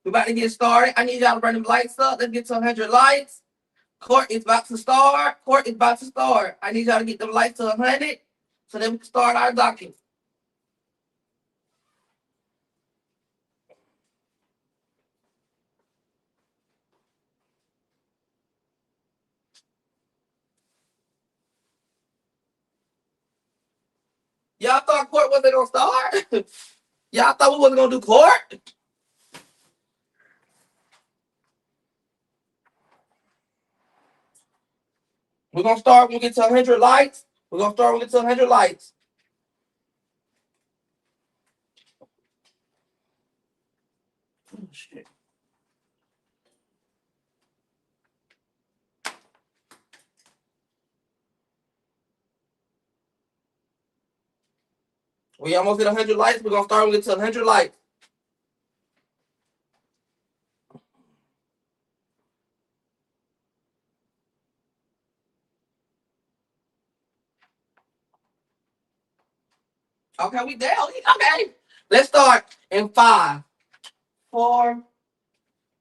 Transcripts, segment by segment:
We're about to get started. I need y'all to bring them lights up. Let's get to 100 lights. Court is about to start. Court is about to start. I need y'all to get them lights to 100 so that we can start our docket. Y'all thought court wasn't going to start? Y'all thought we wasn't going to do court? We're going to start when we get to 100 lights. We're going to start when we get to 100 lights. Oh, shit. We almost hit 100 lights. We're going to start when we get to 100 lights. Okay, we down. Okay. Let's start in 5, 4,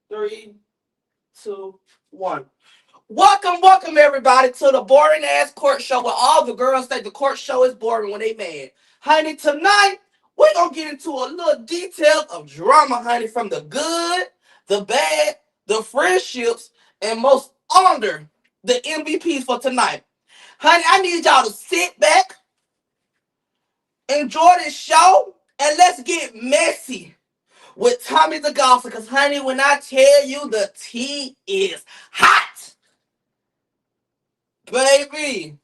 3, 2, 1. Welcome everybody to the boring ass court show where all the girls say the court show is boring when they mad. Honey, tonight we're gonna get into a little detail of drama, honey, from the good, the bad, the friendships, and most under the MVPs for tonight. Honey, I need y'all to sit back, enjoy this show, and let's get messy with Tommy the Golfer. Because, honey, when I tell you the tea is hot, baby,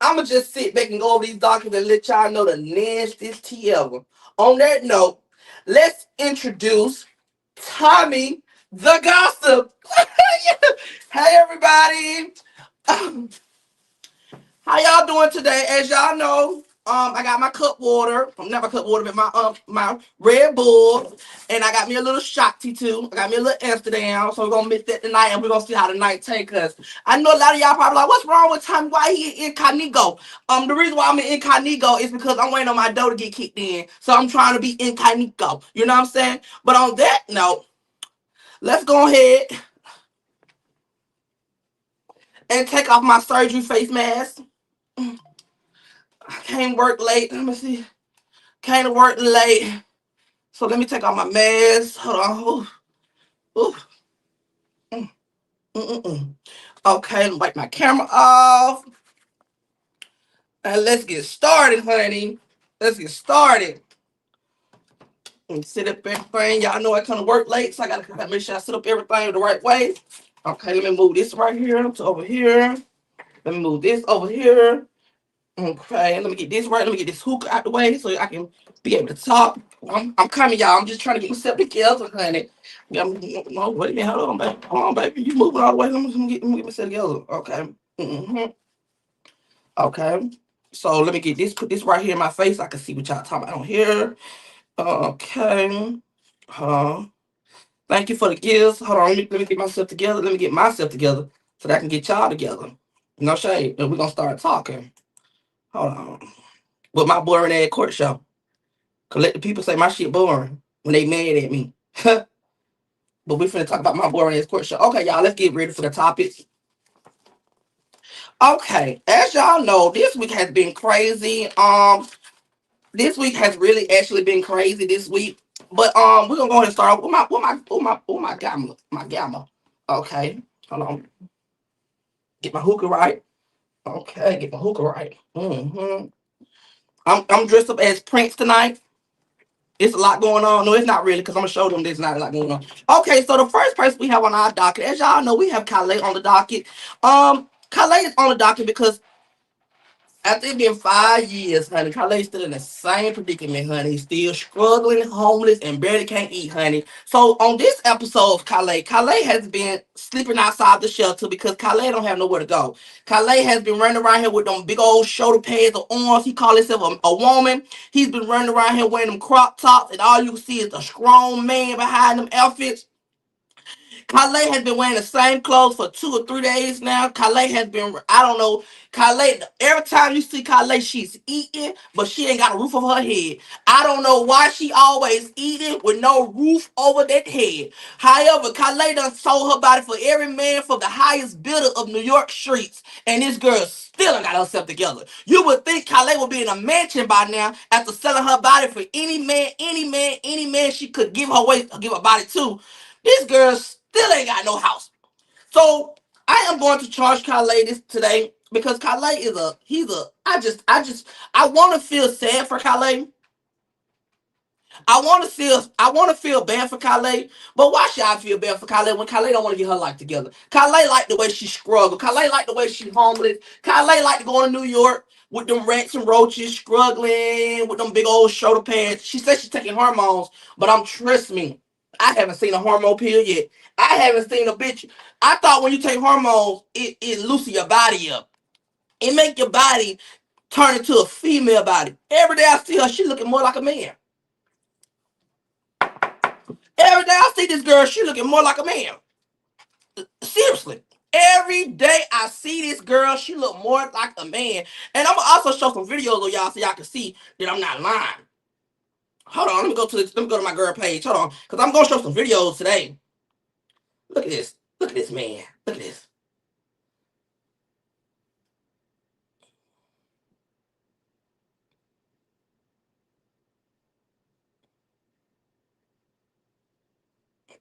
I'ma just sit back and go over these documents and let y'all know the nastiest tea ever. On that note, let's introduce Tommy the Gossip. Hey everybody. How y'all doing today? As y'all know, I got my cup water. Not my cup water, but my Red Bull. And I got me a little shot tea too. I got me a little Amsterdam. So we're gonna mix that tonight and we're gonna see how the night take us. I know a lot of y'all probably like, what's wrong with Tommy? Why he incognito? The reason why I'm in incognito is because I'm waiting on my dough to get kicked in. So I'm trying to be incognito. You know what I'm saying? But on that note, let's go ahead and take off my surgery face mask. I can't work late. Let me see. Came to work late. So let me take off my mask. Hold on. Ooh. Ooh. Mm. Mm-mm-mm. Okay, let me wipe my camera off. And let's get started, honey. Let's get started. And sit up everything. Y'all know I come to work late, so I gotta make sure I sit up everything the right way. Okay, let me move this right here to over here. Let me move this over here. Okay, let me get this right. Let me get this hook out the way so I can be able to talk. I'm coming, y'all. I'm just trying to get myself together, honey. No, wait a minute. Hold on, baby. Hold on, baby. You moving all the way. Let me get myself together. Okay. Okay. So let me get this, put this right here in my face. So I can see what y'all talking about on here. Okay. Thank you for the gifts. Hold on. Let me get myself together. Let me get myself together so that I can get y'all together. No shade. And we're going to start talking. Hold on. With my boring ass court show. Cause let the people say my shit boring when they mad at me. But we finna talk about my boring ass court show. Okay, y'all, let's get ready for the topics. Okay, as y'all know, this week has been crazy. This week has really actually been crazy this week. But we're gonna go ahead and start with my gamma. Okay, hold on. Get my hookah right. Okay, get my hookah right. I'm dressed up as Prince tonight. It's a lot going on. No, it's not really, because I'm gonna show them there's not a lot going on. Okay, so the first person we have on our docket, as y'all know, we have Klay on the docket. Klay is on the docket because After it been 5 years, honey, Khaled still in the same predicament, honey. He's still struggling, homeless, and barely can't eat, honey. So on this episode of Khaled has been sleeping outside the shelter because Khaled don't have nowhere to go. Khaled has been running around here with them big old shoulder pads of arms. He call himself a woman. He's been running around here wearing them crop tops, and all you can see is a strong man behind them outfits. Calais has been wearing the same clothes for 2 or 3 days now. Calais has been, I don't know, Calais, every time you see Calais, she's eating, but she ain't got a roof over her head. I don't know why she always eating with no roof over that head. However, Calais done sold her body for every man for the highest bidder of New York streets, and this girl still ain't got herself together. You would think Calais would be in a mansion by now after selling her body for any man she could give her way, give her body to. This girl still ain't got no house. So I am going to charge Calais this today because Calais is I want to feel sad for Calais. I want to feel bad for Calais, but why should I feel bad for Calais when Calais don't want to get her life together? Calais like the way she struggled. Calais like the way she homeless. Calais like to go to New York with them rats and roaches, struggling with them big old shoulder pads. She says she's taking hormones, but trust me, I haven't seen a hormone pill yet. I haven't seen a bitch. I thought when you take hormones, it loosen your body up. It make your body turn into a female body. Every day I see her, she looking more like a man. Every day I see this girl, she looking more like a man. Seriously. Every day I see this girl, she look more like a man. And I'm gonna also show some videos of y'all so y'all can see that I'm not lying. Hold on, let me go to my girl page. Hold on. Because I'm gonna show some videos today. Look at this. Look at this man. Look at this.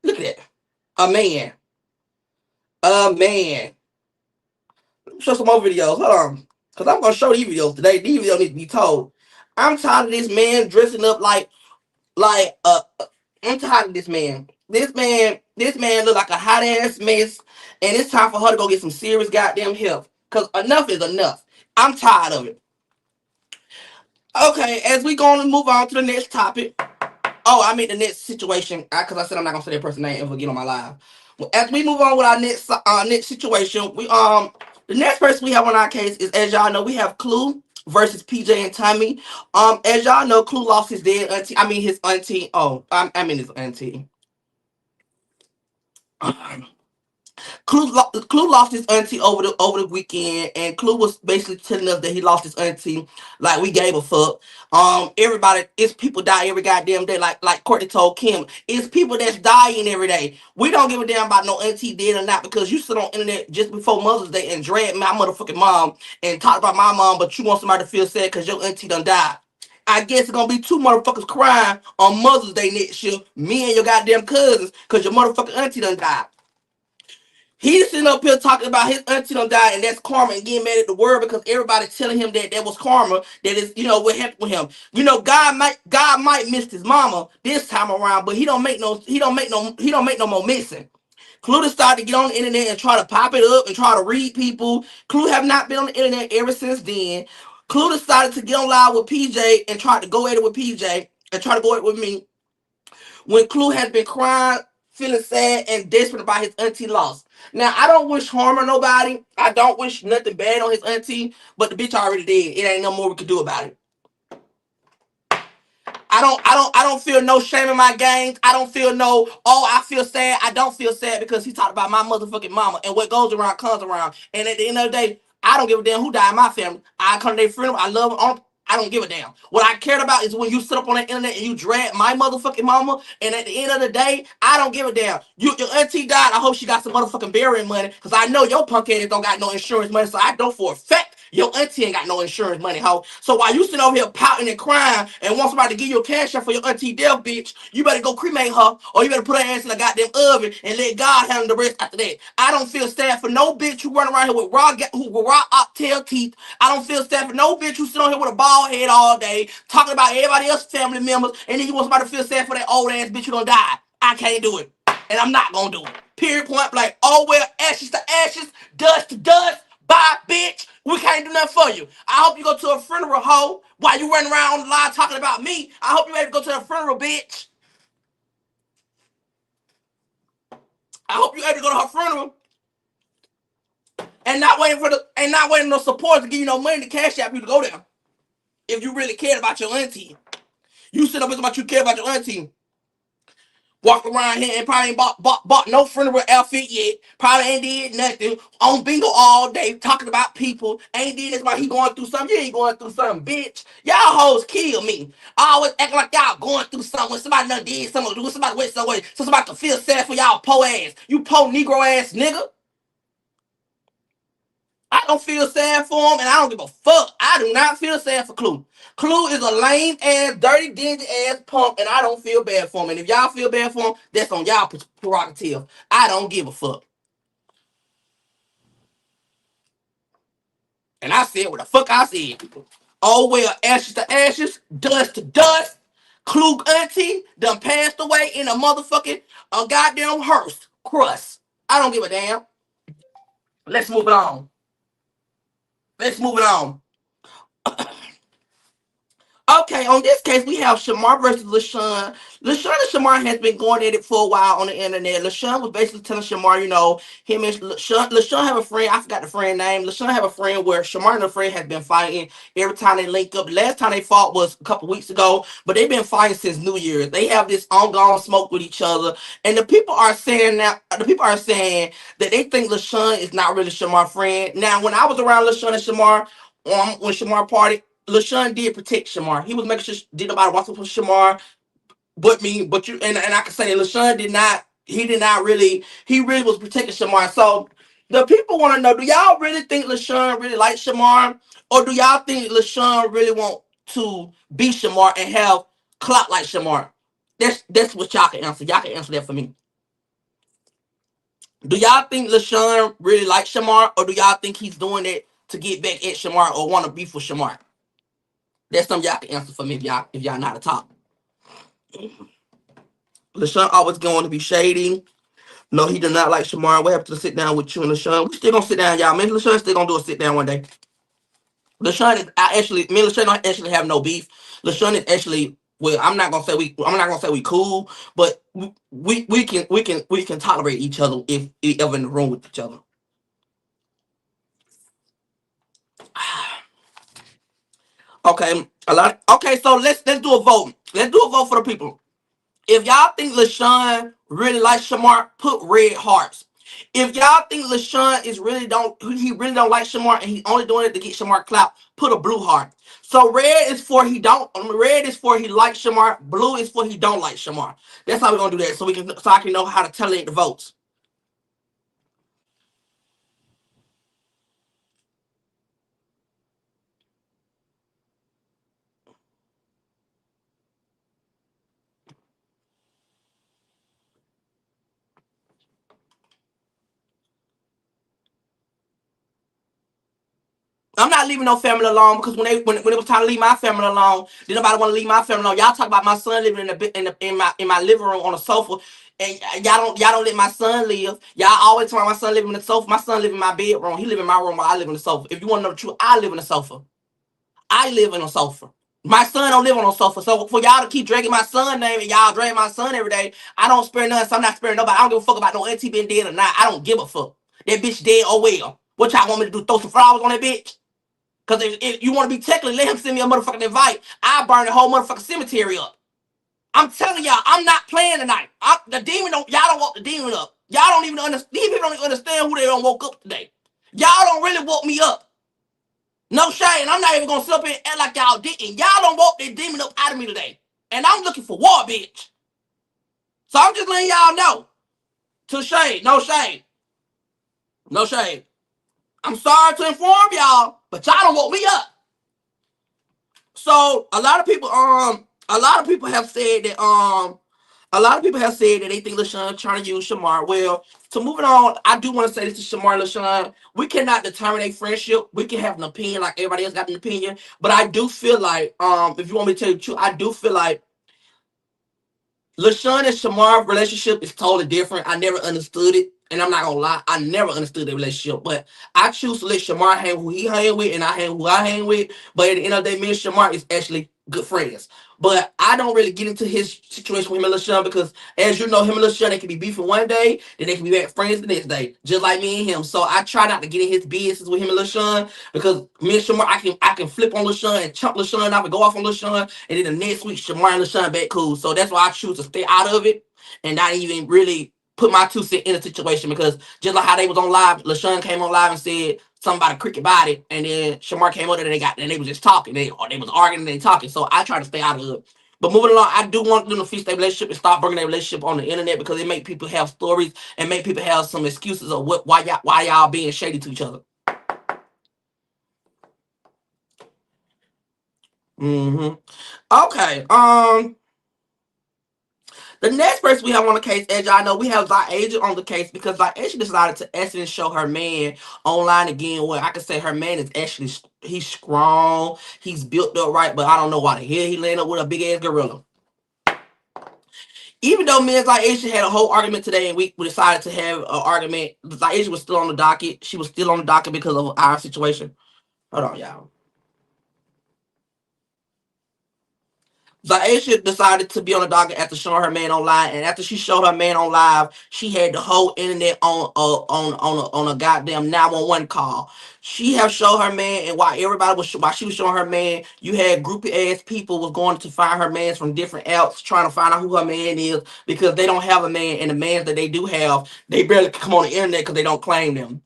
Look at that. A man. A man. Let me show some more videos. Hold on. Because I'm gonna show these videos today. These videos need to be told. I'm tired of this man dressing up like I'm tired of this man. This man look like a hot ass mess, and it's time for her to go get some serious goddamn help. Cause enough is enough. I'm tired of it. Okay, as we going to move on to the next topic. Oh, I mean the next situation. Cause I said I'm not gonna say that person's name ever again on my live. Well, as we move on with our next situation, we the next person we have on our case is, as y'all know, we have Clue versus PJ and Tommy. As y'all know, Clue lost his dead auntie. I mean his auntie. Oh, I mean his auntie. Clue lost his auntie over the weekend, and Clue was basically telling us that he lost his auntie. Like we gave a fuck. Everybody, it's people die every goddamn day. Like Courtney told Kim, it's people that's dying every day. We don't give a damn about no auntie dead or not because you sit on internet just before Mother's Day and drag my motherfucking mom and talk about my mom, but you want somebody to feel sad because your auntie done died. I guess it's gonna be two motherfuckers crying on Mother's Day next year, me and your goddamn cousins, because your motherfucking auntie done died. He's sitting up here talking about his auntie done died, and that's karma, and getting mad at the world because everybody's telling him that was karma. That is, what happened with him. God might miss his mama this time around, but he don't make no more missing. Clue started to get on the internet and try to pop it up and try to read people. Clue have not been on the internet ever since then. Clue decided to get on live with PJ and try to go at it with PJ and try to go at it with me when Clue has been crying, feeling sad, and desperate about his auntie loss. Now, I don't wish harm on nobody. I don't wish nothing bad on his auntie, but the bitch already dead. It ain't no more we can do about it. I don't feel no shame in my games. I don't feel no, oh, I feel sad. I don't feel sad because he talked about my motherfucking mama. And what goes around comes around. And at the end of the day, I don't give a damn who died in my family. I come to their funeral. I love them. I don't give a damn. What I cared about is when you sit up on the internet and you drag my motherfucking mama. And at the end of the day, I don't give a damn. Your auntie died. I hope she got some motherfucking burying money. Because I know your punk ass don't got no insurance money. So I know for a fact your auntie ain't got no insurance money, ho. So while you sitting over here pouting and crying and want somebody to give you a cash out for your auntie death, bitch, you better go cremate her or you better put her ass in the goddamn oven and let God handle the rest after that. I don't feel sad for no bitch who run around here with raw oxtail teeth. I don't feel sad for no bitch who sit on here with a bald head all day talking about everybody else's family members and then you want somebody to feel sad for that old ass bitch who gonna die. I can't do it. And I'm not gonna do it. Period point blank. Oh well, ashes to ashes, dust to dust. Bye, bitch. We can't do nothing for you. I hope you go to a funeral, hoe, while you running around on the line talking about me. I hope you able to go to a funeral, bitch. I hope you able to go to her funeral and not waiting no support to give you no money to cash out you to go there. If you really cared about your auntie, you sit up and about you care about your auntie. Walk around here and probably ain't bought no funeral outfit yet. Probably ain't did nothing. On bingo all day talking about people. Ain't did this while he going through something. You ain't going through something, bitch. Y'all hoes kill me. I always acting like y'all going through something. When somebody done did something, when somebody went somewhere, so somebody can feel sad for y'all po ass. You po Negro ass nigga. I don't feel sad for him, and I don't give a fuck. I do not feel sad for Clue. Clue is a lame ass, dirty, dingy ass punk, and I don't feel bad for him. And if y'all feel bad for him, that's on y'all prerogative. I don't give a fuck. And I said what the fuck I said. Oh well, ashes to ashes, dust to dust. Clue auntie done passed away in a motherfucking goddamn hearse crust. I don't give a damn. Let's move it on. Let's move it on. Okay, on this case, we have Shamar versus LaShawn. LaShawn and Shamar has been going at it for a while on the internet. LaShawn was basically telling Shamar, him and LaShawn have a friend. I forgot the friend name. LaShawn have a friend where Shamar and the friend has been fighting every time they link up. Last time they fought was a couple weeks ago, but they've been fighting since New Year's. They have this ongoing smoke with each other, and the people are saying that they think LaShawn is not really Shamar's friend. Now, when I was around LaShawn and Shamar, when Shamar party. LaShawn did protect Shamar. He was making sure did nobody watch for Shamar but me. But you and I can say that LaShawn did not. He did not really. He really was protecting Shamar. So the people want to know: do y'all really think LaShawn really likes Shamar, or do y'all think LaShawn really want to be Shamar and have clout like Shamar? That's what y'all can answer. Y'all can answer that for me. Do y'all think LaShawn really likes Shamar, or do y'all think he's doing it to get back at Shamar or want to beef with Shamar? That's something y'all can answer for me if y'all not a top. LaShawn always going to be shady. No, he did not like Shamar. We have to sit down with you and LaShawn. We still gonna sit down, y'all. Me and LaShawn still gonna do a sit down one day. LaShawn is me and LaShawn don't actually have no beef. LaShawn is actually I'm not gonna say we cool, but we can tolerate each other if we ever in the room with each other. Okay, so let's do a vote. Let's do a vote for the people. If y'all think LaShawn really likes Shamar, put red hearts. If y'all think LaShawn he really don't like Shamar and he only doing it to get Shamar clout, put a blue heart. So red is for he don't. Red is for he likes Shamar. Blue is for he don't like Shamar. That's how we're gonna do that. So I can know how to tally the votes. I'm not leaving no family alone because when it was time to leave my family alone, did nobody want to leave my family alone. Y'all talk about my son living in my living room on a sofa, and y'all don't let my son live. Y'all always talk about my son living in the sofa. My son live in my bedroom. He live in my room while I live in the sofa. If you want to know the truth, I live in the sofa. I live in a sofa. My son don't live on a sofa. So for y'all to keep dragging my son name and y'all drag my son every day, I don't spare none. So I'm not sparing nobody. I don't give a fuck about no auntie being dead or not. I don't give a fuck. That bitch dead or well. What y'all want me to do? Throw some flowers on that bitch? Because if you want to be technical, let him send me a motherfucking invite. I'll burn the whole motherfucking cemetery up. I'm telling y'all, I'm not playing tonight. Y'all don't woke the demon up. Y'all don't even understand. These people don't even understand who they don't woke up today. Y'all don't really woke me up. No shade. I'm not even going to sit up and act like y'all didn't. Y'all don't woke that demon up out of me today. And I'm looking for war, bitch. So I'm just letting y'all know. To shade. No shade. No shade. I'm sorry to inform y'all, but y'all don't woke me up. So a lot of people have said that they think LaShawn trying to use Shamar. Well, to moving on, I do want to say this to Shamar and LaShawn. We cannot determine a friendship. We can have an opinion like everybody else got an opinion. But I do feel like, if you want me to tell you the truth, I do feel like LaShawn and Shamar relationship is totally different. I never understood it. And I'm not gonna lie, I never understood the relationship. But I choose to let Shamar hang who he hang with and I hang who I hang with. But at the end of the day, me and Shamar is actually good friends. But I don't really get into his situation with him and LaShawn because as you know, him and LaShawn, they can be beefing one day, then they can be back friends the next day. Just like me and him. So I try not to get in his business with him and LaShawn because me and Shamar, I can flip on LaShawn and chunk LaShawn off and go off on LaShawn, and then the next week Shamar and LaShawn back cool. So that's why I choose to stay out of it and not even really put my 2 cents in the situation because just like how they was on live, LaShawn came on live and said something about a cricket body, and then Shamar came up and they was just talking. They was arguing and they talking. So I try to stay out of it. But moving along, I do want them to fix their relationship and stop bringing their relationship on the internet because it make people have stories and make people have some excuses of why y'all being shady to each other. hmm Okay. The next person we have on the case, as y'all know, we have Zasia on the case because Zasia decided to actually show her man online again. Where I can say her man is actually he's strong, he's built up right, but I don't know why the hell he landed up with a big ass gorilla. Even though me and Zasia had a whole argument today, and we decided to have an argument, Zasia was still on the docket. She was still on the docket because of our situation. Hold on, y'all. Zaisha decided to be on the docket after showing her man on live, and after she showed her man on live, she had the whole internet on a goddamn 911 call. She have showed her man, and while she was showing her man, you had groupie ass people was going to find her man from different apps trying to find out who her man is because they don't have a man, and the man that they do have, they barely come on the internet because they don't claim them.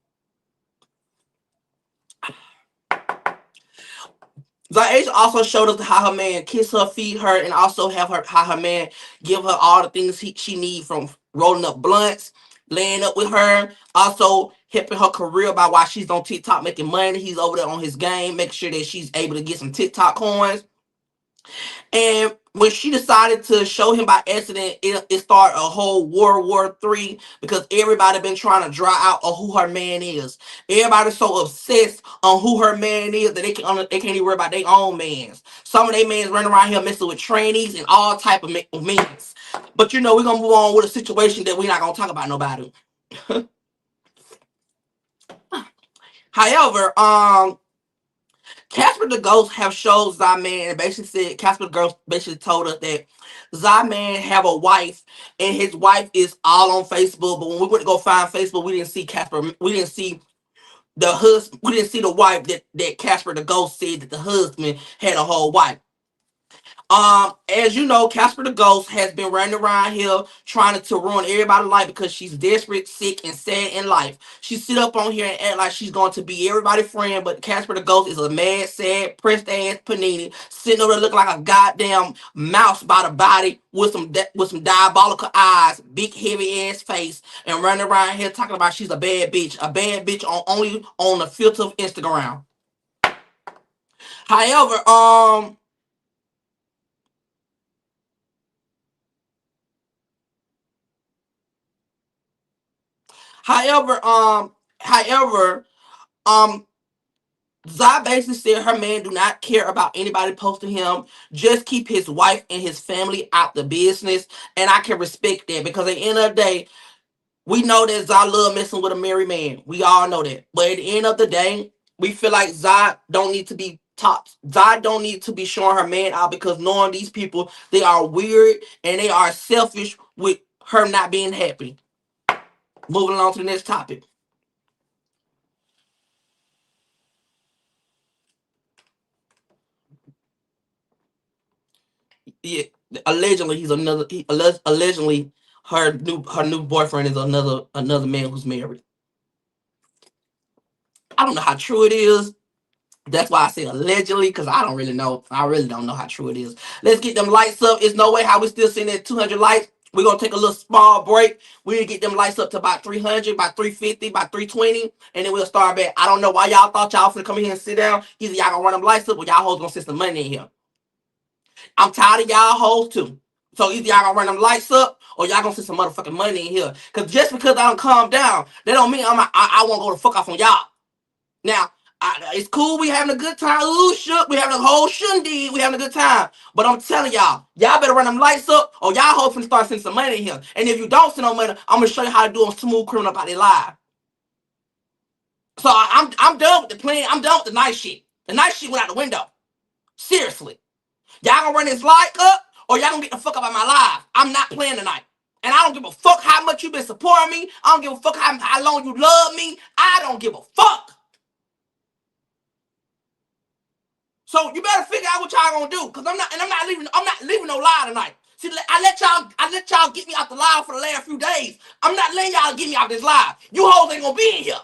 Zaisha also showed us how her man kiss her, feed her, and also have her how her man give her all the things she need from rolling up blunts, laying up with her, also helping her career by while she's on TikTok making money. He's over there on his game, making sure that she's able to get some TikTok coins. And when she decided to show him by accident, it started a whole World War III because everybody been trying to draw out of who her man is. Everybody's so obsessed on who her man is that they can't even worry about their own mans. Some of their mans running around here messing with trainees and all type of mans. But you know, we're gonna move on with a situation that we're not gonna talk about nobody. However, Casper the Ghost have showed Zyman and basically said Casper the Ghost basically told us that Zyman have a wife and his wife is all on Facebook. But when we went to go find Facebook, we didn't see Casper. We didn't see the husband. We didn't see the wife that Casper the Ghost said that the husband had a whole wife. As you know, Casper the Ghost has been running around here trying to ruin everybody's life because she's desperate, sick, and sad in life. She sit up on here and act like she's going to be everybody's friend, but Casper the Ghost is a mad, sad, pressed ass panini sitting over there looking like a goddamn mouse by the body with some diabolical eyes, big heavy ass face, and running around here talking about she's a bad bitch on only on the filter of Instagram. However, however, um, however, um, Zai basically said her man do not care about anybody posting him. Just keep his wife and his family out the business. And I can respect that because at the end of the day, we know that Zai love messing with a married man. We all know that. But at the end of the day, we feel like Zai don't need to be taught. Zai don't need to be showing her man out because knowing these people, they are weird and they are selfish with her not being happy. Moving on to the next topic. Yeah, allegedly he's another. Allegedly, her new boyfriend is another man who's married. I don't know how true it is. That's why I say allegedly, because I don't really know. I really don't know how true it is. Let's get them lights up. It's no way how we still sitting at 200 lights. We're gonna take a little small break. We'll get them lights up to about 300, about 350, about 320, and then we'll start back. I don't know why y'all thought y'all finna come in here and sit down. Either y'all gonna run them lights up or y'all hoes gonna send some money in here. I'm tired of y'all hoes too. So either y'all gonna run them lights up or y'all gonna send some motherfucking money in here. Cause just because I don't calm down, that don't mean I won't go the fuck off on y'all. Now, It's cool. We having a good time. Ooh, shook. We having a whole shindig. We having a good time. But I'm telling y'all better run them lights up, or y'all hoping to start sending some money in here. And if you don't send no money, I'm gonna show you how to do a smooth criminal about their live. So I'm done with the plan. I'm done with the nice shit. The nice shit went out the window. Seriously, y'all gonna run this light up, or y'all gonna get the fuck up out my life. I'm not playing tonight. And I don't give a fuck how much you been supporting me. I don't give a fuck how long you love me. I don't give a fuck. So you better figure out what y'all gonna do, cause I'm not leaving no lie tonight. See, I let y'all get me out the lie for the last few days. I'm not letting y'all get me out this lie. You hoes ain't gonna be in here,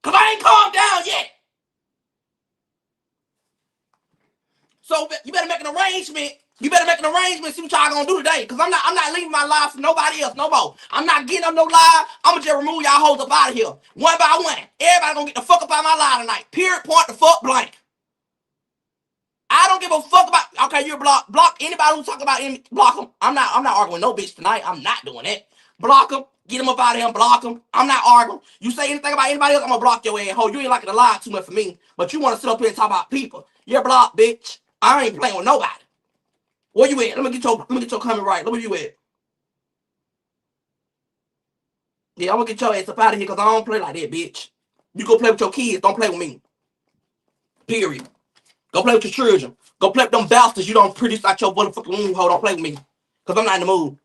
cause I ain't calmed down yet. So you better make an arrangement. You better make an arrangement. See what y'all gonna do today, cause I'm not leaving my life for nobody else no more. I'm not getting up no lie. I'ma just remove y'all hoes up out of here one by one. Everybody gonna get the fuck up out of my lie tonight. Period. Point the fuck blank. I don't give a fuck about. Okay, you're block anybody who talk about any. Block them. I'm not arguing with no bitch tonight. I'm not doing that. Block them. Get them up out of here and block them. I'm not arguing. You say anything about anybody else, I'm gonna block your ass. Ho, you ain't liking to lie too much for me, but you want to sit up here and talk about people. You're blocked, bitch. I ain't playing with nobody. Where you at? Let me get your comment right. Where you at? Yeah, I'm gonna get your ass up out of here because I don't play like that, bitch. You go play with your kids. Don't play with me. Period. Go play with your children. Go play with them bastards you don't produce out your motherfucking womb. Hold on, play with me. Because I'm not in the mood.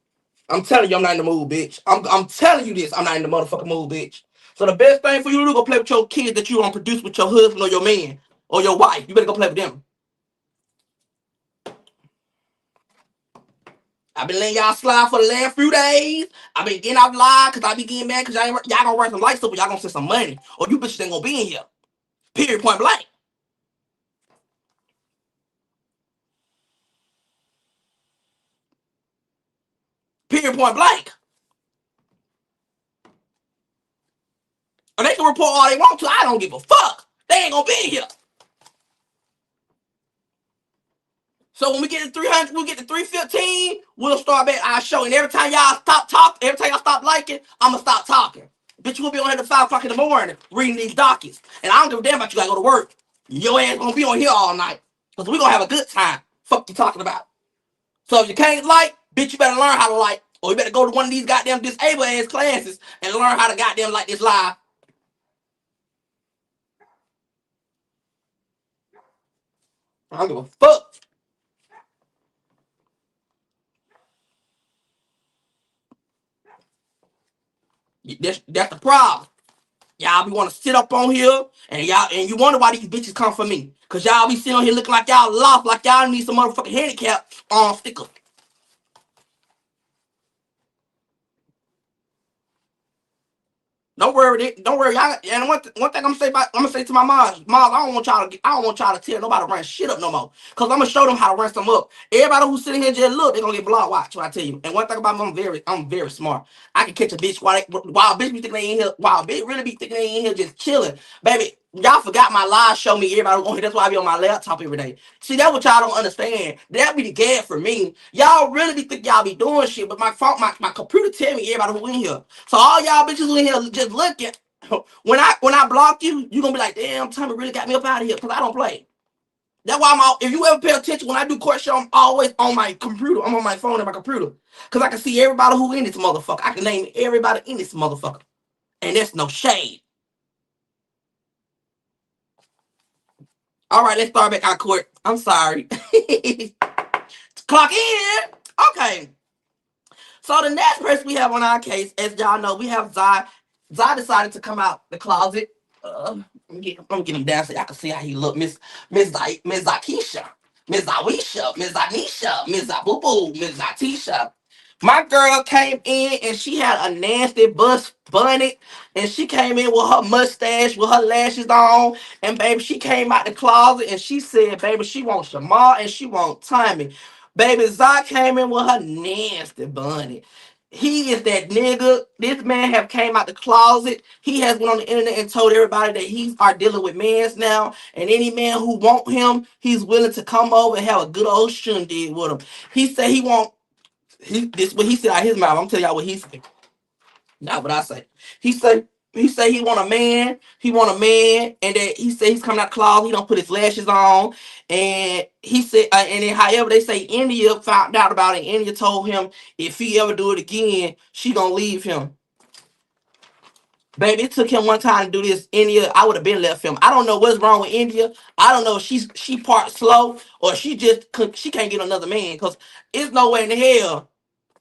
I'm telling you, I'm not in the mood, bitch. I'm telling you this. I'm not in the motherfucking mood, bitch. So the best thing for you to do, go play with your kids that you don't produce with your husband or your man or your wife. You better go play with them. I've been letting y'all slide for the last few days. I've been getting out live because I be getting mad because y'all gonna run some lights up or y'all gonna send some money. Or you bitches ain't gonna be in here. Period, point blank. Period, point blank. Or they can report all they want to. I don't give a fuck. They ain't gonna be in here. So when we get to 300, we get to 315, we'll start back our show. And every time y'all stop talking, every time y'all stop liking, I'm gonna stop talking. Bitch, we'll be on here at 5 o'clock in the morning reading these dockets. And I don't give a damn about you gotta go to work. Your ass gonna be on here all night. Because we gonna have a good time. Fuck you talking about. So if you can't like, bitch, you better learn how to like. Or you better go to one of these goddamn disabled ass classes and learn how to goddamn like this live. I don't give a fuck. That's the problem. Y'all be want to sit up on here and you wonder why these bitches come for me. Cause y'all be sitting on here looking like y'all lost, like y'all need some motherfucking handicap on sticker. Don't worry, don't worry. Y'all, and one thing I'm gonna say to my mom, I don't want y'all to tell nobody to run shit up no more. Cause I'm gonna show them how to run some up. Everybody who's sitting here just look, they gonna get blocked. Watch what I tell you. And one thing about me, I'm very smart. I can catch a bitch while bitch be thinking they in here, while bitch really be thinking they in here just chilling. Baby, y'all forgot my live show me everybody on here. That's why I be on my laptop every day. See, that's what y'all don't understand. That be the gag for me. Y'all really be think y'all be doing shit, but my phone, my computer tell me everybody who in here. So all y'all bitches who in here just looking. When I block you, you gonna be like, damn, Tommy really got me up out of here because I don't play. That's why if you ever pay attention, when I do court show, I'm always on my computer. I'm on my phone and my computer. Because I can see everybody who in this motherfucker. I can name everybody in this motherfucker. And that's no shade. All right, let's start back our court. I'm sorry. Clock in. Okay. So the next person we have on our case, as y'all know, we have Zai. Zai decided to come out the closet. Let me get him down so y'all can see how he look. Miss Zakisha, Miss Zawisha, Miss Zanisha, Miss Zabubu, Miss Zatisha. My girl came in and she had a nasty bust bunny, and she came in with her mustache, with her lashes on, and baby, she came out the closet and she said, baby, she wants Shamar and she wants Tommy. Baby, Zai came in with her nasty bunny. He is that nigga. This man have came out the closet. He has went on the internet and told everybody that he's are dealing with mans now. And any man who want him, he's willing to come over and have a good old shindig with him. He said he want this what he said out his mouth. I'm telling y'all what he said. Not what I say. He said he say he want a man. He want a man, and that he say he's coming out the closet. He don't put his lashes on, and he said, and then however they say India found out about it. India told him if he ever do it again, she gonna leave him. Baby, it took him one time to do this. India, I would have been left him. I don't know what's wrong with India. I don't know if she part slow or she can't get another man. Cause it's no way in the hell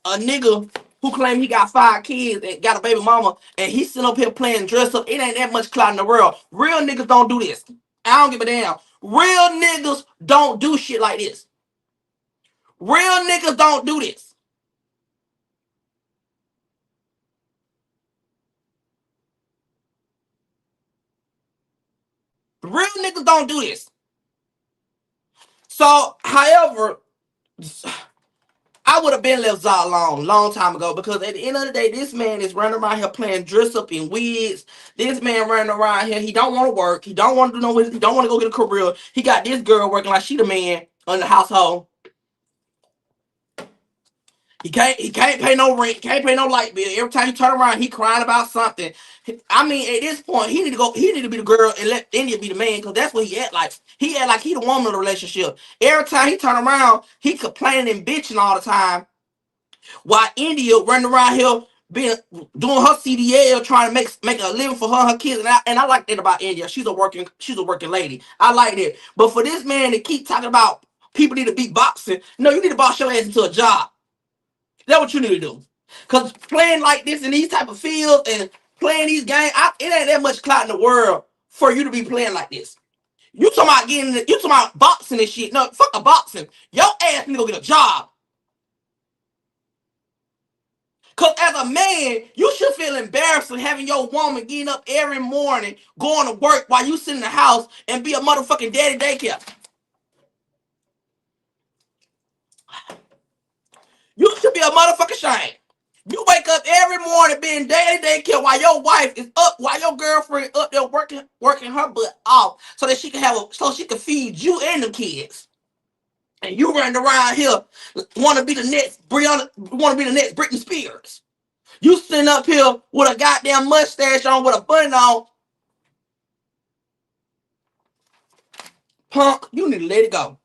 a nigga who claim he got 5 kids and got a baby mama and he's sitting up here playing dress up. It ain't that much clout in the world. Real niggas don't do this. I don't give a damn. Real niggas don't do shit like this. Real niggas don't do this. Real niggas don't do this. So, however, I would have been left Zod alone long time ago because at the end of the day, this man is running around here playing dress up in wigs. This man running around here, he don't want to work. He don't want to do no. He don't want to go get a career. He got this girl working like she the man in the household. He can't pay no rent. Can't pay no light bill. Every time he turn around, he crying about something. I mean, at this point, he need to go. He need to be the girl and let India be the man because that's what he act like. He act like he the woman of the relationship. Every time he turn around, he complaining and bitching all the time. While India running around here being doing her CDL trying to make a living for her and her kids. And I like that about India. She's a working lady. I like that. But for this man to keep talking about people need to be boxing, no, you need to box your ass into a job. That's what you need to do. Cause playing like this in these type of fields and playing these games, it ain't that much clout in the world for you to be playing like this. You talking about boxing and shit. No, fuck a boxing. Your ass need to go get a job. Cause as a man, you should feel embarrassed for having your woman getting up every morning, going to work while you sit in the house and be a motherfucking daddy daycare. You should be a motherfucking shame. You wake up every morning being daddy daycare while your wife is up, while your girlfriend up there working her butt off so that so she can feed you and the kids. And you running around here want to be the next Brianna, want to be the next Britney Spears. You sitting up here with a goddamn mustache on, with a bun on. Punk, you need to let it go.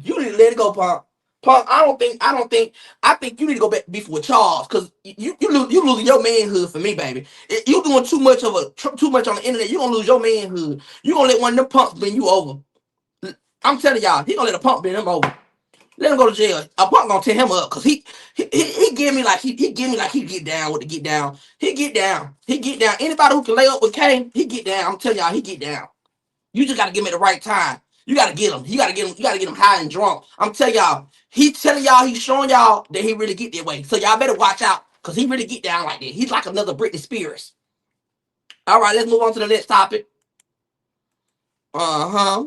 You need to let it go, Punk. Punk, I think you need to go back beef with Charles because you losing your manhood for me, baby. You doing too much on the internet. You gonna lose your manhood. You gonna let one of them punks bend you over. I'm telling y'all, he gonna let a punk bend him over. Let him go to jail. A punk gonna tear him up because he give me like he give me like he get down with the get down. He get down. He get down. Anybody who can lay up with Kane, he get down. I'm telling y'all, he get down. You just gotta give him at the right time. You gotta get him. You gotta get him. You gotta get him high and drunk. I'm telling y'all, he telling y'all, he's showing y'all that he really get that way. So y'all better watch out, cause he really get down like that. He's like another Britney Spears. All right, let's move on to the next topic. Uh huh.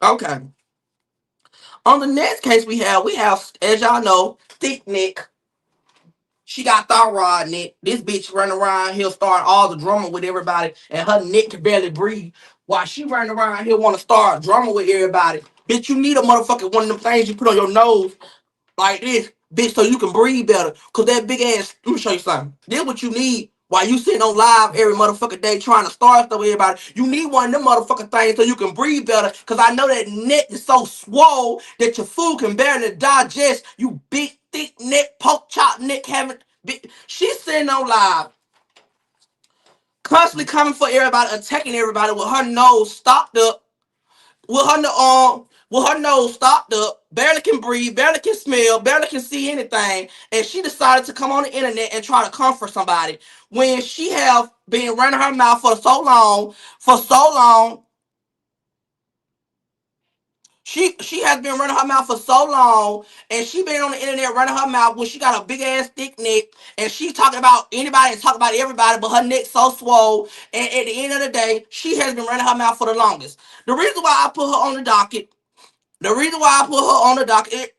Okay. On the next case we have, as y'all know, thick neck. She got thyroid neck. This bitch running around here starting all the drama with everybody, and her neck can barely breathe. While she running around here want to start drama with everybody. Bitch, you need a motherfucking one of them things you put on your nose like this, bitch, so you can breathe better. Cause that big ass, let me show you something. This what you need while you sitting on live every motherfucking day trying to start stuff with everybody. You need one of them motherfucking things so you can breathe better. Cause I know that neck is so swole that your food can barely digest. You big, thick neck, pork chop neck having. She's sitting on live, constantly coming for everybody, attacking everybody with her nose stopped up, with her nose stopped up, barely can breathe, barely can smell, barely can see anything, and she decided to come on the internet and try to comfort somebody when she have been running her mouth for so long. She has been running her mouth for so long, and she been on the internet running her mouth when she got a big ass thick neck, and she talking about anybody and talking about everybody, but her neck so swole. And at the end of the day, she has been running her mouth for the longest. The reason why I put her on the docket The reason why I put her on the docket,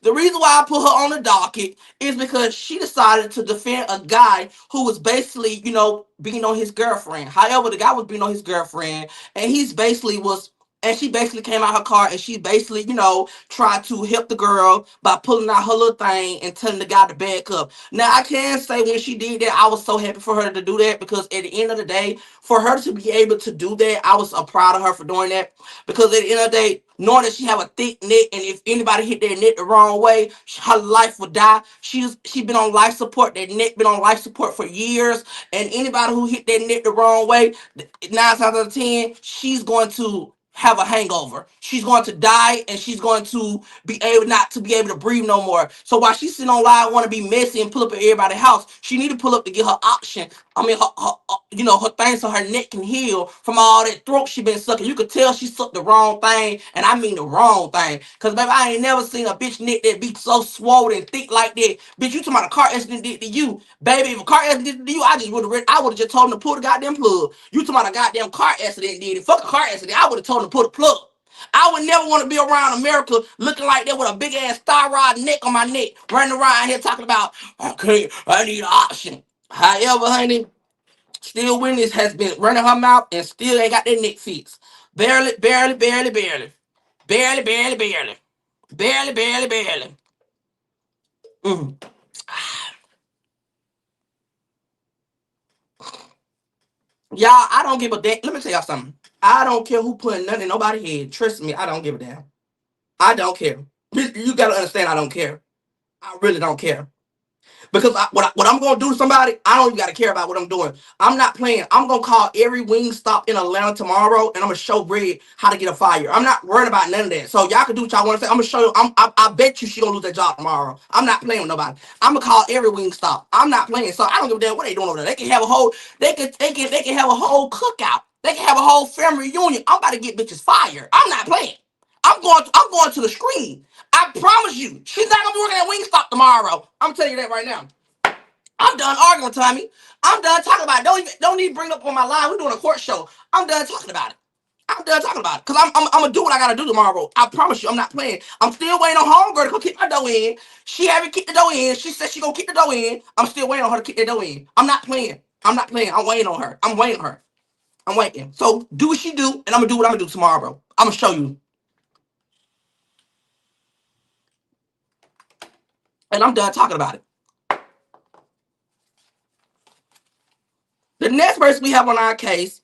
the reason why I put her on the docket is because she decided to defend a guy who was basically, beating on his girlfriend. However, the guy was beating on his girlfriend, and he's basically was And she basically came out her car and she basically, tried to help the girl by pulling out her little thing and telling the guy to back up. Now, I can say when she did that, I was so happy for her to do that, because at the end of the day, for her to be able to do that, I was so proud of her for doing that. Because at the end of the day, knowing that she have a thick neck, and if anybody hit their neck the wrong way, her life would die. She been on life support. That neck been on life support for years, and anybody who hit their neck the wrong way, 9 times out of 10, she's going to have a hangover. She's going to die, and she's going to be able not to be able to breathe no more. So while she's sitting on live, want to be messy and pull up at everybody's house, she need to pull up to get her option. I mean, her thing, so her neck can heal from all that throat she been sucking. You could tell she sucked the wrong thing, and I mean the wrong thing. Cause baby, I ain't never seen a bitch neck that be so swollen and thick like that. Bitch, you talking about a car accident did to you, baby? If a car accident did to you, I would have just told him to pull the goddamn plug. You talking about a goddamn car accident did it? Fuck a car accident. I would have told him to pull the plug. I would never want to be around America looking like that with a big ass thyroid neck on my neck, running around here talking about, okay, I need an option. However, honey, still witness has been running her mouth and still ain't got that neck fixed. Barely, barely, barely, barely. Barely, barely, barely. Barely, barely, barely. Mm. Y'all, I don't give a damn. Let me tell y'all something. I don't care who putting nothing in nobody's head. Trust me, I don't give a damn. I don't care. You gotta understand, I don't care. I really don't care. Because what I'm gonna do to somebody, I don't even gotta care about what I'm doing. I'm not playing. I'm gonna call every wing stop in Atlanta tomorrow, and I'm gonna show Greg how to get a fire. I'm not worried about none of that. So y'all can do what y'all want to say. I'm gonna show you. I bet you she gonna lose that job tomorrow. I'm not playing with nobody. I'm gonna call every wing stop. I'm not playing. So I don't give a damn what they doing over there. They can have a whole. They can have a whole cookout. They can have a whole family reunion. I'm about to get bitches fired. I'm not playing. I'm going to the screen. I promise you, she's not gonna be working at Wingstop tomorrow. I'm telling you that right now. I'm done arguing, Tommy. I'm done talking about it. Don't even bring it up on my line. We're doing a court show. I'm done talking about it. I'm done talking about it. Because I'm gonna do what I gotta do tomorrow. I promise you, I'm not playing. I'm still waiting on homegirl to come kick my dough in. She haven't kicked the dough in. She said she gonna kick the dough in. I'm still waiting on her to kick the dough in. I'm not playing. I'm not playing. I'm waiting on her. I'm waiting on her. I'm waiting. So do what she do, and I'm gonna do what I'm gonna do tomorrow, bro. I'm gonna show you. And I'm done talking about it. The next person we have on our case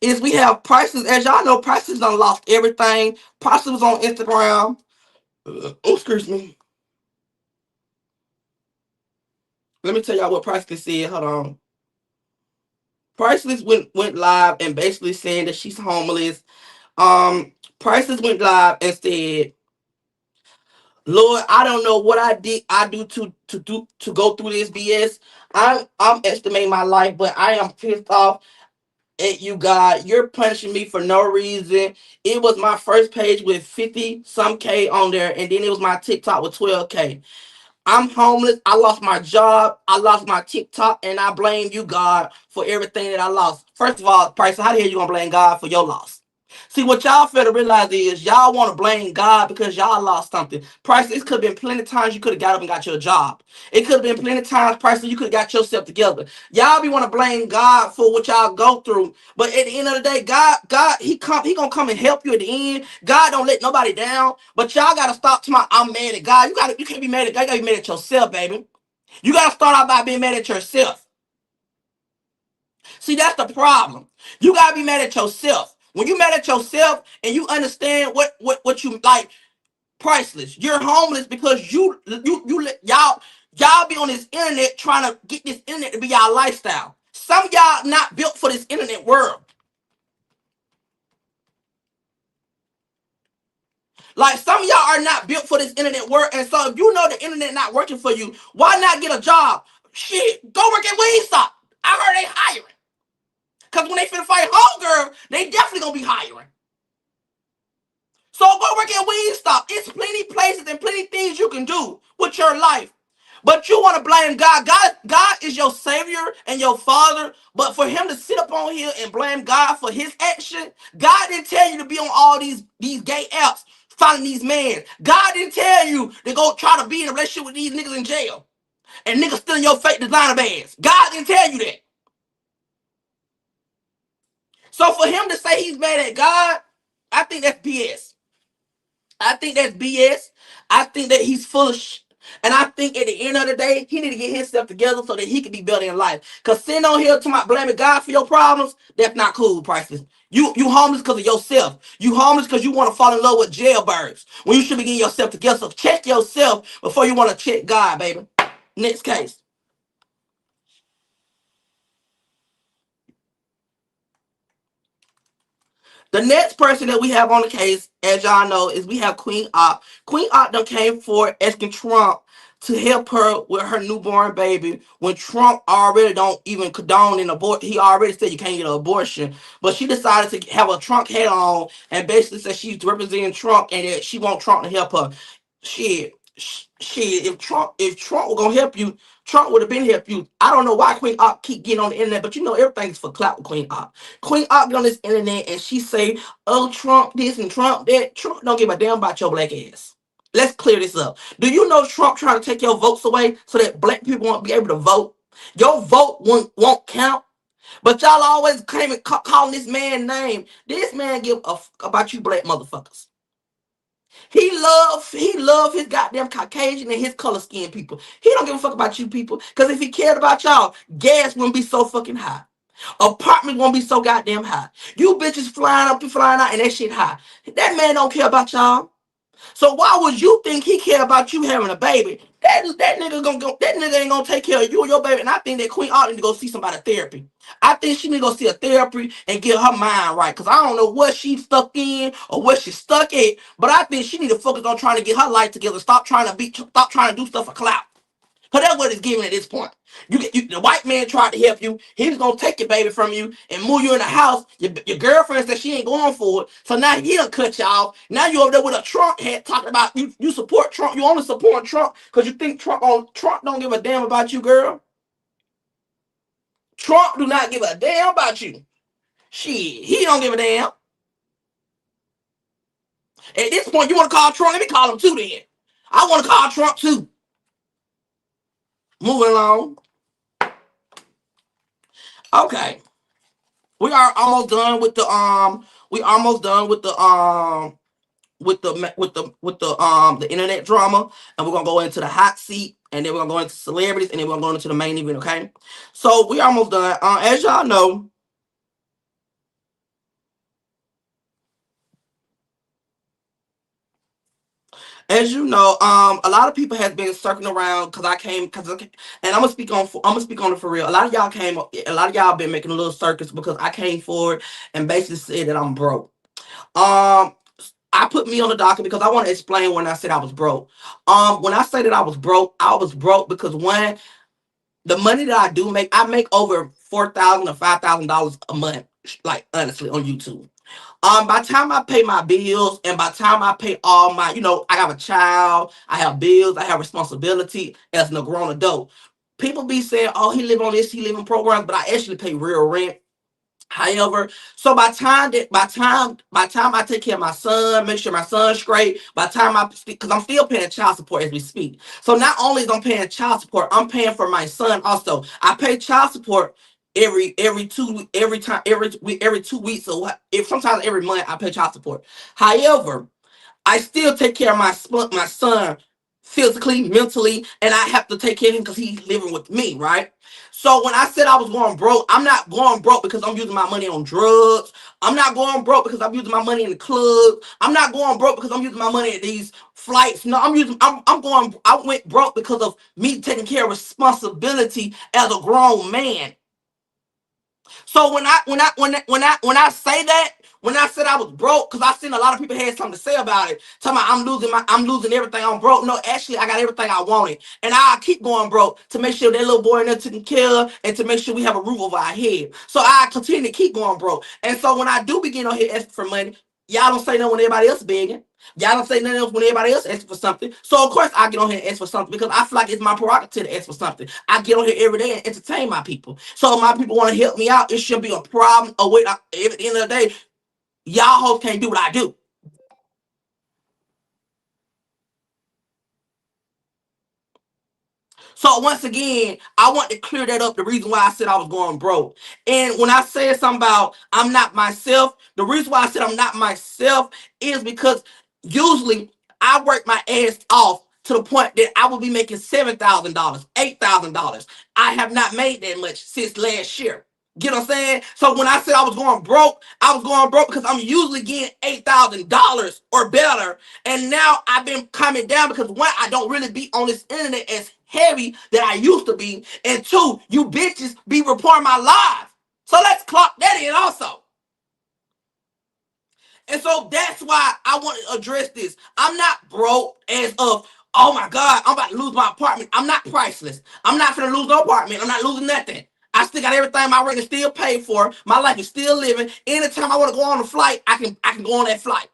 is we have Priceless. As y'all know, Priceless done lost everything. Priceless was on Instagram. Oh, excuse me. Let me tell y'all what Priceless said. Hold on. Priceless went live and basically saying that she's homeless. Priceless went live and said, Lord, I don't know what I do to go through this BS. I'm estimating my life, but I am pissed off at you, God. You're punishing me for no reason. It was my first page with 50 some K on there, and then it was my TikTok with 12K. I'm homeless. I lost my job. I lost my TikTok, and I blame you, God, for everything that I lost. First of all, Price, how the hell you gonna blame God for your loss? See, what y'all fail to realize is y'all want to blame God because y'all lost something. Price, it could have been plenty of times you could have got up and got your job. It could have been plenty of times, Price, you could have got yourself together. Y'all be want to blame God for what y'all go through, but at the end of the day, God, he gonna come and help you at the end. God don't let nobody down, but y'all gotta stop to my I'm mad at God. You can't be mad at God. You gotta be mad at yourself, baby. You gotta start out by being mad at yourself. See, that's the problem. You gotta be mad at yourself. When you mad at yourself and you understand what you like, Priceless. You're homeless because y'all be on this internet trying to get this internet to be y'all lifestyle. Some of y'all not built for this internet world. Like some of y'all are not built for this internet world, and so if you know the internet not working for you, why not get a job? Shit, go work at Wingstop. I heard they hiring. Cause when they finna fight homegirl, they definitely gonna be hiring. So go work at Wingstop. It's plenty places and plenty things you can do with your life. But you want to blame God. God is your savior and your father. But for him to sit up on here and blame God for his action, God didn't tell you to be on all these gay apps following these men. God didn't tell you to go try to be in a relationship with these niggas in jail and niggas stealing your fake designer bags. God didn't tell you that. So for him to say he's mad at God, I think that's BS. I think that's BS. I think that he's full of and I think at the end of the day, he need to get himself together so that he can be better in life. Cause sitting on here to my blaming God for your problems, that's not cool, Priceless. You homeless because of yourself. You homeless because you want to fall in love with jailbirds when you should be getting yourself together. So check yourself before you want to check God, baby. Next case. The next person that we have on the case, as y'all know, is we have Queen Op. Queen Op done came forward asking Trump to help her with her newborn baby when Trump already don't even condone an abortion. He already said you can't get an abortion. But she decided to have a Trump hat on and basically said she's representing Trump and that she want Trump to help her. Shit, if Trump were gonna help you, Trump would have been help you. I don't know why Queen Op keep getting on the internet, but you know everything's for clout with Queen Op. Queen Op get on this internet and she say, "Oh, Trump this and Trump that." Trump don't give a damn about your black ass. Let's clear this up. Do you know Trump trying to take your votes away so that black people won't be able to vote? Your vote won't count. But y'all always claim and calling this man name. This man give a fuck about you black motherfuckers. He love his goddamn Caucasian and his color skinned people. He don't give a fuck about you people. Cause if he cared about y'all, gas wouldn't be so fucking high. Apartments won't be so goddamn high. You bitches flying up and flying out and that shit high. That man don't care about y'all. So why would you think he care about you having a baby? That nigga gonna go. That nigga ain't gonna take care of you or your baby. And I think that Queen ought to go see somebody therapy. I think she need to go see a therapy and get her mind right. Cause I don't know what she's stuck in or what she's stuck at. But I think she need to focus on trying to get her life together. Stop trying to do stuff for clout. Cause that's what it's giving at this point. The white man tried to help you. He was gonna take your baby from you and move you in the house. Your girlfriend said she ain't going for it. So now he done cut you off. Now you over there with a Trump hat talking about you support Trump. You only support Trump because you think Trump don't give a damn about you, girl. Trump do not give a damn about you. Shit, he don't give a damn. At this point, you want to call Trump? Let me call him too then. I want to call Trump too. Moving along. Okay. We are almost done with the. We almost done with the internet drama, and we're gonna go into the hot seat, and then we're gonna go into celebrities, and then we're gonna go into the main event. Okay, so we almost done. As y'all know, a lot of people has been circling around because I came and I'm gonna speak on it for real. A lot of y'all came, a lot of y'all been making a little circus because I came forward and basically said that I'm broke. Um, I put me on the docket because I want to explain when I said I was broke. When I say that I was broke because one, the money that I do make, I make over $4,000 or $5,000 a month, like honestly, on YouTube. By the time I pay my bills and by the time I pay all my, I have a child, I have bills, I have responsibility as an grown adult. People be saying, "Oh, he live on this, he live in programs," but I actually pay real rent. However, so by time I take care of my son, make sure my son's straight. By the time because I'm still paying child support as we speak. So not only is I'm paying child support, I'm paying for my son also. I pay child support every 2 every time every 2 weeks or what? If sometimes every month I pay child support. However, I still take care of my son physically, mentally, and I have to take care of him because he's living with me, right? So when I said I was going broke, I'm not going broke because I'm using my money on drugs. I'm not going broke because I'm using my money in the club. I'm not going broke because I'm using my money at these flights. No, I went broke because of me taking care of responsibility as a grown man. So when I say that, when I said I was broke, because I seen a lot of people had something to say about it, talking about I'm losing everything, I'm broke. No, actually I got everything I wanted. And I keep going broke to make sure that little boy in there taken care of and to make sure we have a roof over our head. So I continue to keep going broke. And so when I do begin on here asking for money, y'all don't say nothing when everybody else begging. Y'all don't say nothing else when everybody else asks for something. So of course I get on here and ask for something because I feel like it's my prerogative to ask for something. I get on here every day and entertain my people. So if my people want to help me out, it shouldn't be a problem. Or wait, at the end of the day, y'all hoes can't do what I do. So once again, I want to clear that up. The reason why I said I was going broke. And when I said something about I'm not myself, the reason why I said I'm not myself is because usually I work my ass off to the point that I will be making $7,000, $8,000. I have not made that much since last year. Get what I'm saying? So when I said I was going broke because I'm usually getting $8,000 or better. And now I've been coming down because one, I don't really be on this internet as heavy that I used to be. And two, you bitches be reporting my live. So let's clock that in also. And so that's why I want to address this. I'm not broke as of, oh my God, I'm about to lose my apartment. I'm not priceless. I'm not finna lose no apartment. I'm not losing nothing. I still got everything my rent is still paid for. My life is still living. Anytime I want to go on a flight, I can go on that flight.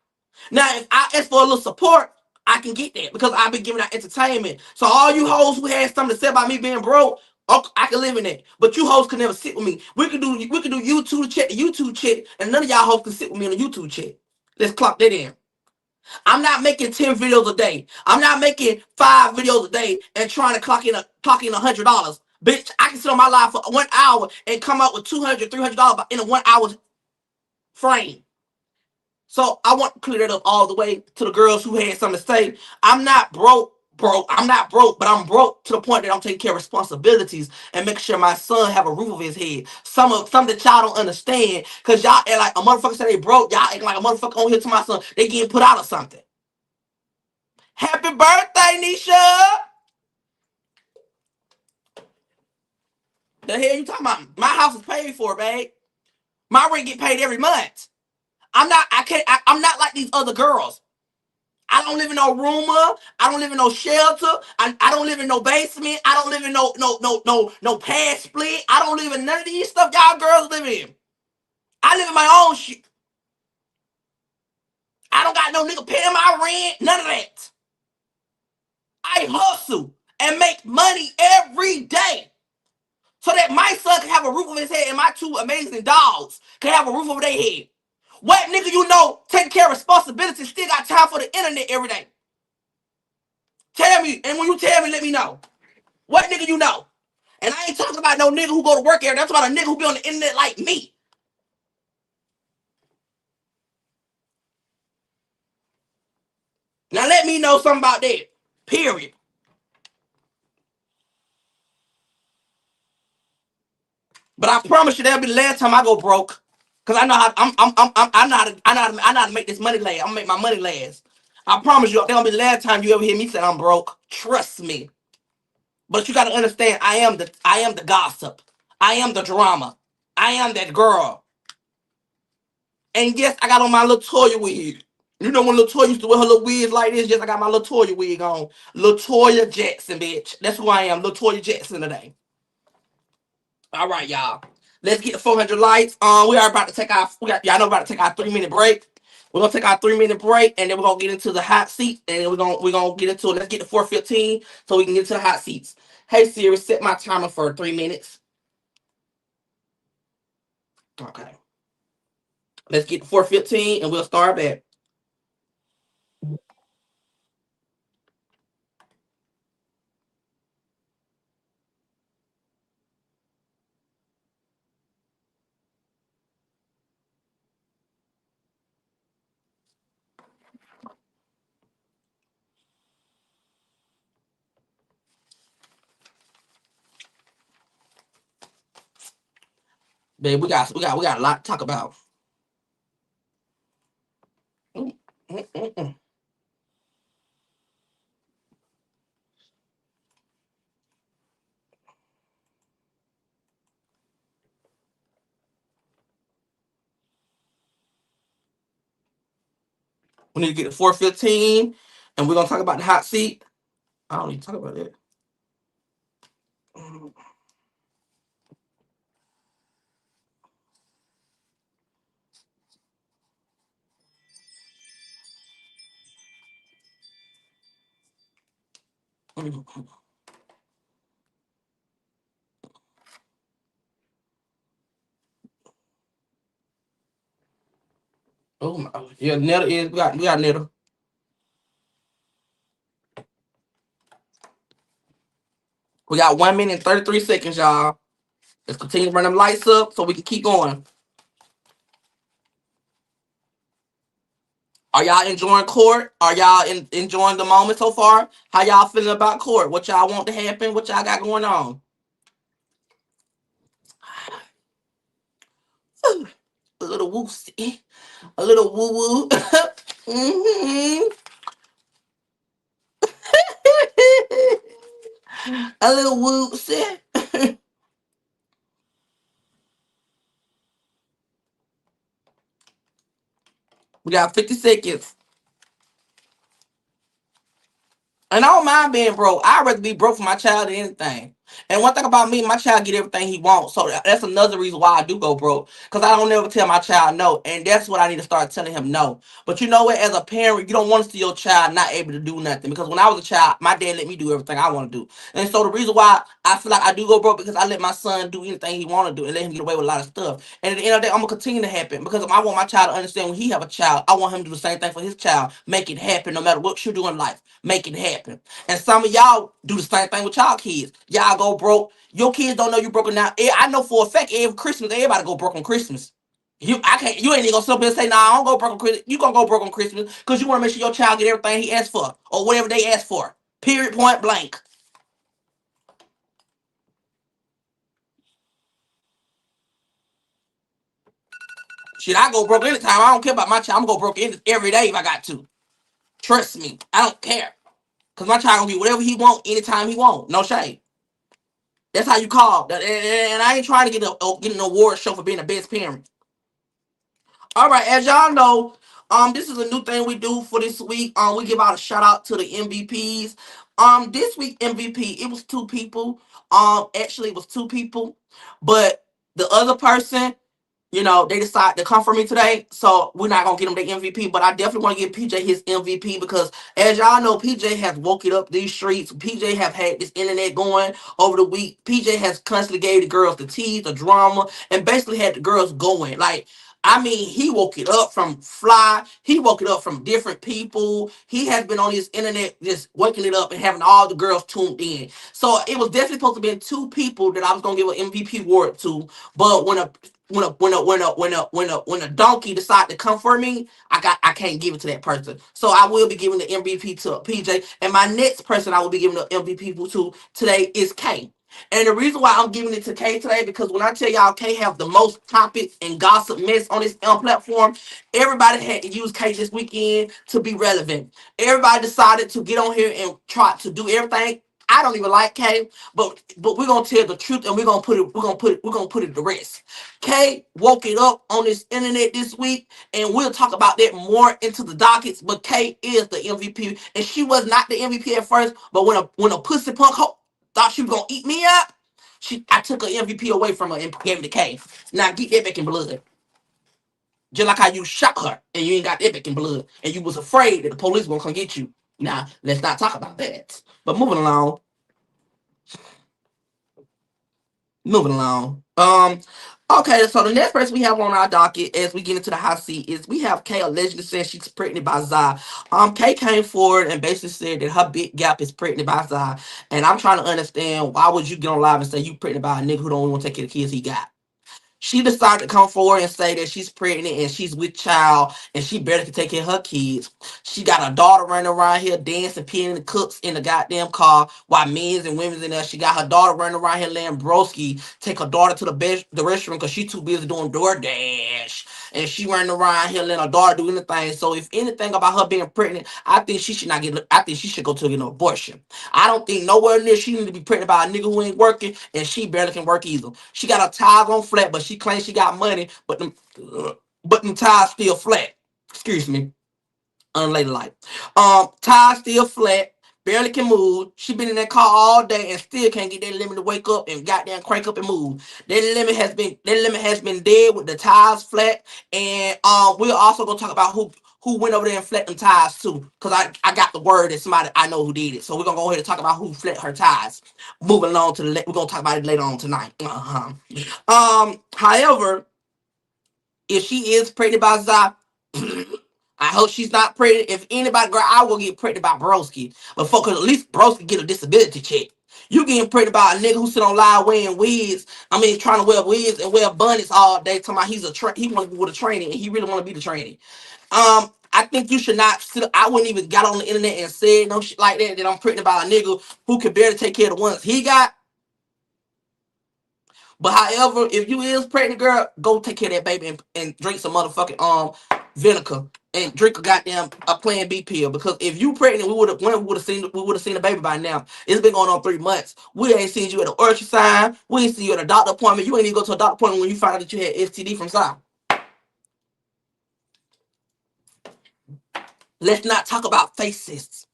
Now, if I ask for a little support, I can get that because I've been giving out entertainment. So all you hoes who had something to say about me being broke, okay, I can live in that. But you hoes can never sit with me. We could do YouTube chat, the YouTube chat, and none of y'all hoes can sit with me on the YouTube chat. Let's clock that in. I'm not making 10 videos a day. I'm not making 5 videos a day and trying to clock in $100. Bitch, I can sit on my live for 1 hour and come up with $200, $300 in a 1 hour frame. So I want to clear that up all the way to the girls who had something to say. I'm not broke. I'm not broke, but I'm broke to the point that I'm taking care of responsibilities and making sure my son have a roof over his head. Some that y'all don't understand, cause y'all act like a motherfucker say they broke. Y'all act like a motherfucker on here to my son. They getting put out or something. Happy birthday, Nisha. The hell you talking about? My house is paid for, babe. My rent get paid every month. I'm not like these other girls. I don't live in no room. I don't live in no shelter. I don't live in no basement. I don't live in no pad split. I don't live in none of these stuff y'all girls live in. I live in my own shit. I don't got no nigga paying my rent. None of that. I hustle and make money every day so that my son can have a roof over his head and my 2 amazing dogs can have a roof over their head. What nigga you know taking care of responsibilities still got time for the internet every day? Tell me, and when you tell me, let me know. What nigga you know? And I ain't talking about no nigga who go to work every day. I'm talking about a nigga who be on the internet like me. Now let me know something about that. Period. But I promise you that'll be the last time I go broke. Cause I know how I know how to make this money last. I'm gonna make my money last. I promise you, that'll be the last time you ever hear me say I'm broke. Trust me. But you gotta understand, I am the gossip. I am the drama. I am that girl. And yes, I got on my little Toya wig. You know when Latoya used to wear her little wigs like this? Yes, I got my Latoya wig on. Latoya Jackson, bitch. That's who I am. Latoya Jackson today. All right, y'all. Let's get the 400 likes. We are about to take our y'all know about to take our 3-minute break. We're gonna take our 3-minute break and then we're gonna get into the hot seat and then we're gonna get into it. Let's get to 4:15 so we can get to the hot seats. Hey Siri, set my timer for 3 minutes. Okay. Let's get to 4:15 and we'll start back. Babe, we got a lot to talk about. Mm, mm, mm, mm. We need to get to 4:15 and we're gonna talk about the hot seat. I don't need to talk about it. Mm, mm, mm. Oh my, yeah, Netta is we got Netta. We got 1 minute and 33 seconds, y'all. Let's continue to run them lights up so we can keep going. Are y'all enjoying court? Are y'all enjoying the moment so far? How y'all feeling about court? What y'all want to happen? What y'all got going on? A little woosy, a little woo woo. hmm A little woosy. We got 50 seconds. And I don't mind being broke. I'd rather be broke for my child than anything. And one thing about me, my child get everything he wants. So that's another reason why I do go broke. Because I don't ever tell my child no. And that's what I need to start telling him no. But you know what? As a parent, you don't want to see your child not able to do nothing. Because when I was a child, my dad let me do everything I want to do. And so the reason why I feel like I do go broke because I let my son do anything he want to do and let him get away with a lot of stuff. And at the end of the day, I'm going to continue to happen. Because I want my child to understand when he have a child, I want him to do the same thing for his child. Make it happen no matter what you do in life. Make it happen. And some of y'all do the same thing with y'all kids. Y'all go broke. Your kids don't know you broke now. I know for a fact every Christmas, everybody go broke on Christmas. You ain't even gonna sit up and say, nah, I don't go broke on Christmas. You gonna go broke on Christmas because you want to make sure your child get everything he asked for or whatever they asked for. Period, point blank. Shit, I go broke anytime. I don't care about my child. I'm gonna go broke every day if I got to. Trust me, I don't care. Cause my child gonna get whatever he want anytime he want. No shade. That's how you call. And I ain't trying to get an award show for being the best parent. All right, as y'all know, this is a new thing we do for this week. We give out a shout out to the MVPs. This week MVP, it was two people. Actually, it was two people, but the other person, they decided to come for me today, so we're not gonna get him the MVP. But I definitely want to give PJ his MVP because, as y'all know, PJ has woke it up these streets. PJ have had this internet going over the week. PJ has constantly gave the girls the tea, the drama, and basically had the girls going. Like, I mean, he woke it up from Fly. He woke it up from different people. He has been on his internet just waking it up and having all the girls tuned in. So it was definitely supposed to be two people that I was gonna give an MVP award to. But when a donkey decide to come for me, I can't give it to that person. So I will be giving the MVP to PJ. And my next person I will be giving the MVP to today is K. And the reason why I'm giving it to K today, because when I tell y'all K have the most topics and gossip mess on this platform, everybody had to use K this weekend to be relevant. Everybody decided to get on here and try to do everything. I don't even like K, but we're gonna tell the truth and we're gonna put it to rest. K woke it up on this internet this week, and we'll talk about that more into the dockets. But K is the MVP, and she was not the MVP at first. But when a pussy punk thought she was gonna eat me up, I took her MVP away from her and gave it to K. Now get that back in blood. Just like how you shot her and you ain't got that back in blood, and you was afraid that the police were gonna come get you. Now let's not talk about that. But moving along. Moving along. Okay, so the next person we have on our docket as we get into the hot seat is we have Kay allegedly saying she's pregnant by Zai. Kay came forward and basically said that her big gap is pregnant by Zai. And I'm trying to understand, why would you get on live and say you pregnant by a nigga who don't want to take care of the kids he got? She decided to come forward and say that she's pregnant and she's with child and she barely can take care of her kids. She got a daughter running around here dancing, peeing the cooks in the goddamn car while men's and women's in there. She got her daughter running around here laying broski, take her daughter to the restroom because she's too busy doing DoorDash. And she running around here letting her daughter do anything. So if anything about her being pregnant, I think she should not get. I think she should go to an abortion. I don't think nowhere near she need to be pregnant by a nigga who ain't working, and she barely can work either. She got her tires on flat, but she claims she got money, but them tires still flat. Excuse me, unladylike. Tires still flat. Barely can move. She been in that car all day and still can't get that lemon to wake up and goddamn crank up and move. That lemon has been dead with the tires flat. And we're also gonna talk about who went over there and flat them tires too. Cause I got the word that somebody I know who did it. So we're gonna go ahead and talk about who flat her tires. Moving along we're gonna talk about it later on tonight. However, if she is pregnant by Zai, I hope she's not pregnant. If anybody, girl, I will get pregnant by Broski. But fuck, at least Broski get a disability check. You getting pregnant by a nigga who sit on live wearing wigs. I mean, trying to wear wigs and wear bunnies all day. Talking about he want to be with a trainee and he really want to be the trainee. I think you should not sit. I wouldn't even got on the internet and said no shit like that. That I'm pregnant by a nigga who can barely take care of the ones he got. But however, if you is pregnant, girl, go take care of that baby and drink some motherfucking vinegar and drink a goddamn a Plan B pill. Because if you pregnant, we would have seen the baby by now. It's been going on 3 months. We ain't seen you at an ultrasound. We ain't seen you at a doctor appointment. You ain't even go to a doctor appointment when you found out that you had STD from South. Let's not talk about faces.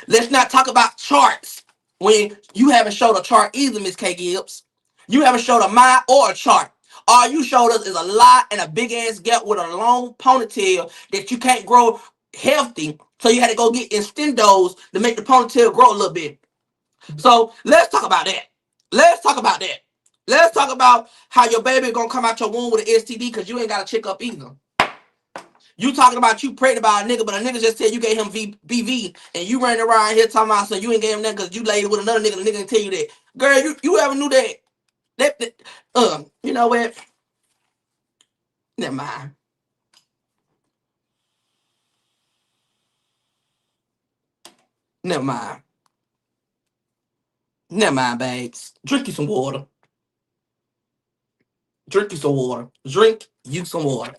Let's not talk about charts when you haven't showed a chart either, Miss K. Gibbs. You haven't showed a mind or a chart. All you showed us is a lot and a big ass gap with a long ponytail that you can't grow healthy. So you had to go get extendos to make the ponytail grow a little bit. So let's talk about that. Let's talk about that. Let's talk about how your baby gonna come out your womb with an STD because you ain't got to check up either. You talking about you pregnant about a nigga, but a nigga just said you gave him BV, and you running around here talking about so you ain't gave him that because you laid with another nigga. The nigga didn't tell you that. Girl, you ever knew that? You know what? Never mind. Never mind. Never mind, babes. Drink you some water. Drink you some water. Drink you some water.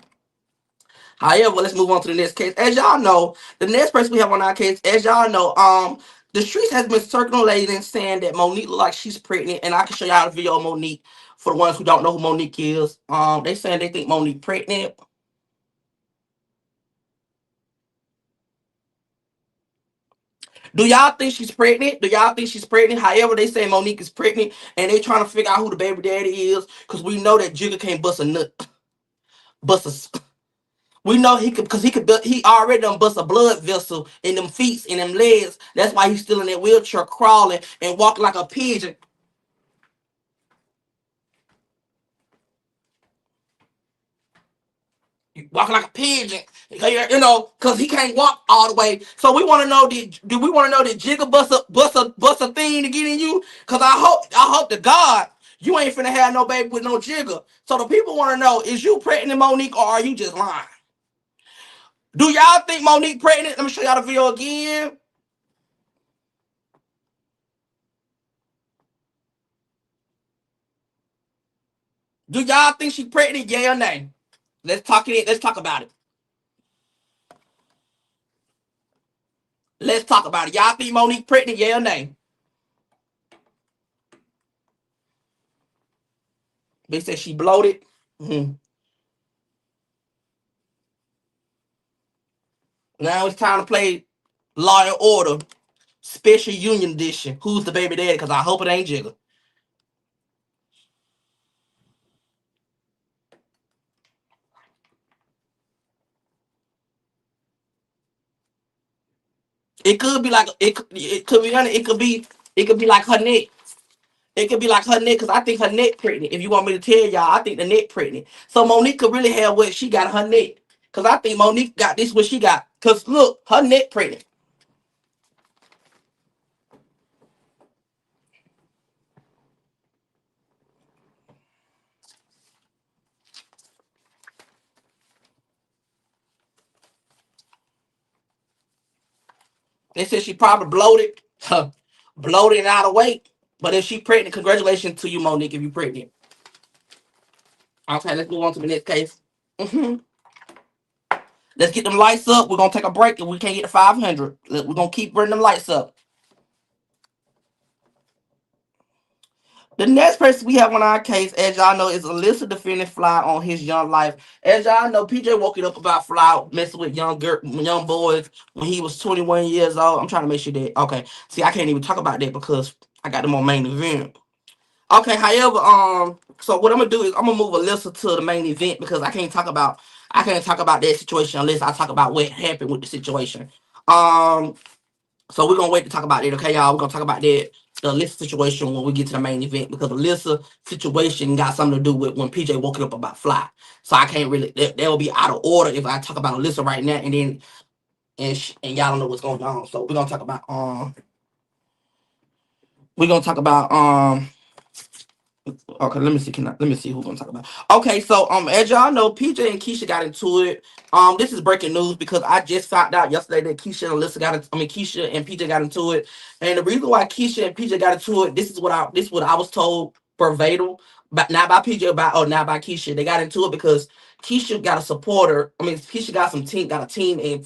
However, let's move on to the next case. As y'all know, the next person we have on our case, as y'all know, the streets has been circulating saying that Monique look like she's pregnant, and I can show y'all a video of Monique for the ones who don't know who Monique is. They saying they think Monique pregnant. Do y'all think she's pregnant? Do y'all think she's pregnant? However, they say Monique is pregnant, and they trying to figure out who the baby daddy is, because we know that Jigga can't bust a nut, bust a. We know he could because he already done bust a blood vessel in them feet and them legs. That's why he's still in that wheelchair crawling and walking like a pigeon. Walking like a pigeon. You know, because he can't walk all the way. So we want to know do we want to know that Jigga bust a thing to get in you? Because I hope to God you ain't finna have no baby with no Jigga. So the people want to know, is you pregnant, Monique, or are you just lying? Do y'all think Monique pregnant? Let me show y'all the video again. Do y'all think she pregnant? Yeah or nay? Let's talk it. Let's talk about it. Let's talk about it. Y'all think Monique pregnant? Yeah or nay? They said she bloated. Mm-hmm. Now it's time to play Law and Order Special Union Edition. Who's the baby daddy? Because I hope it ain't Jigga. It could be like it could be it could be like her neck. It could be like her neck because I think her neck pregnant. If you want me to tell y'all, I think the neck pregnant. So Monique could really have what she got in her neck. Because I think Monique got this what she got. Because look, her neck pregnant. They said she probably bloated, bloated and out of weight. But if she pregnant, congratulations to you, Monique, if you pregnant. Okay, let's move on to the next case. Hmm. Let's get them lights up. We're going to take a break and we can't get to 500. We're going to keep bringing them lights up. The next person we have on our case, as y'all know, is Alyssa defending Fly on his young life. As y'all know, PJ woke it up about Fly messing with young boys when he was 21 years old. I'm trying to make sure that, okay. See, I can't even talk about that because I got them on main event. Okay, however, so what I'm gonna do is I'm gonna move Alyssa to the main event because I can't talk about that situation unless I talk about what happened with the situation. Um, so we're gonna wait to talk about it, okay, y'all? We're gonna talk about the Alyssa situation when we get to the main event because Alyssa situation got something to do with when PJ woke up about Fly. So I can't really that will be out of order if I talk about Alyssa right now and then and y'all don't know what's going on. So we're gonna talk about we're gonna talk about okay, let me see. Let me see who we're gonna talk about. Okay, so as y'all know, PJ and Keisha got into it. This is breaking news because I just found out yesterday that Keisha and Alyssa got it. I mean, Keisha and PJ got into it, and the reason why Keisha and PJ got into it, this is what I was told verbatim, but not by PJ, not by Keisha. They got into it because Keisha got a supporter. I mean, Keisha got a team, and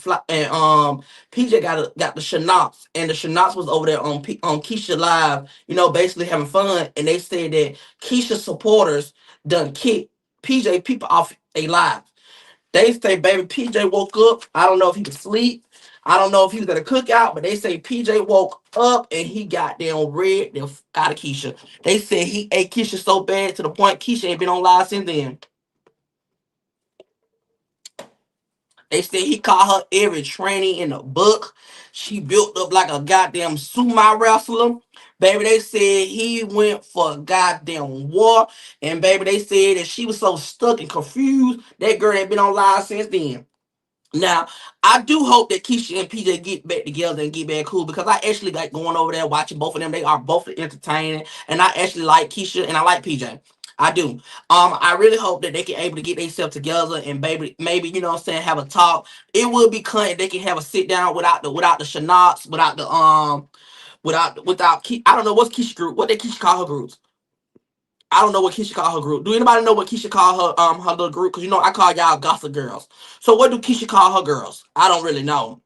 PJ got the Shannox, and the Shannox was over there on Keisha Live, basically having fun, and they said that Keisha supporters done kick PJ people off a live. They say, baby, PJ woke up. I don't know if he was asleep. I don't know if he was at a cookout, but they say PJ woke up and he got down red out of Keisha. They said he ate Keisha so bad to the point Keisha ain't been on live since then. They said he called her every tranny in the book. She built up like a goddamn sumo wrestler. Baby, they said he went for a goddamn war. And baby, they said that she was so stuck and confused. That girl ain't been on live since then. Now, I do hope that Keisha and PJ get back together and get back cool because I actually like going over there watching both of them. They are both entertaining, and I actually like Keisha and I like PJ. I do. I really hope that they can able to get themselves together and baby, maybe what I'm saying, have a talk. It would be clean. They can have a sit down without the Shannox, I don't know what's Keisha group. What they Keisha call her groups? I don't know what Keisha call her group. Do anybody know what Keisha call her little group? Because I call y'all gossip girls. So what do Keisha call her girls? I don't really know.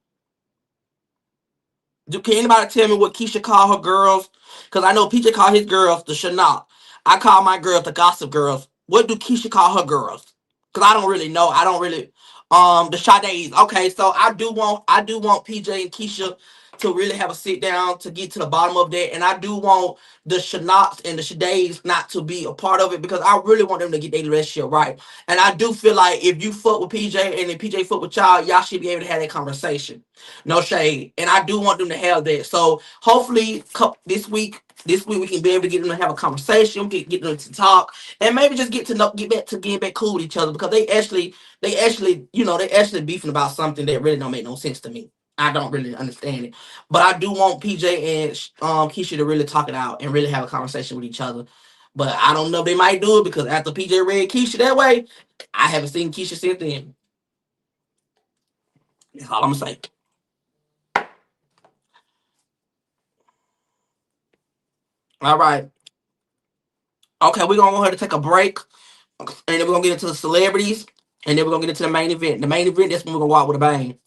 Can anybody tell me what Keisha call her girls? Because I know PJ call his girls the Chanel. I call my girls the gossip girls. What do Keisha call her girls? Because I don't really know. I don't really the Sades. Okay, so I do want PJ and Keisha to really have a sit down to get to the bottom of that. And I do want the Shanox and the Sades not to be a part of it because I really want them to get their relationship right. And I do feel like if you fuck with PJ and then PJ fuck with y'all should be able to have that conversation. No shade. And I do want them to have that. So hopefully this week we can be able to get them to have a conversation, get them to talk, and maybe just get back cool with each other because they actually beefing about something that really don't make no sense to me. I don't really understand it. But I do want PJ and Keisha to really talk it out and really have a conversation with each other. But I don't know if they might do it because after PJ read Keisha that way, I haven't seen Keisha since then. That's all I'm gonna say. All right. Okay, we're gonna go ahead and take a break. And then we're gonna get into the celebrities. And then we're gonna get into the main event. The main event, that's when we're gonna walk with a bang.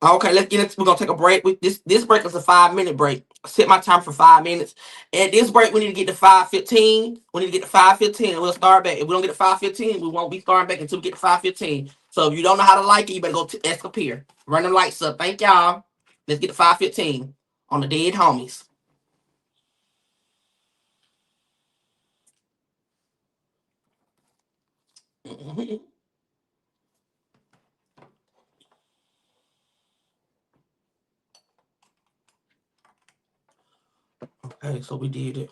Okay, let's get it. We're gonna take a break. This break is a 5 minute break. Set my time for 5 minutes. And this break, we need to get to 5:15. We need to get to 5:15, and we'll start back. If we don't get to 5:15, we won't be starting back until we get to 5:15. So if you don't know how to like it, you better go to ask up here. Run them lights up. Thank y'all. Let's get to 5:15 on the dead homies. Okay, so we did it.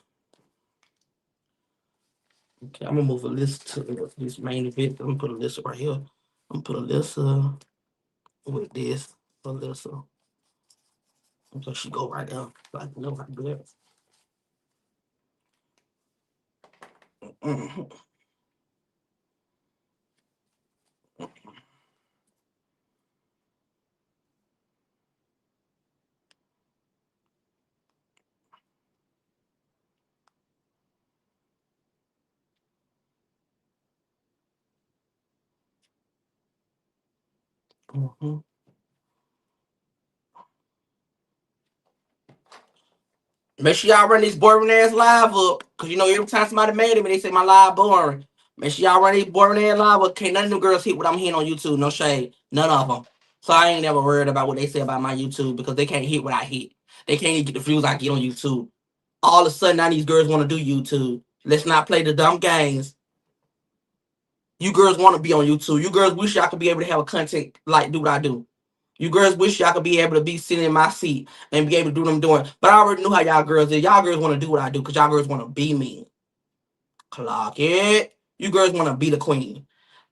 Okay, I'm gonna move a list to this main event. I'm gonna put a list right here. I'm gonna put a list with this. A list. So she go right down. So I know how to do that. Mhm. Mhm. Make sure y'all run these boring ass live up. Cause every time somebody made it, they say my live boring. Make sure y'all run these boring ass live up. Can't none of them girls hit what I'm hitting on YouTube. No shade. None of them. So I ain't never worried about what they say about my YouTube because they can't hit what I hit. They can't even get the views I get on YouTube. All of a sudden now these girls want to do YouTube. Let's not play the dumb games. You girls want to be on YouTube. You girls wish y'all could be able to have a content like do what I do. You girls wish y'all could be able to be sitting in my seat and be able to do what I'm doing. But I already knew how y'all girls is. Y'all girls want to do what I do because y'all girls want to be me. Clock it. You girls want to be the queen.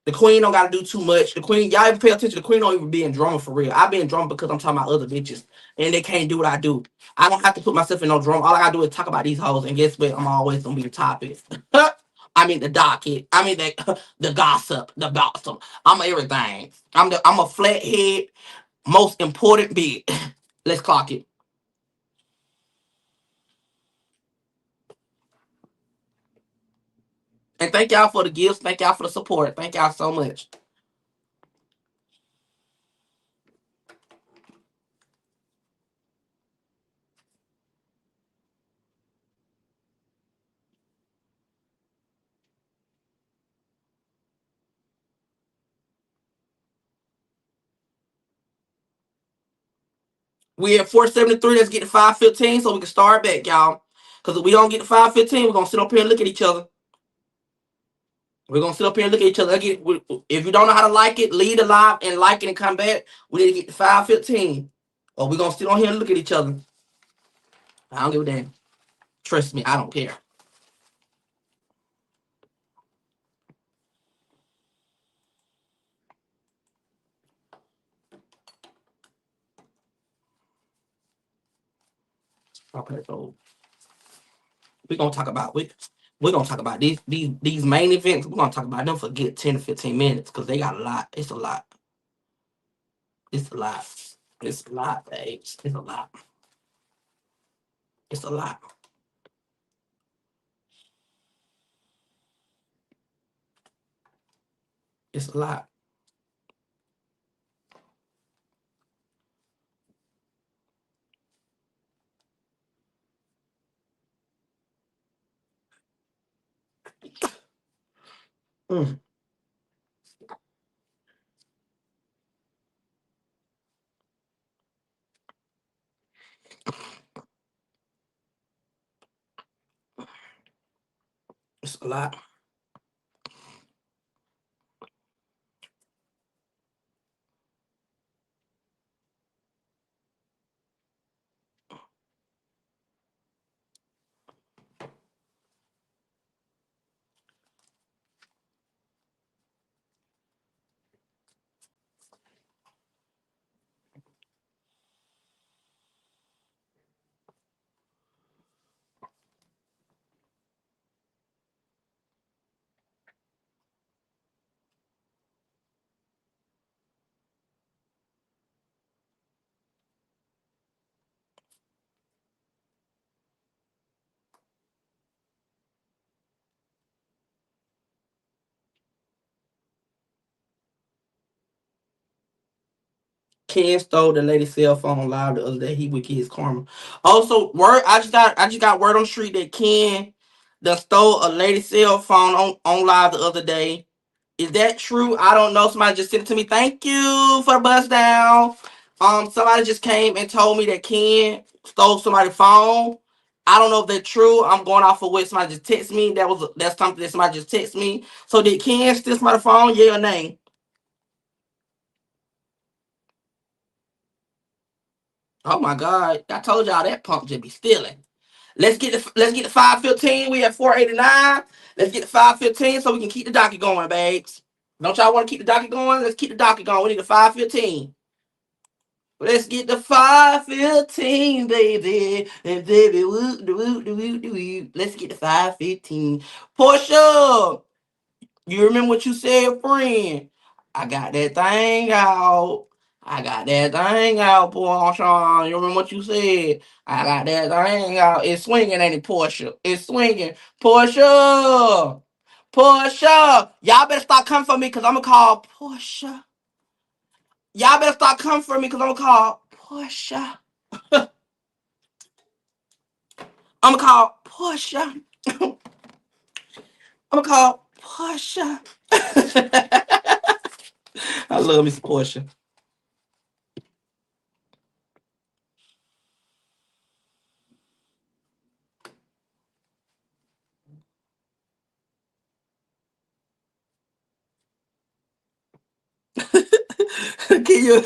The queen don't gotta do too much. The queen, y'all even pay attention. The queen don't even be in drama for real. I be in drama because I'm talking about other bitches and they can't do what I do. I don't have to put myself in no drama. All I gotta do is talk about these hoes, and guess what? I'm always gonna be the topic. I mean the docket. I mean the gossip, the gossip. I'm everything. I'm a flathead, most important bitch. Let's clock it. And thank y'all for the gifts. Thank y'all for the support. Thank y'all so much. We at 473. Let's get to 515 so we can start back, y'all. Because if we don't get to 515, we're gonna sit up here and look at each other. We're gonna sit up here and look at each other. Again, if you don't know how to like it, leave the live and like it and come back. We need to get to 515. Or we're gonna sit on here and look at each other. I don't give a damn. Trust me, I don't care. Okay, so we're gonna talk about these main events. We're gonna talk about them for good 10 to 15 minutes because they got a lot. It's a lot. It's a lot. It's a lot, babes. It's a lot. It's a lot. It's a lot. Mm, it's a lot. Ken stole the lady's cell phone live the other day. He with his karma. Also, word I just got word on the street that Ken done stole a lady's cell phone on live the other day. Is that true? I don't know. Somebody just sent it to me. Thank you for the buzz down. Somebody just came and told me that Ken stole somebody's phone. I don't know if that's true. I'm going off of what somebody just texted me. That's something that somebody just texted me. So did Ken steal somebody's phone? Yeah or nay? Oh my God! I told y'all that pump just be stealing. Let's get to 515. We at 489. Let's get to 515 so we can keep the docket going, babes. Don't y'all want to keep the docket going? Let's keep the docket going. We need a 515. Let's get to 515, baby. And baby, woo, woo, woo, woo, woo. Let's get to 515. Portia, you remember what you said, friend? I got that thing out. I got that thing out, Portia. You remember what you said? I got that thing out. It's swinging, ain't it, Portia? It's swinging. Portia. Portia. Y'all better stop coming for me because I'm going to call Portia. Y'all better stop coming for me because I'm going to call Portia. I'm going to call Portia. I'm going to call Portia. I love Miss Portia. Kenya,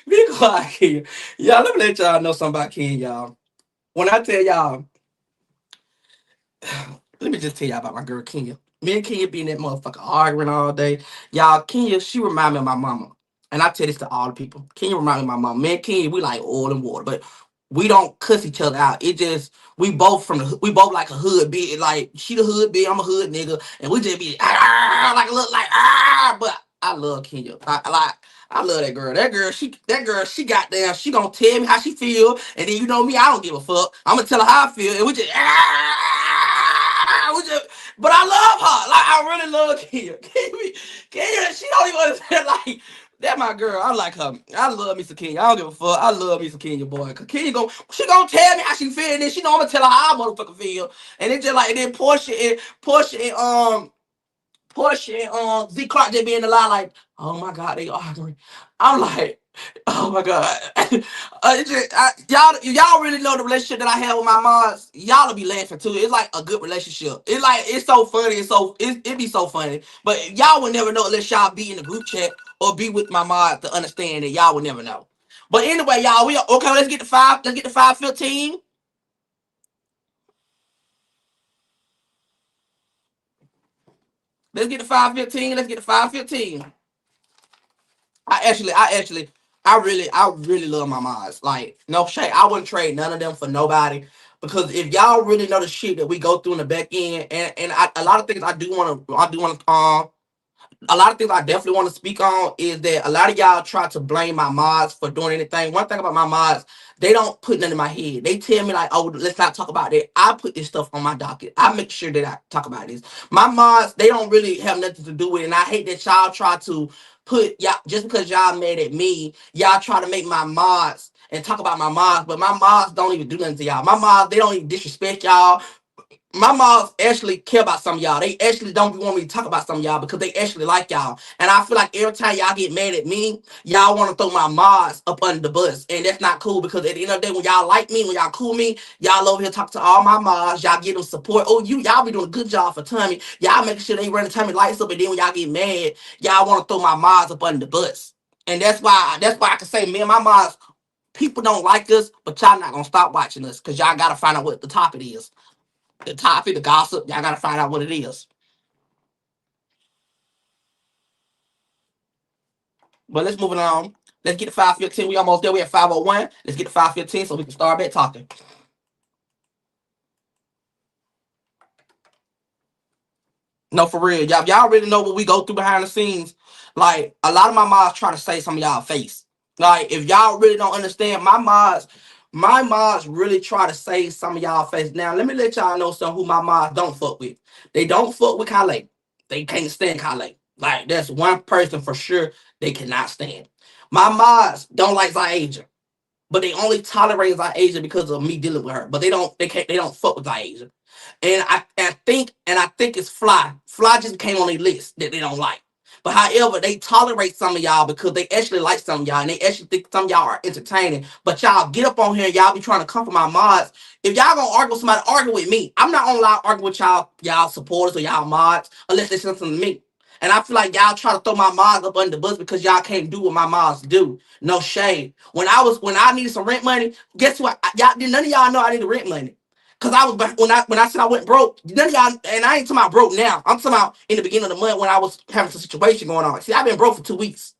be quiet, Kenya. Y'all, let me let y'all know something about Kenya, y'all. When I tell y'all, let me just tell y'all about my girl Kenya. Me and Kenya be in that motherfucker arguing all day. Y'all, Kenya, she remind me of my mama. And I tell this to all the people. Kenya remind me of my mama. Me and Kenya, we like oil and water. But we don't cuss each other out. It just we both like a hood bitch. Like she the hood bitch, I'm a hood nigga. And we just be like a look like but I love Kenya. I love that girl. She goddamn, she gonna tell me how she feel. And then you know me, I don't give a fuck. I'm gonna tell her how I feel. And we just but I love her. Like I really love Kenya. Kenya, she don't even understand. Like that my girl. I like her. I love me some Kenya. I don't give a fuck. I love me some Kenya, boy. Cause Kenya she gonna tell me how she feel. And then she know I'm gonna tell her how I motherfucker feel. And it just like and then Portia and Z Clark just be in the line like, oh my god, they arguing. I'm like, oh my god. Y'all really know the relationship that I have with my moms. Y'all will be laughing too. It's like a good relationship. It's so funny. It be so funny. But y'all will never know unless y'all be in the group chat or be with my mom to understand that y'all will never know. But anyway, y'all, we okay. Let's get the five. Let's get the 515. Let's get the 515. Let's get the 515. I really love my moms. Like, no shade. I wouldn't trade none of them for nobody. Because if y'all really know the shit that we go through in the back end, a lot of things a lot of things I definitely want to speak on is that a lot of y'all try to blame my mods for doing anything. One thing about my mods, they don't put nothing in my head. They tell me like, oh, let's not talk about that. I put this stuff on my docket. I make sure that I talk about this. My mods, they don't really have nothing to do with it. And I hate that y'all try to put y'all just because y'all mad at me, y'all try to make my mods and talk about my mods, but my mods don't even do nothing to y'all. My mods, they don't even disrespect y'all. My moms actually care about some of y'all. They actually don't want me to talk about some of y'all because they actually like y'all. And I feel like every time y'all get mad at me, y'all want to throw my moms up under the bus. And that's not cool because at the end of the day, when y'all like me, when y'all cool me, y'all over here talk to all my moms. Y'all give them support. Oh, y'all be doing a good job for Tommy. Y'all making sure they run the Tommy lights up. And then when y'all get mad, y'all want to throw my moms up under the bus. And that's why I can say me and my moms, people don't like us, but y'all not gonna stop watching us because y'all gotta find out what the topic is. The topic, the gossip. Y'all gotta find out what it is. But let's move it on. Let's get to 515. We almost there. We at 501. Let's get to 515 so we can start back talking. No, for real. Y'all really know what we go through behind the scenes. Like, a lot of my moms try to say some of y'all face. Like, if y'all really don't understand, my moms really try to say some of y'all face. Now, let me let y'all know some who my moms don't fuck with. They don't fuck with Klay. They can't stand Klay. Like, that's one person for sure they cannot stand. My moms don't like Zasia, but they only tolerate Zasia because of me dealing with her. But they don't fuck with Zasia. And I think it's Fly. Fly just came on a list that they don't like. But however, they tolerate some of y'all because they actually like some of y'all and they actually think some of y'all are entertaining. But y'all get up on here and y'all be trying to come for my mods. If y'all gonna argue with somebody, argue with me. I'm not gonna allow argue with y'all supporters or y'all mods unless they send something to me. And I feel like y'all try to throw my mods up under the bus because y'all can't do what my mods do. No shade. When I needed some rent money, guess what? Y'all none of y'all know I needed rent money. Cause I was when I said I went broke, none of y'all, and I ain't talking about broke now. I'm talking about in the beginning of the month when I was having some situation going on. See, I've been broke for 2 weeks.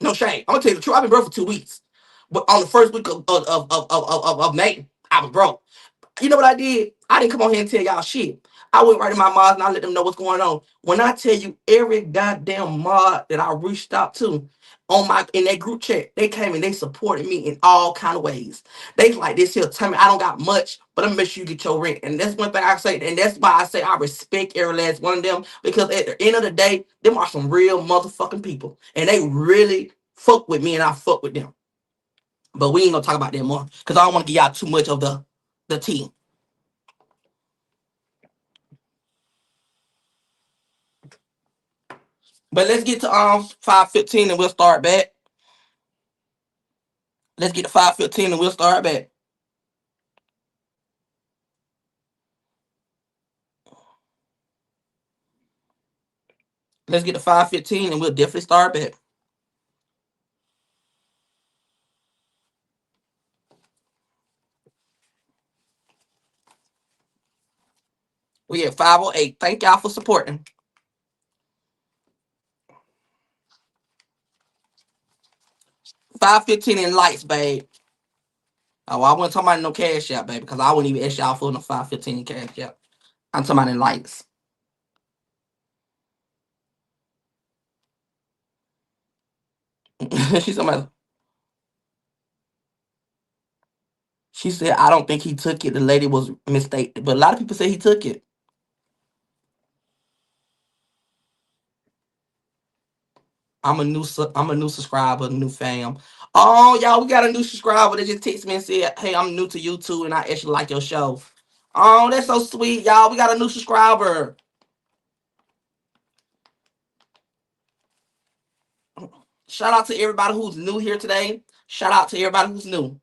No shame. I'm gonna tell you the truth. I've been broke for 2 weeks. But on the first week of May, I was broke. You know what I did? I didn't come on here and tell y'all shit. I went right to my mods and I let them know what's going on. When I tell you every goddamn mod that I reached out to on my in that group chat, they came and they supported me in all kind of ways. They like this here, tell me I don't got much, but I'm gonna make sure you get your rent. And that's one thing I say, and that's why I say I respect every last one of them because at the end of the day, them are some real motherfucking people, and they really fuck with me and I fuck with them. But we ain't gonna talk about that more because I don't want to give y'all too much of the tea. But let's get to 515 and we'll start back. Let's get to 515 and we'll start back. Let's get to 515 and we'll definitely start back. We at 508. Thank y'all for supporting. 515 in lights, babe. Oh, I wasn't talking about no cash out, baby, because I wouldn't even ask y'all for no 515 in cash out. I'm talking about in lights. She's talking about, she said, I don't think he took it. The lady was mistaken. But a lot of people say he took it. I'm a new subscriber, new fam. Oh, y'all, we got a new subscriber that just texted me and said, hey, I'm new to YouTube and I actually like your show. Oh, that's so sweet, y'all. We got a new subscriber. Shout out to everybody who's new here today. Shout out to everybody who's new.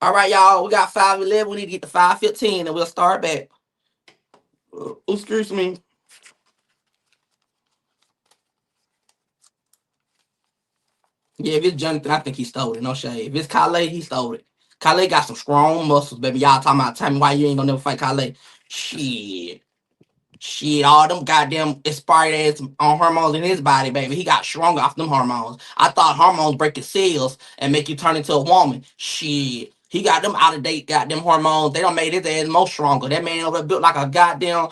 All right, y'all. We got 511. We need to get to 515 and we'll start back. Excuse me. Yeah, if it's Jonathan, I think he stole it. No shade. If it's Klay, he stole it. Klay got some strong muscles, baby. Y'all talking about, tell me why you ain't gonna never fight Klay. Shit. Shit, all them goddamn expired ass on hormones in his body, baby. He got stronger off them hormones. I thought hormones break your cells and make you turn into a woman. Shit. He got them out of date goddamn hormones. They don't made his ass more stronger. That man over there built like a goddamn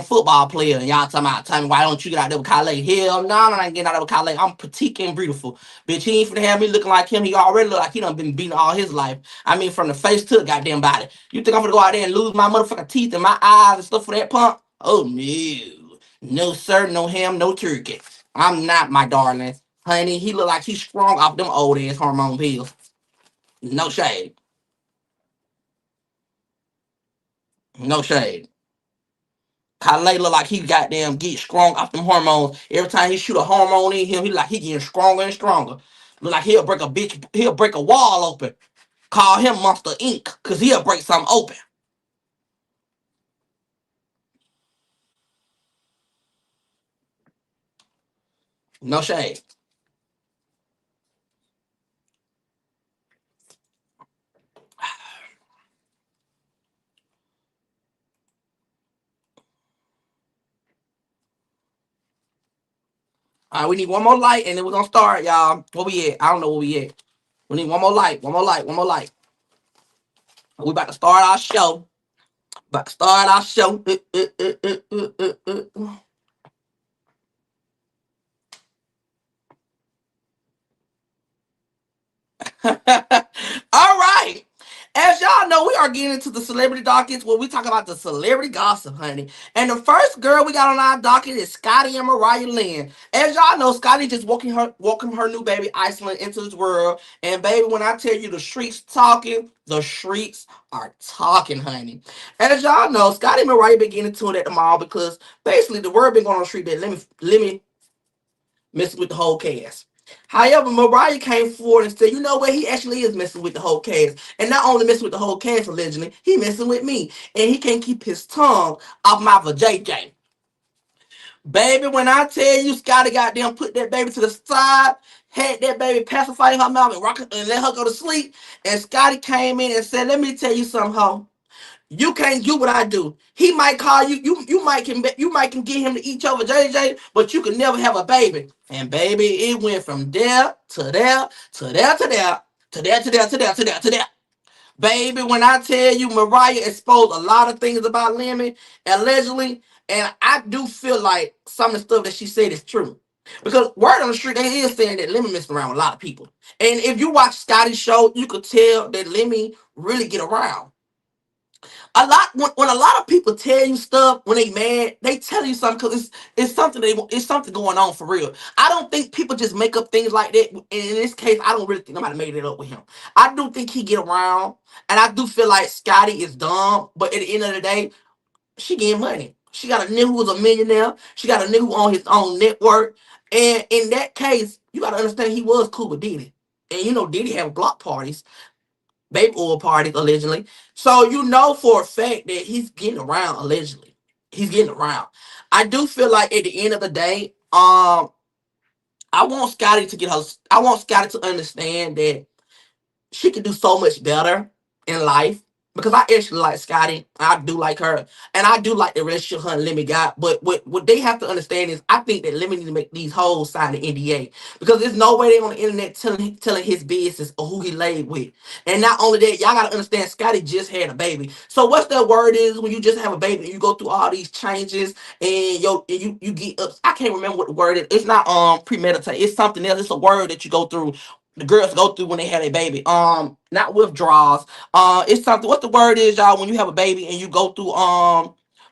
football player. And y'all talking about, tell me why don't you get out there with Kyle? Hell no, I ain't getting out there with Kyle. I'm petite and beautiful. Bitch, he ain't finna have me looking like him. He already look like he done been beaten all his life. I mean, from the face to the goddamn body. You think I'm gonna go out there and lose my motherfucking teeth and my eyes and stuff for that punk? Oh no. No sir, no ham, no turkey. I'm not, my darling. Honey, he look like he's strong off them old ass hormone pills. No shade. No shade. Kyle look like he goddamn get strong off them hormones. Every time he shoot a hormone in him, he like he getting stronger and stronger. Look like he'll break a wall open. Call him Monster Inc. Cause he'll break something open. No shade. All right, we need one more light and then we're gonna start, y'all. Where we at? I don't know where we at. We need one more light, one more light, one more light. We about to start our show. About to start our show. All right. As y'all know, we are getting into the celebrity dockets where we talk about the celebrity gossip, honey. And the first girl we got on our docket is Scotty and Mariah Lynn. As y'all know, Scotty just welcome her new baby Iceland into this world. And baby, when I tell you the streets talking, the streets are talking, honey. As y'all know, Scotty and Mariah been getting into it at the mall because basically the word been going on the street that let me messing with the whole cast. However, Mariah came forward and said, you know what, he actually is messing with the whole cast. And not only messing with the whole cast, allegedly, he messing with me. And he can't keep his tongue off my vajayjay. Baby, when I tell you Scotty goddamn put that baby to the side, had that baby pacifying her mouth and rock and let her go to sleep. And Scotty came in and said, let me tell you something, ho. You can't do what I do. He might call you. You might can get him to eat over JJ, but you can never have a baby. And baby, it went from there to there to there to there to there to there to there to there to there. Baby, when I tell you Mariah exposed a lot of things about Lemmy, allegedly, and I do feel like some of the stuff that she said is true. Because word on the street, they is saying that Lemmy messing around with a lot of people. And if you watch Scotty's show, you could tell that Lemmy really get around when a lot of people tell you stuff when they mad, they tell you something because it's something going on for real. I don't think people just make up things like that. And in this case, I don't really think nobody made it up with him. I do think he get around, and I do feel like Scotty is dumb. But at the end of the day, she getting money. She got a nigga who's a millionaire. She got a nigga who on his own network. And in that case, you got to understand he was cool with Diddy. And you know Diddy have block parties, baby oil parties allegedly. So you know for a fact that he's getting around allegedly. He's getting around. I do feel like at the end of the day, I want Scotty to get her. I want Scotty to understand that she can do so much better in life. because I actually like Scotty. I do like her. And I do like the relationship her and Lemmy got. But what they have to understand is I think that Lemmy need to make these hoes sign the NDA. Because there's no way they on the internet telling his business or who he laid with. And not only that, y'all gotta understand Scotty just had a baby. So what's that word is when you just have a baby and you go through all these changes and you get up. I can't remember what the word is. It's not premeditated. It's something else. It's a word that you go through. The girls go through when they have a baby. Not withdrawals. It's something. What the word is, y'all? When you have a baby and you go through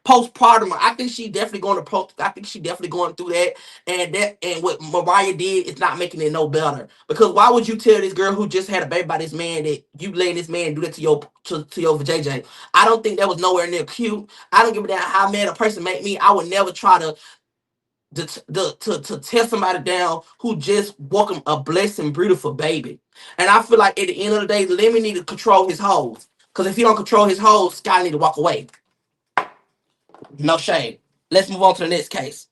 postpartum. I think she definitely going to post. I think she definitely going through that. And what Mariah did is not making it no better. Because why would you tell this girl who just had a baby by this man that you letting this man do that to your JJ? I don't think that was nowhere near cute. I don't give a damn how mad a person make me. I would never try to tear somebody down who just welcome a blessed beautiful baby. And I feel like at the end of the day, Lemmy need to control his hoes. Because if he don't control his hoes, Sky need to walk away. No shade. Let's move on to the next case.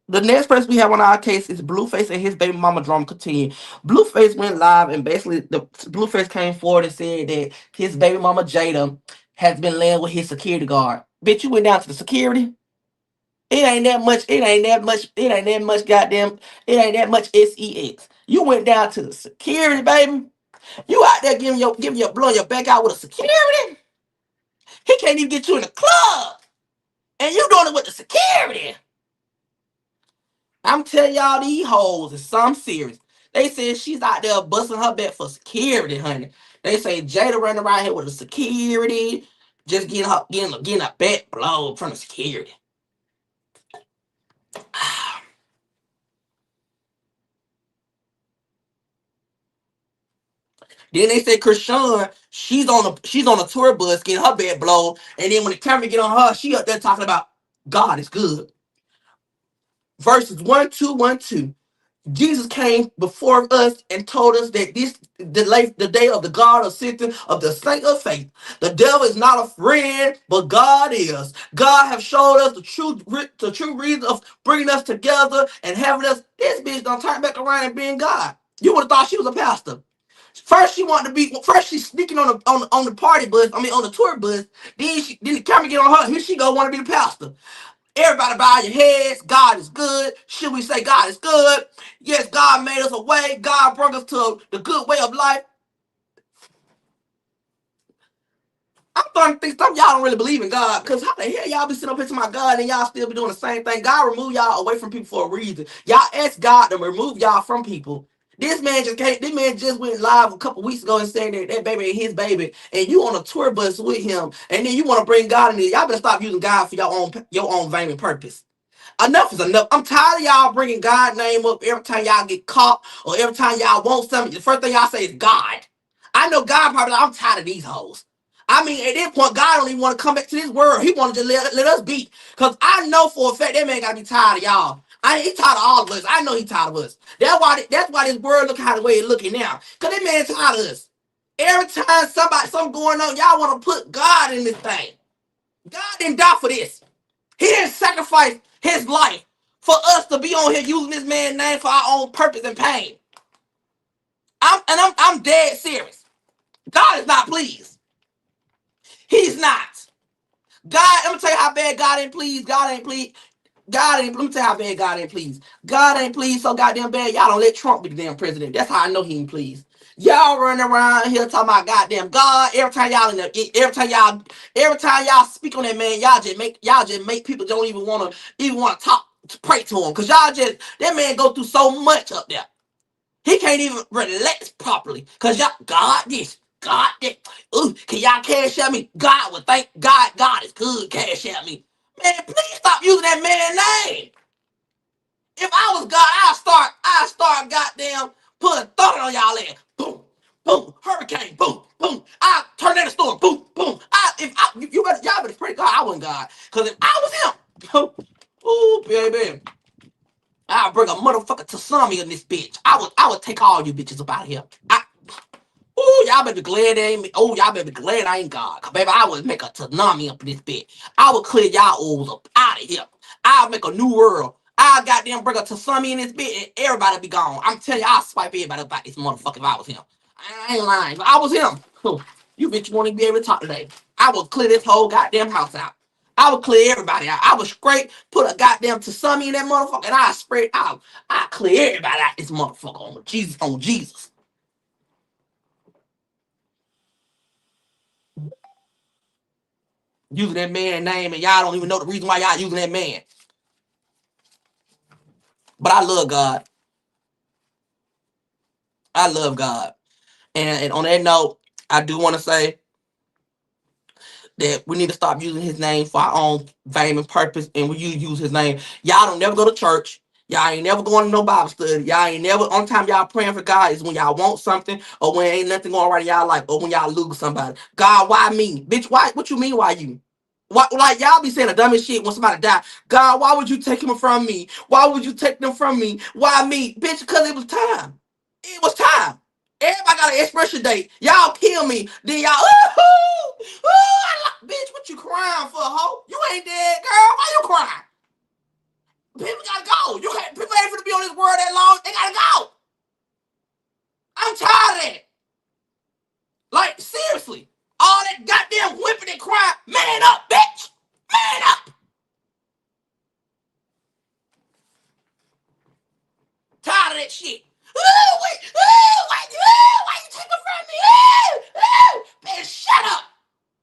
The next person we have on our case is Blueface and his baby mama drama continue. Blueface went live and basically the Blueface came forward and said that his baby mama Jada has been laying with his security guard. Bitch, you went down to the security. It ain't that much. It ain't that much. It ain't that much. Goddamn. It ain't that much. Sex. You went down to the security, baby. You out there giving your blowing your back out with a security. He can't even get you in the club, and you doing it with the security. I'm telling y'all, these hoes is some serious. They said she's out there busting her back for security, honey. They say Jada running around here with a security, just getting a back blow from the security. Then they say Krishan, she's on a tour bus getting her bed blown, and then when the camera get on her, she up there talking about God is good. Verses 1, 2, 1, 2. Jesus came before us and told us that the day of the God of sentence of the saint of faith. The devil is not a friend, but God is. God have showed us the true reason of bringing us together and having us. This bitch don't turn back around and being God. You would have thought she was a pastor. First she wanted to be. First she's sneaking on the party bus. I mean on the tour bus. Then the camera get on her. Here she go want to be the pastor. Everybody bow your heads. God is good. Should we say God is good? Yes, God made us a way. God brought us to the good way of life. I'm starting to think some of y'all don't really believe in God. Because how the hell y'all be sitting up here to my God and y'all still be doing the same thing? God remove y'all away from people for a reason. Y'all ask God to remove y'all from people. This man just came. This man just went live a couple weeks ago and said that baby ain't his baby, and you on a tour bus with him, and then you want to bring God in there. Y'all better stop using God for your own vain and purpose. Enough is enough. I'm tired of y'all bringing God's name up every time y'all get caught or every time y'all want something. The first thing y'all say is God. I know God probably like, I'm tired of these hoes. I mean, at this point, God don't even want to come back to this world. He wanted to let us be. Because I know for a fact that man got to be tired of y'all. He tired of all of us. I know he tired of us. That's why this world look how the way it's looking now. Because that man tired of us. Every time something going on, y'all want to put God in this thing. God didn't die for this. He didn't sacrifice his life for us to be on here using this man's name for our own purpose and pain. I'm dead serious. God is not pleased. He's not. God, let me tell you how bad God ain't pleased. God ain't pleased. Let me tell you how bad God ain't pleased. God ain't pleased so goddamn bad. Y'all don't let Trump be the damn president. That's how I know he ain't pleased. Y'all running around here talking about goddamn God. Every time y'all speak on that man, y'all just make people don't even want to talk to pray to him. Cause that man go through so much up there. He can't even relax properly. Cause y'all God this. God that. Ooh, can y'all cash at me? God would thank God. God is good. Cash at me. Man, please stop using that man's name. If I was God, I'd start goddamn putting thunder on y'all ass. Boom, boom, hurricane, boom, boom. I tornado storm, boom, boom. Y'all better pray to God I wasn't God. Cause if I was him, ooh, baby, I'd bring a motherfucking tsunami in this bitch. I would take all you bitches up out of here. Y'all better be glad they ain't me. Oh, y'all better be glad I ain't God. Cause baby, I would make a tsunami up in this bitch. I would clear y'all old up out of here. I'll make a new world. I'll goddamn bring a tsunami in this bitch and everybody be gone. I'm telling you, I'll swipe everybody up out this motherfucker if I was him. I ain't lying. If I was him, you bitch won't even be able to talk today. I would clear this whole goddamn house out. I would clear everybody out. I would scrape, put a goddamn Tasumi in that motherfucker, and I spray it out. I clear everybody out this motherfucker on Jesus, on Jesus. Using that man name, and y'all don't even know the reason why y'all using that man. But I love God. I love God. And on that note, I do want to say that we need to stop using his name for our own fame and purpose, and when you use his name, y'all don't never go to church. Y'all ain't never going to no Bible study. Y'all ain't never, on time y'all praying for God is when y'all want something, or when ain't nothing going right in y'all life, or when y'all lose somebody. God, why me? Bitch, why? What you mean, why you? Why, like, y'all be saying the dumbest shit when somebody die. God, why would you take him from me? Why would you take them from me? Why me? Bitch, because it was time. It was time. Everybody got an expiration date. Y'all kill me. Then y'all, bitch, what you crying for, ho? You ain't dead, girl. Why you crying? People gotta go. You can't, people ain't finna be on this world that long. They gotta go. I'm tired of that. Like, seriously. All that goddamn whipping and crying. Man up, bitch. Man up. Tired of that shit. Why you taking from me? Man, shut up.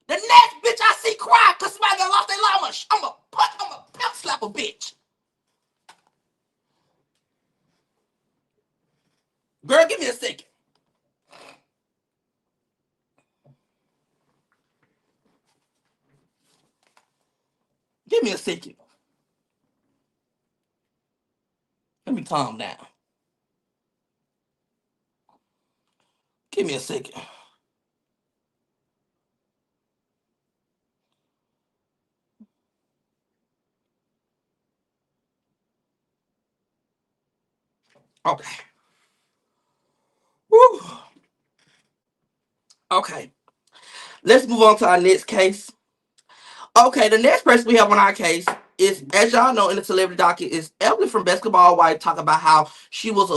The next bitch I see cry because somebody got lost their life, I'm a pimp slap a bitch. Girl, give me a second. Give me a second. Let me calm down. Give me a second. Okay. Woo. Okay. Let's move on to our next case. Okay, the next person we have on our case is, as y'all know, in the celebrity docket, is Evelyn from Basketball Wife, talk about how she was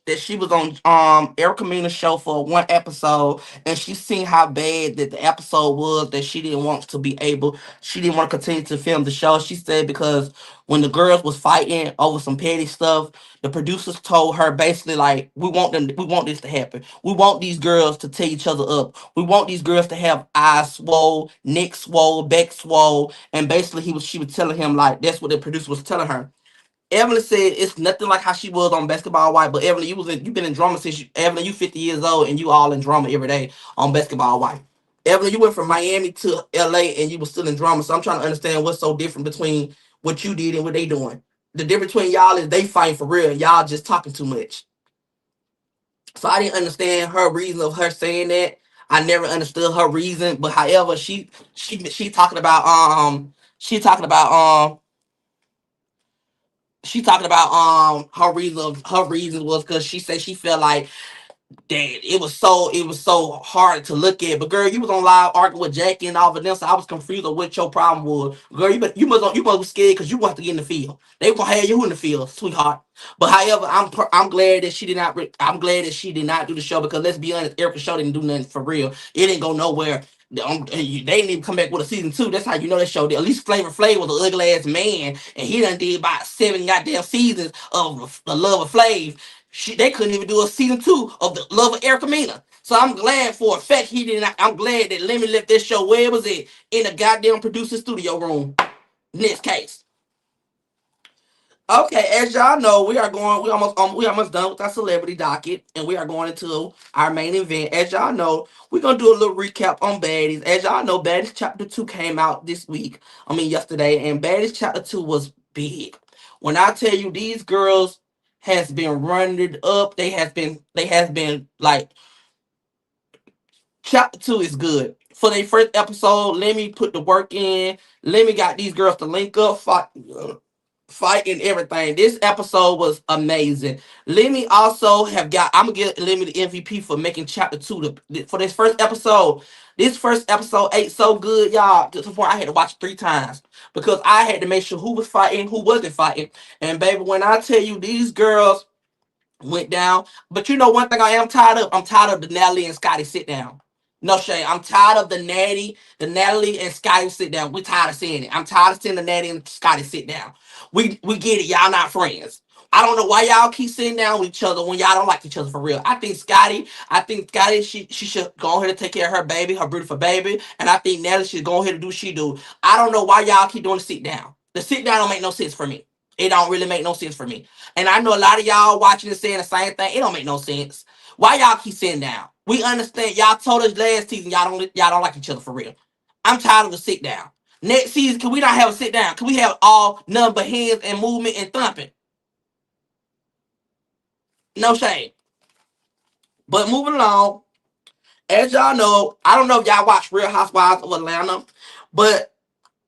that she was on Erica Mena's show for one episode, and she seen how bad that the episode was, that she didn't want to continue to film the show. She said because when the girls was fighting over some petty stuff, the producers told her basically like, we want this to happen. We want these girls to tear each other up. We want these girls to have eyes swole, neck swole, back swole, and basically she was telling him like that's what the producer was telling her. Evelyn said it's nothing like how she was on Basketball Wife, but Evelyn, you've been in drama since Evelyn, you 50 years old and you all in drama every day on Basketball Wife. Evelyn, you went from Miami to LA and you were still in drama, so I'm trying to understand what's so different between what you did and what they doing. The difference between y'all is they fighting for real, y'all just talking too much. So I didn't understand her reason of her saying that. I never understood her reason, but however, she talking about she talking about her reason was because she said she felt like that it was so hard to look at. But girl, you was on live arguing with Jackie and all Vanessa. I was confused of what your problem was. Girl, you must be scared because you want to get in the field. They gonna have you in the field, sweetheart. But however, I'm glad that she did not. I'm glad that she did not do the show because let's be honest, Erica's show didn't do nothing for real. It didn't go nowhere. They didn't even come back with a season 2. That's how you know that show did. At least Flavor Flav was an ugly ass man, and he done did about 7 goddamn seasons of the Love of Flav. They couldn't even do a season 2 of the Love of Erica Mena. So I'm glad for a fact he did not. I'm glad that Lemon left this show where it was at, in a goddamn producer studio room. Next case. Okay, as y'all know, we almost done with our celebrity docket, and we are going into our main event. As y'all know, we're gonna do a little recap on Baddies. As y'all know, Baddies Chapter 2 came out this week. I mean yesterday, and Baddies Chapter 2 was big. When I tell you these girls has been running it up, they has been like Chapter 2 is good. For their first episode, let me put the work in. Let me got these girls to link up, fight and everything. This episode was amazing. Lemmy also have got. I'm gonna give Lemmy the MVP for making chapter 2 for this first episode. This first episode ate so good, y'all, to the point I had to watch it 3 times because I had to make sure who was fighting, who wasn't fighting. And baby, when I tell you these girls went down. But you know one thing I am tired of? I'm tired of the Natalie and Scotty sit down. No shade. I'm tired of the Natalie and Scotty sit down. We tired of seeing it. I'm tired of seeing the Natalie and Scotty sit down. We get it. Y'all not friends. I don't know why y'all keep sitting down with each other when y'all don't like each other for real. I think Scotty, she should go ahead and take care of her baby, her beautiful baby. And I think Natalie should go ahead and do what she do. I don't know why y'all keep doing the sit down. The sit down don't make no sense for me. It don't really make no sense for me. And I know a lot of y'all watching and saying the same thing. It don't make no sense. Why y'all keep sitting down? We understand. Y'all told us last season y'all don't like each other for real. I'm tired of the sit down. Next season, can we not have a sit down? Can we have all none but hands and movement and thumping? No shame. But moving along, as y'all know, I don't know if y'all watch Real Housewives of Atlanta, but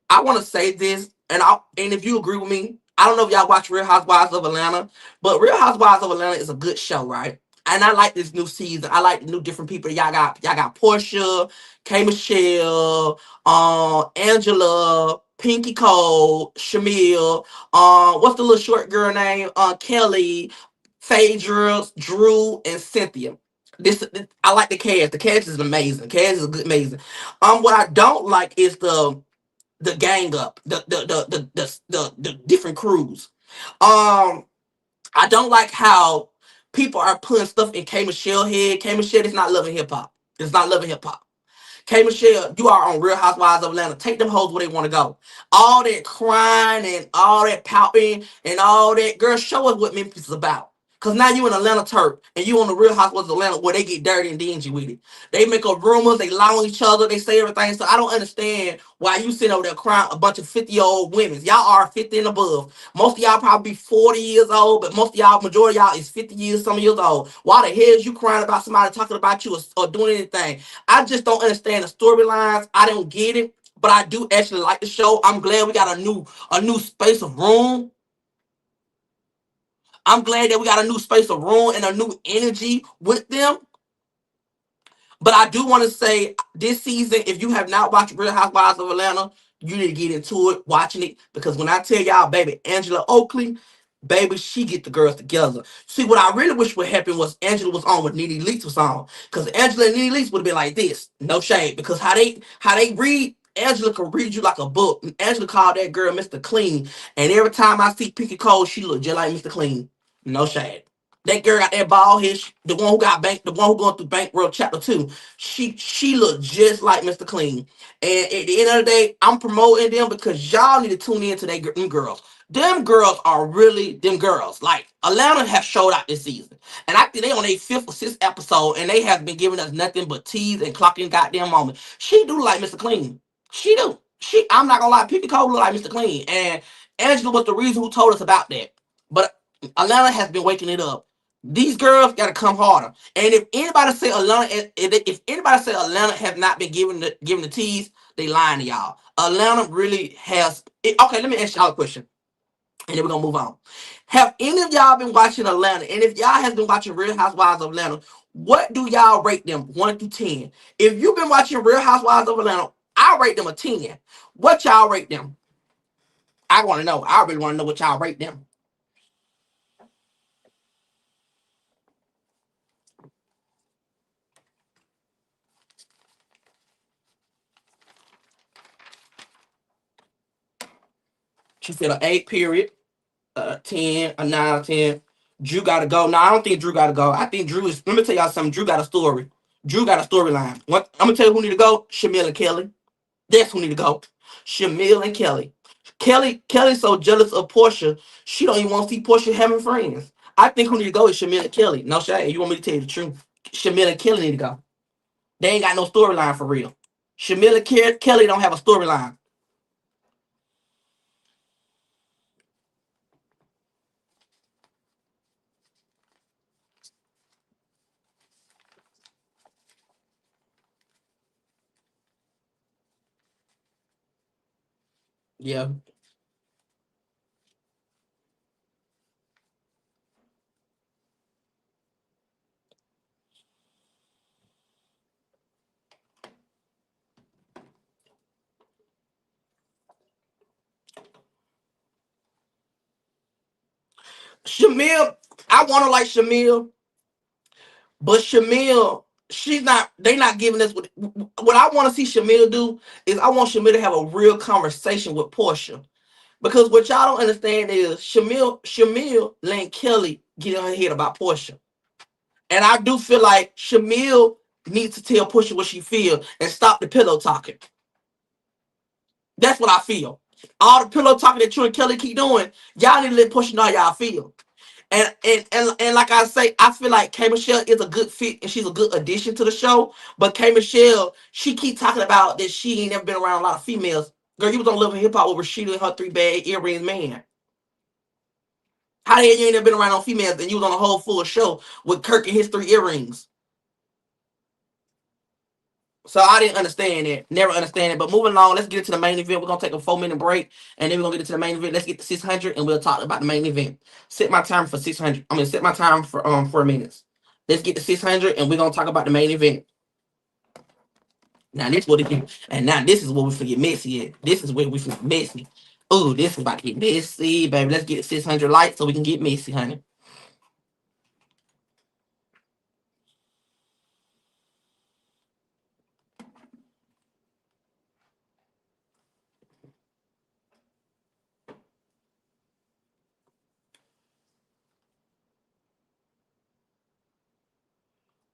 I want to say this, and if you agree with me, I don't know if y'all watch Real Housewives of Atlanta, but Real Housewives of Atlanta is a good show, right? And I like this new season. I like the new different people y'all got. Y'all got Portia, K Michelle, Angela, Pinky Cole, Shamil, what's the little short girl name? Kelly, Phaedra, Drew, and Cynthia. This I like the cast. The cast is amazing. The cast is good, amazing. What I don't like is the gang up, the different crews. Um, I don't like how people are putting stuff in K Michelle head. K Michelle is not loving hip hop. It's not loving hip hop. K Michelle, you are on Real Housewives of Atlanta. Take them hoes where they want to go. All that crying and all that pouting and all that, girl, show us what Memphis is about. Cause now you in Atlanta Turk and you on the Real Housewives of Atlanta where they get dirty and dingy with it. They make up rumors, they lie on each other, they say everything. So I don't understand why you sitting over there crying a bunch of 50-year-old women. Y'all are 50 and above. Most of y'all probably 40 years old, but most of y'all, majority of y'all is 50 years, some years old. Why the hell is you crying about somebody talking about you or doing anything? I just don't understand the storylines. I don't get it, but I do actually like the show. I'm glad we got a new space of room. I'm glad that we got a new space of room and a new energy with them. But I do want to say this season, if you have not watched Real Housewives of Atlanta, you need to get into it, watching it. Because when I tell y'all, baby, Angela Oakley, baby, she get the girls together. See, what I really wish would happen was Angela was on with Nene Leakes was on. Because Angela and Nene Leakes would have been like this. No shade. Because how they read, Angela can read you like a book. And Angela called that girl Mr. Clean. And every time I see Pinky Cole, she look just like Mr. Clean. No shade. That girl got that bald head. The one who got bank, the one who going through Bankroll Chapter 2. She looked just like Mr. Clean. And at the end of the day, I'm promoting them because y'all need to tune in to them girls. Them girls are really them girls. Like Atlanta have showed out this season. And I think they on their fifth or sixth episode and they have been giving us nothing but tease and clocking goddamn moment. She do like Mr. Clean. She do. I'm not gonna lie, Pinky Cole look like Mr. Clean. And Angela was the reason who told us about that. But Atlanta has been waking it up. These girls got to come harder. And if anybody say Atlanta, if anybody say Atlanta have not been given the tease, they lying to y'all. Atlanta really has. Okay, let me ask y'all a question, and then we're gonna move on. Have any of y'all been watching Atlanta? And if y'all has been watching Real Housewives of Atlanta, what do y'all rate them 1 through 10? If you've been watching Real Housewives of Atlanta, I rate them a 10. What y'all rate them? I want to know. I really want to know what y'all rate them. She said an 8 period. 10, a 9, 10. Drew gotta go. No, I don't think Drew gotta go. I think Drew is. Let me tell y'all something. Drew got a story. Drew got a storyline. What I'm gonna tell you who need to go. Shamil and Kelly. That's who need to go. Shamil and Kelly. Kelly's so jealous of Portia. She don't even want to see Portia having friends. I think who need to go is Shamil and Kelly. No shade. You want me to tell you the truth? Shamil and Kelly need to go. They ain't got no storyline for real. Shamil and Kelly don't have a storyline. Yeah. Shamil, I want to like Shamil, but Shamil, she's not. They not giving us what I want to see Shamil do is I want Shamil to have a real conversation with Portia. Because what y'all don't understand is Shamil letting Kelly get in her head about Portia. And I do feel like Shamil needs to tell Portia what she feel and stop the pillow talking. That's what I feel. All the pillow talking that you and Kelly keep doing, y'all need to let Portia know how y'all feel. And like I say, I feel like K Michelle is a good fit and she's a good addition to the show. But K Michelle, she keep talking about that she ain't never been around a lot of females. Girl, you was on Love and Hip Hop with Rashida and her 3 bad earrings, man. How the hell you ain't never been around no females and you was on a whole full show with Kirk and his 3 earrings? So I didn't understand it. Never understand it. But moving along, let's get into the main event. We're gonna take a 4 minute break and then we're gonna get into the main event. Let's get to 600 and we'll talk about the main event. Set my time for 600. I'm gonna set my time for 4 minutes. Let's get to 600 and we're gonna talk about the main event. Now this what it is. And now this is where we forget messy at. This is where we forget messy. Oh, this is about to get messy, baby. Let's get 600 likes so we can get messy, honey.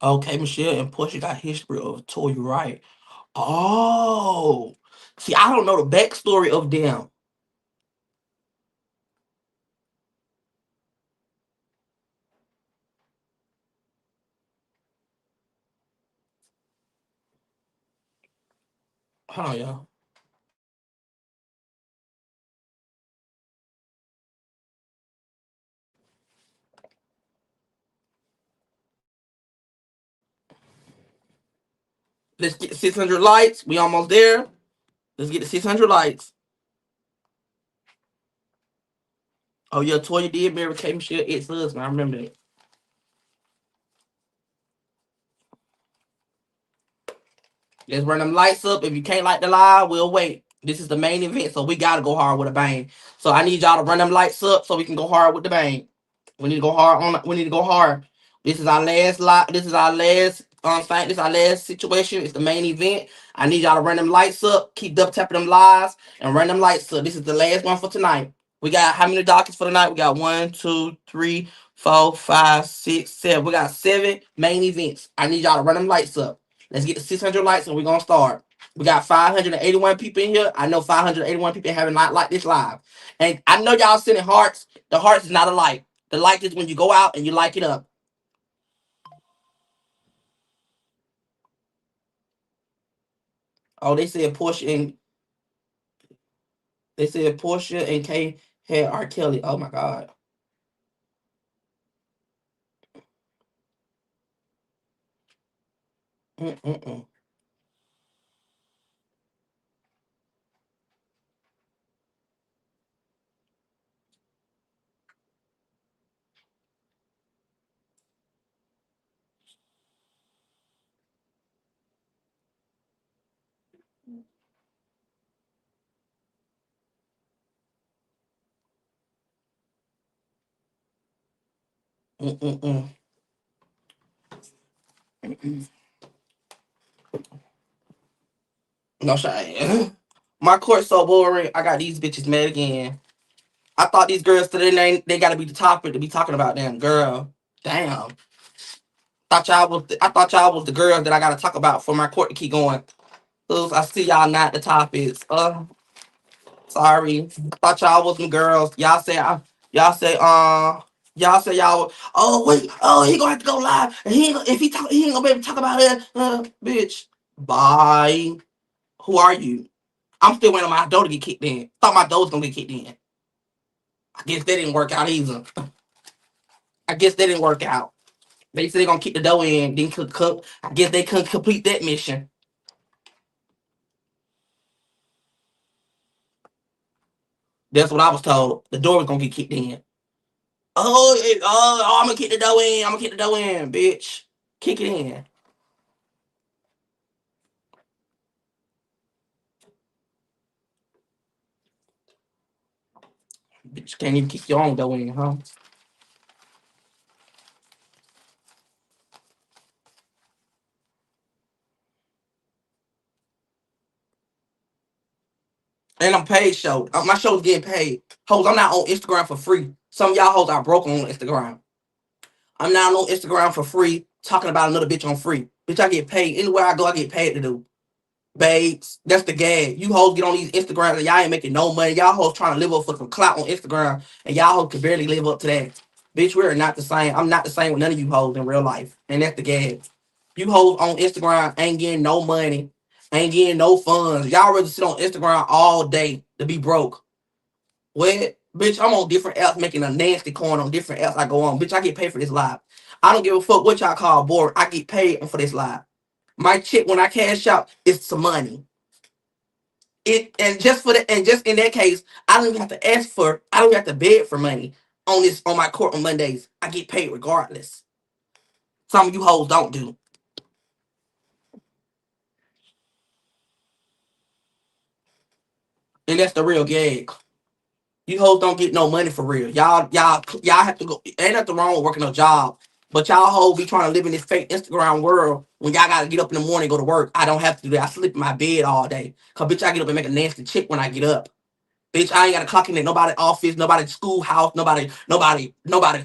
Okay, Michelle and Portia got history of Toy, right? Oh, see, I don't know the backstory of them. Hold on, y'all. Let's get 600 likes. We almost there. Let's get to 600 likes. Oh, yeah, Toya did marry K Michelle ex-husband. I remember that. Let's run them lights up. If you can't like the live, we'll wait. This is the main event, so we gotta go hard with a bang. So I need y'all to run them lights up so we can go hard with the bang. We need to go hard on. We need to go hard. This is our last lot. This is our last fight. This is our last situation. It's the main event. I need y'all to run them lights up. Keep double tapping them lives and run them lights up. This is the last one for tonight. We got how many dockets for tonight? We got 1, 2, 3, 4, 5, 6, 7. We got 7 main events. I need y'all to run them lights up. Let's get to 600 likes and we're gonna start. We got 581 people in here. I know 581 people haven't liked this live. And I know y'all sending hearts. The hearts is not a like. The like is when you go out and you like it up. Oh, they said Portia and Kay had R. Kelly. Oh my God. Mm-mm-mm. Mm-mm-mm. No shame. My court's so boring. I got these bitches mad again. I thought these girls today they gotta be the topic to be talking about them. Girl. Damn. I thought y'all was the girls that I gotta talk about for my court to keep going. Oops, I see y'all not the topics. Sorry. I thought y'all was some girls. Y'all say y'all say y'all oh wait, oh he gonna have to go live and if he ain't gonna be able to talk about it. Bitch. Bye. Who are you? I'm still waiting on my door to get kicked in. Thought my door was gonna get kicked in. I guess that didn't work out either. I guess that didn't work out. They said they're gonna kick the door in, then cook. I guess they couldn't complete that mission. That's what I was told. The door was gonna get kicked in. I'm gonna kick the door in. I'm gonna kick the door in, bitch. Kick it in. Bitch, can't even kick your own door in, huh? And I'm paid show. My show's getting paid. Hoes, I'm not on Instagram for free. Some of y'all hoes are broke on Instagram. I'm not on Instagram for free talking about another bitch on free. Bitch, I get paid. Anywhere I go, I get paid to do. Babes, that's the gag. You hoes get on these Instagrams and y'all ain't making no money. Y'all hoes trying to live up for some clout on Instagram and y'all hoes can barely live up to that. Bitch, we're not the same. I'm not the same with none of you hoes in real life. And that's the gag. You hoes on Instagram ain't getting no money, ain't getting no funds. Y'all rather sit on Instagram all day to be broke. What? Bitch, I'm on different apps making a nasty coin on different apps I go on. Bitch, I get paid for this live. I don't give a fuck what y'all call bored. I get paid for this live. My check when I cash out is some money. It and just for that and just in that case, I don't even have to ask for I don't even have to beg for money on my court on Mondays. I get paid regardless. Some of you hoes don't do. And that's the real gag. You hoes don't get no money for real. Y'all have to go. Ain't nothing wrong with working a job, but y'all hoes be trying to live in this fake Instagram world when y'all gotta get up in the morning and go to work. I don't have to do that. I sleep in my bed all day. Cause bitch, I get up and make a nasty chick when I get up. Bitch, I ain't gotta clock in at nobody office, nobody schoolhouse, nobody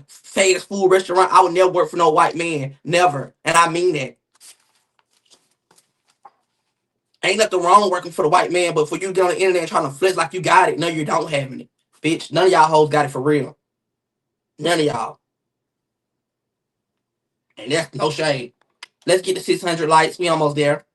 fast food restaurant. I would never work for no white man. Never. And I mean that. Ain't nothing wrong working for the white man, but for you to get on the internet trying to flex like you got it, no, you don't have it. Bitch, none of y'all hoes got it for real. None of y'all. And that's no shade. Let's get to 600 likes. We almost there.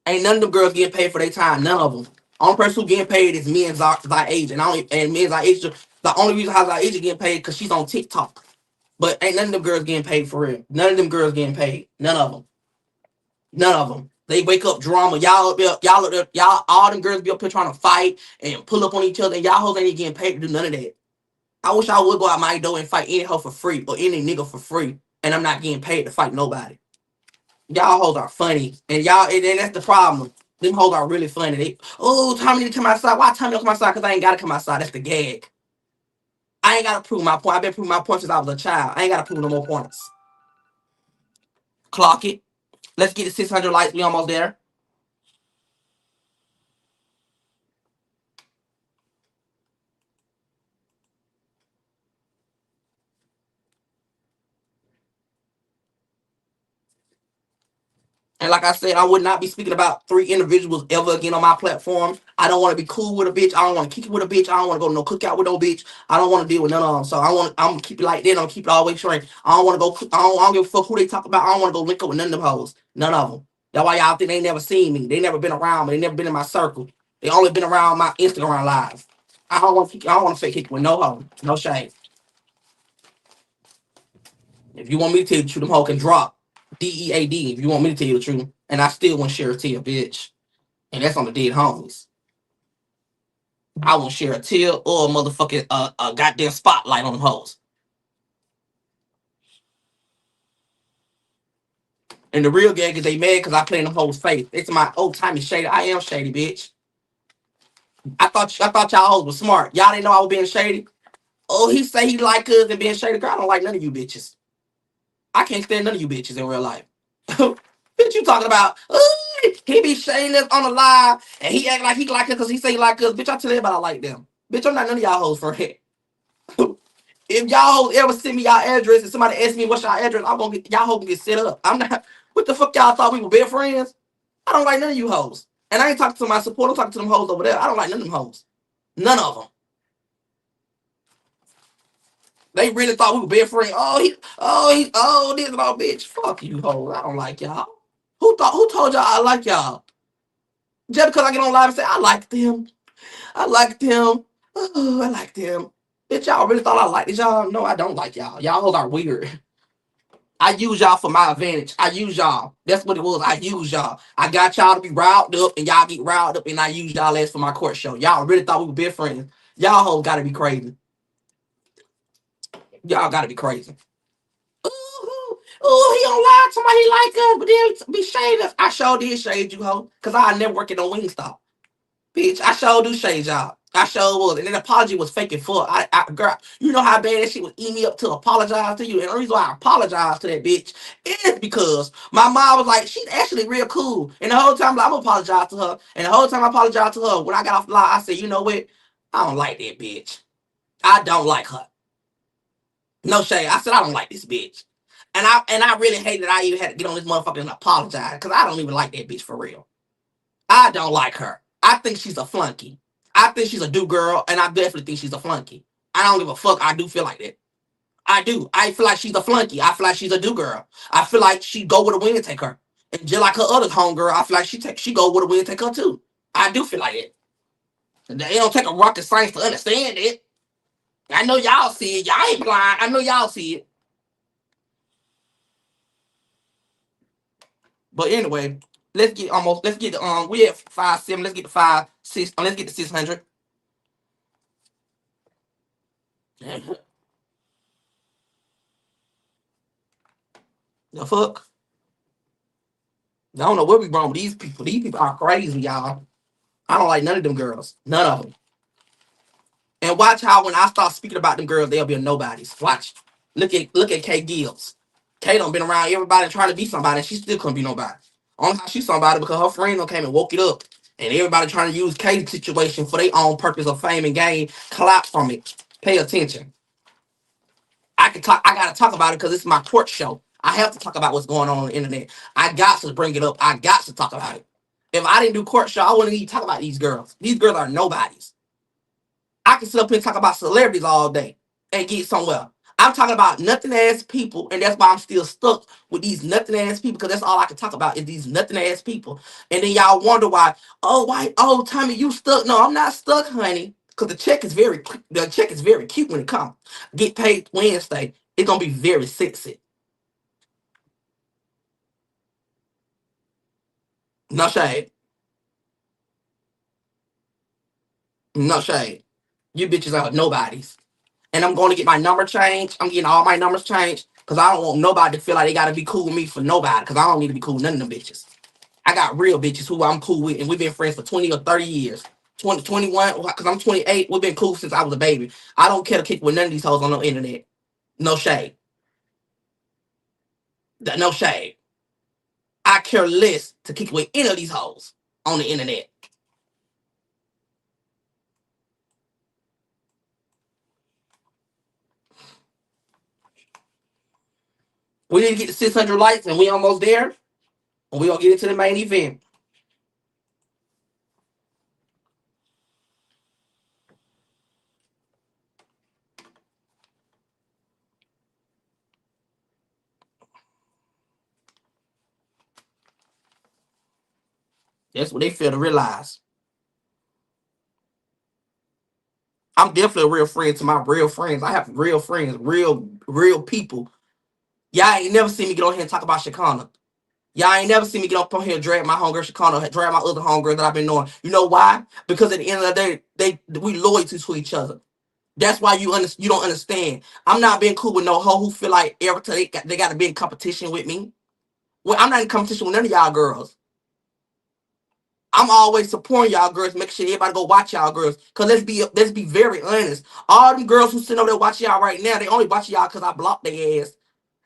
Ain't none of them girls getting paid for their time. None of them. Only person who getting paid is me and Zasia. And me and Zasia, the only reason how Zasia getting paid because she's on TikTok. But ain't none of them girls getting paid for real. None of them girls getting paid. None of them. None of them. They wake up drama. Y'all, all them girls be up here trying to fight and pull up on each other. And y'all hoes ain't even getting paid to do none of that. I wish I would go out my door and fight any hoe for free or any nigga for free. And I'm not getting paid to fight nobody. Y'all hoes are funny. And and that's the problem. Them hoes are really funny. Tommy need to come outside. Why Tommy don't come outside? Because I ain't got to come outside. That's the gag. I ain't got to prove my point. I've been proving my point since I was a child. I ain't got to prove no more points. Clock it. Let's get to 600 likes. We almost there. And like I said, I would not be speaking about three individuals ever again on my platform. I don't want to be cool with a bitch. I don't want to kick it with a bitch. I don't want to go to no cookout with no bitch. I don't want to deal with none of them. So I'm gonna keep it like that. I'm gonna keep it always straight. I don't want to go. I don't give a fuck who they talk about. I don't want to go link up with none of them hoes. None of them. That's why y'all think they never seen me. They never been around me. They never been in my circle. They only been around my Instagram live. I don't want to fake kick with no hoe. No shame. If you want me to tell you the truth, them hoe can drop DEAD. If you want me to tell you the truth, and I still want to share it to you, bitch. And that's on the dead homies. I won't share a tear or a motherfucking a goddamn spotlight on them hoes. And the real gag is they mad because I play in them hoes' face. It's my old timey shady. I am shady, bitch. I thought y'all hoes was smart. Y'all didn't know I was being shady. Oh, he say he like us and being shady. Girl, I don't like none of you bitches. I can't stand none of you bitches in real life. Bitch, you talking about? He be shading us on the live and he act like he like us because he say he like us. Bitch, I tell everybody I like them. Bitch, I'm not none of y'all hoes for it. If y'all ever send me y'all address and somebody ask me what's y'all address, I'm gonna get y'all hoes get set up. I'm not. What the fuck y'all thought we were best friends? I don't like none of you hoes. And I ain't talking to my support. I'm talking to them hoes over there. I don't like none of them hoes. None of them. They really thought we were best friends. This and all, bitch. Fuck you hoes. I don't like y'all. Who told y'all I like y'all? Just because I get on live and say I like them. I like them. Oh, I like them. Bitch, y'all really thought I liked y'all? No, I don't like y'all. Y'all hoes are weird. I use y'all for my advantage. I use y'all. That's what it was. I use y'all. I got y'all to be riled up, and y'all get riled up, and I use y'all as for my court show. Y'all really thought we were best friends. Y'all hoes gotta be crazy. Y'all gotta be crazy. Ooh, he don't lie to somebody he like us, but then be shade us. I sure did shade you, hoe, because I never work at no Wingstop. Bitch, I sure do shade y'all. I sure was. And then the apology was fake and full. Girl, you know how bad that shit would eat me up to apologize to you. And the reason why I apologize to that bitch is because my mom was like, she's actually real cool. And the whole time, like, I'm gonna apologize to her. And the whole time I apologized to her, when I got off the line, I said, you know what? I don't like that bitch. I don't like her. No shade. I said, I don't like this bitch. And I really hate that I even had to get on this motherfucker and apologize. Because I don't even like that bitch for real. I don't like her. I think she's a flunky. I think she's a do girl, and I definitely think she's a flunky. I don't give a fuck. I do feel like that. I do. I feel like she's a flunky. I feel like she's a do girl. I feel like she go with a win and take her. And just like her other homegirl, I feel like she go with a win and take her too. I do feel like it. It don't take a rocket science to understand it. I know y'all see it. Y'all ain't blind. I know y'all see it. But anyway, let's get we at 5-7. Let's get to 5-6. Let's get to 600. The fuck? I don't know where we wrong with these people. These people are crazy, y'all. I don't like none of them girls. None of them. And watch how when I start speaking about them girls, they'll be a nobodies. Watch. Look at Kay Gibbs. Kay done been around everybody trying to be somebody, and she still couldn't be nobody. Only how she's somebody because her friend done came and woke it up. And everybody trying to use Kay's situation for their own purpose of fame and gain. Collapse from it. Pay attention. I gotta talk about it because it's my court show. I have to talk about what's going on the internet. I got to bring it up. I got to talk about it. If I didn't do court show, I wouldn't even talk about these girls. These girls are nobodies. I can sit up here and talk about celebrities all day and get somewhere. I'm talking about nothing ass people, and that's why I'm still stuck with these nothing ass people, because that's all I can talk about is these nothing ass people. And then y'all wonder why, Tommy, you stuck. No, I'm not stuck, honey. Because the check is very cute when it comes. Get paid Wednesday. It's gonna be very sexy. No shade. No shade. You bitches are nobodies. And I'm going to get my number changed. I'm getting all my numbers changed because I don't want nobody to feel like they got to be cool with me for nobody, because I don't need to be cool with none of them bitches. I got real bitches who I'm cool with, and we've been friends for 20 or 30 years. 20, 21, because I'm 28. We've been cool since I was a baby. I don't care to kick with none of these hoes on the internet. No shade. No shade. I care less to kick with any of these hoes on the internet. We need to get to 600 likes, and we almost there. And we going to get into the main event. That's what they fail to realize. I'm definitely a real friend to my real friends. I have real friends, real people. Y'all ain't never seen me get on here and talk about Shakana. Y'all ain't never seen me get up on here and drag my homegirl Shakana, drag my other homegirl that I've been knowing. You know why? Because at the end of the day, we loyal to each other. That's why you don't understand. I'm not being cool with no hoe who feel like every time they got to be in competition with me. Well, I'm not in competition with none of y'all girls. I'm always supporting y'all girls, making sure everybody go watch y'all girls. Cause let's be very honest. All them girls who sitting over there watching y'all right now, they only watching y'all cause I blocked their ass.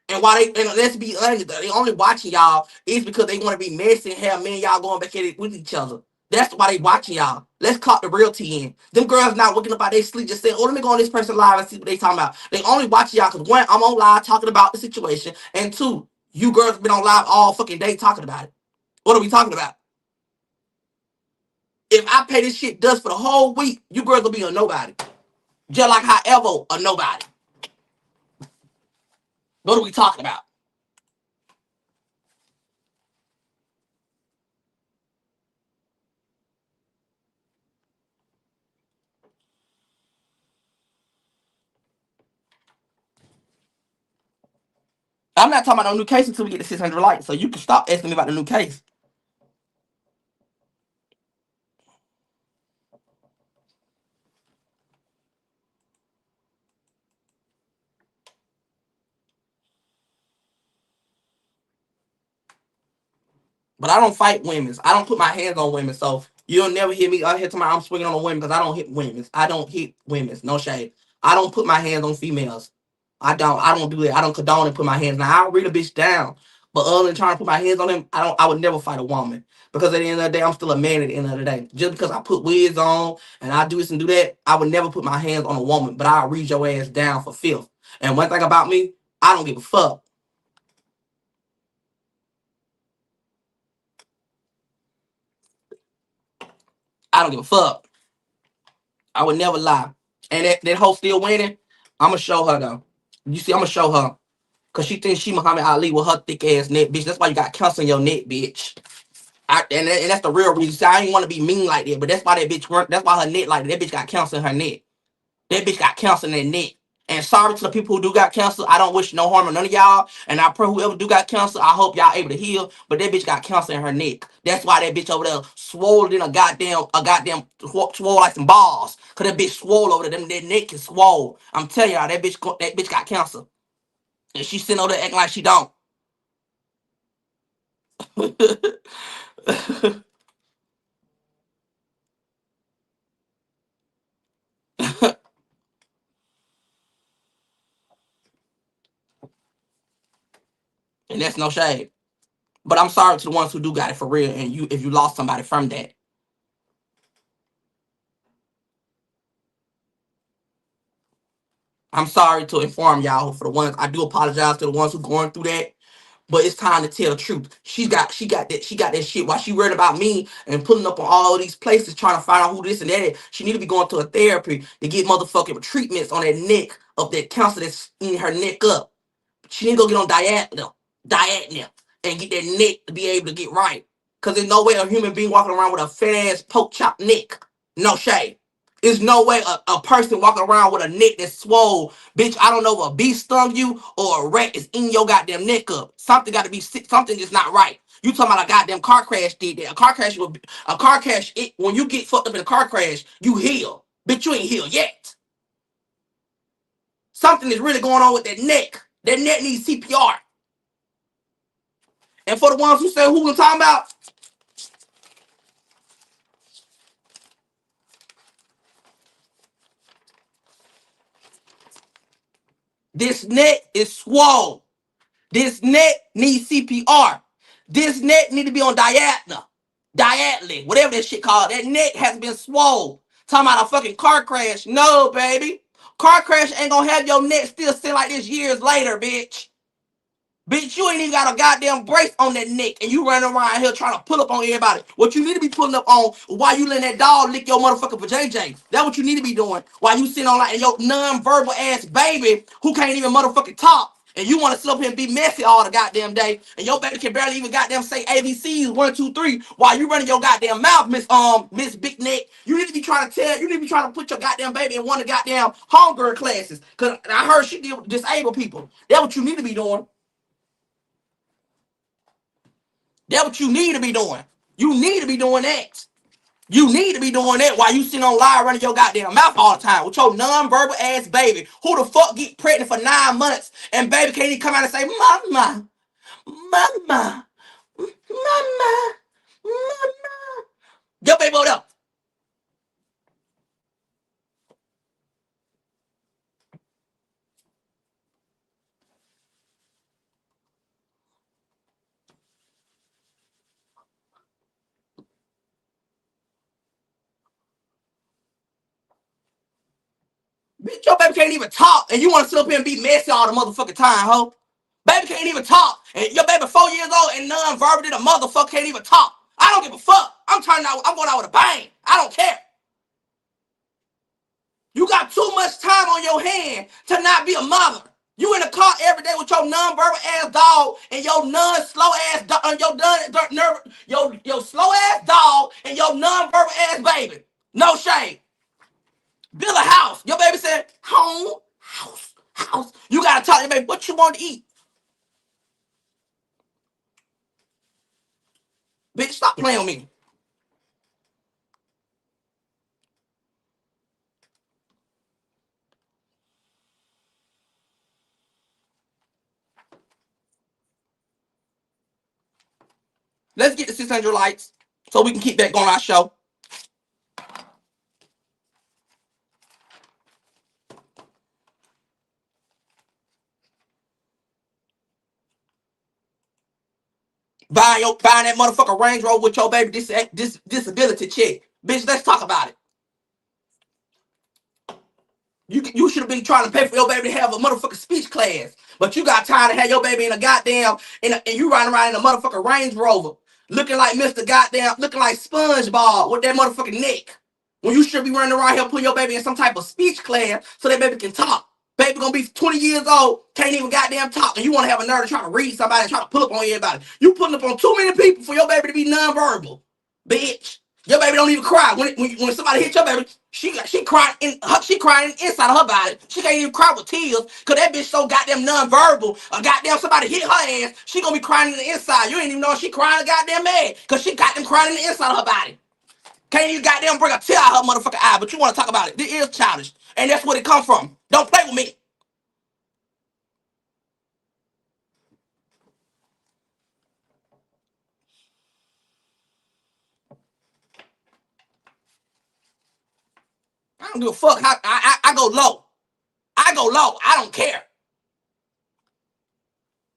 And let's be honest, they only watching y'all is because they want to be messy and have me and y'all going back at it with each other. That's why they watching y'all. Let's clock the real tea in. Them girls not waking up out their sleep just saying, oh, let me go on this person live and see what they talking about. They only watching y'all because one, I'm on live talking about the situation. And two, you girls been on live all fucking day talking about it. What are we talking about? If I pay this shit dust for the whole week, you girls will be a nobody. Just like however a nobody. What are we talking about? I'm not talking about no new case until we get to 600 likes. So you can stop asking me about the new case. But I don't fight women. I don't put my hands on women. So You'll never hear me out here to my I'm swinging on a woman because I don't hit women. I don't hit women. No shade. I don't put my hands on females. I don't do that. I don't condone and put my hands. Now I'll read a bitch down. But other than trying to put my hands on him, I would never fight a woman. Because at the end of the day, I'm still a man at the end of the day. Just because I put wigs on and I do this and do that, I would never put my hands on a woman. But I'll read your ass down for filth. And one thing about me, I don't give a fuck. I don't give a fuck. I would never lie. And that hoe still winning. I'ma show her though. You see, I'ma show her. Cause she thinks she Muhammad Ali with her thick ass neck, bitch. That's why you got cancer in your neck, bitch. And that's the real reason. See, I ain't want to be mean like that, but that's why that bitch work. That's why her neck like that. That bitch got cancer in her neck. That bitch got cancer in her neck. And sorry to the people who do got cancer. I don't wish no harm on none of y'all. And I pray whoever do got cancer, I hope y'all able to heal. But that bitch got cancer in her neck. That's why that bitch over there swollen in a goddamn swole like some balls. Cause that bitch swole over there. That neck is swole. I'm telling y'all, that bitch got cancer. And she sitting over there acting like she don't. And that's no shade. But I'm sorry to the ones who do got it for real. And if you lost somebody from that. I'm sorry to inform y'all for the ones. I do apologize to the ones who going through that. But it's time to tell the truth. She got that shit while she worried about me and pulling up on all these places trying to find out who this and that is. She need to be going to a therapy to get motherfucking treatments on that neck of that cancer that's in her neck up. She need to go get on diagonal, and get that neck to be able to get right. Cause there's no way a human being walking around with a fat ass poke chop neck. No shade. There's no way a person walking around with a neck that's swole. Bitch, I don't know if a bee stung you or a rat is in your goddamn neck up. Something got to be sick. Something is not right. You talking about a goddamn car crash did that. A car crash, when you get fucked up in a car crash, you heal. Bitch, you ain't healed yet. Something is really going on with that neck. That neck needs CPR. And for the ones who say who we're talking about, this neck is swole. This neck needs CPR. This neck need to be on diagonally, whatever that shit called. That neck has been swole. Talking about a fucking car crash. No, baby. Car crash ain't gonna have your neck still sitting like this years later, bitch. Bitch, you ain't even got a goddamn brace on that neck and you running around here trying to pull up on everybody. What you need to be pulling up on while you letting that dog lick your motherfucker for JJ. That's what you need to be doing while you sitting on like your non-verbal ass baby who can't even motherfucking talk. And you want to sit up here and be messy all the goddamn day. And your baby can barely even goddamn say ABCs 1, 2, 3 while you running your goddamn mouth, Miss Big Neck. You need to be trying to put your goddamn baby in one of the goddamn homegirl classes. Cause I heard she deal with disabled people. That's what you need to be doing. That's what you need to be doing. You need to be doing that. You need to be doing that while you sitting on live running your goddamn mouth all the time with your non-verbal ass baby. Who the fuck get pregnant for 9 months and baby can't even come out and say, Mama, Mama, Mama, Mama. Your baby over there. Bitch, your baby can't even talk and you want to sit up here and be messy all the motherfucking time, ho. Baby can't even talk. And your baby 4 years old and non-verbal, the motherfucker can't even talk. I don't give a fuck. I'm going out with a bang. I don't care. You got too much time on your hand to not be a mother. You in the car every day with your non-verbal ass dog and your non-slow ass dog, your slow ass dog and your non-verbal ass baby. No shame. Build a house. Your baby said, home, house. You gotta tell your baby what you want to eat. Bitch, stop playing with me. Let's get to 600 likes so we can keep that going on our show. Buying that motherfucker Range Rover with your baby disability check. Bitch, let's talk about it. You should have been trying to pay for your baby to have a motherfucking speech class. But you got time to have your baby in a goddamn, and you riding around in a motherfucking Range Rover. Looking like Mr. Goddamn, looking like SpongeBob with that motherfucking neck. When you should be running around here putting your baby in some type of speech class so that baby can talk. Baby gonna be 20 years old, can't even goddamn talk, and you wanna have a nerve to try to read somebody and try to pull up on everybody. You putting up on too many people for your baby to be nonverbal. Bitch. Your baby don't even cry. When somebody hit your baby, she crying inside of her body. She can't even cry with tears because that bitch so goddamn nonverbal. A goddamn somebody hit her ass, she gonna be crying in the inside. You ain't even know she crying a goddamn mad because she got them crying in the inside of her body. Can't even goddamn bring a tear out her motherfucking eye, but you want to talk about it. This is childish, and that's where it come from. Don't play with me. I don't give a fuck. I go low. I go low. I don't care.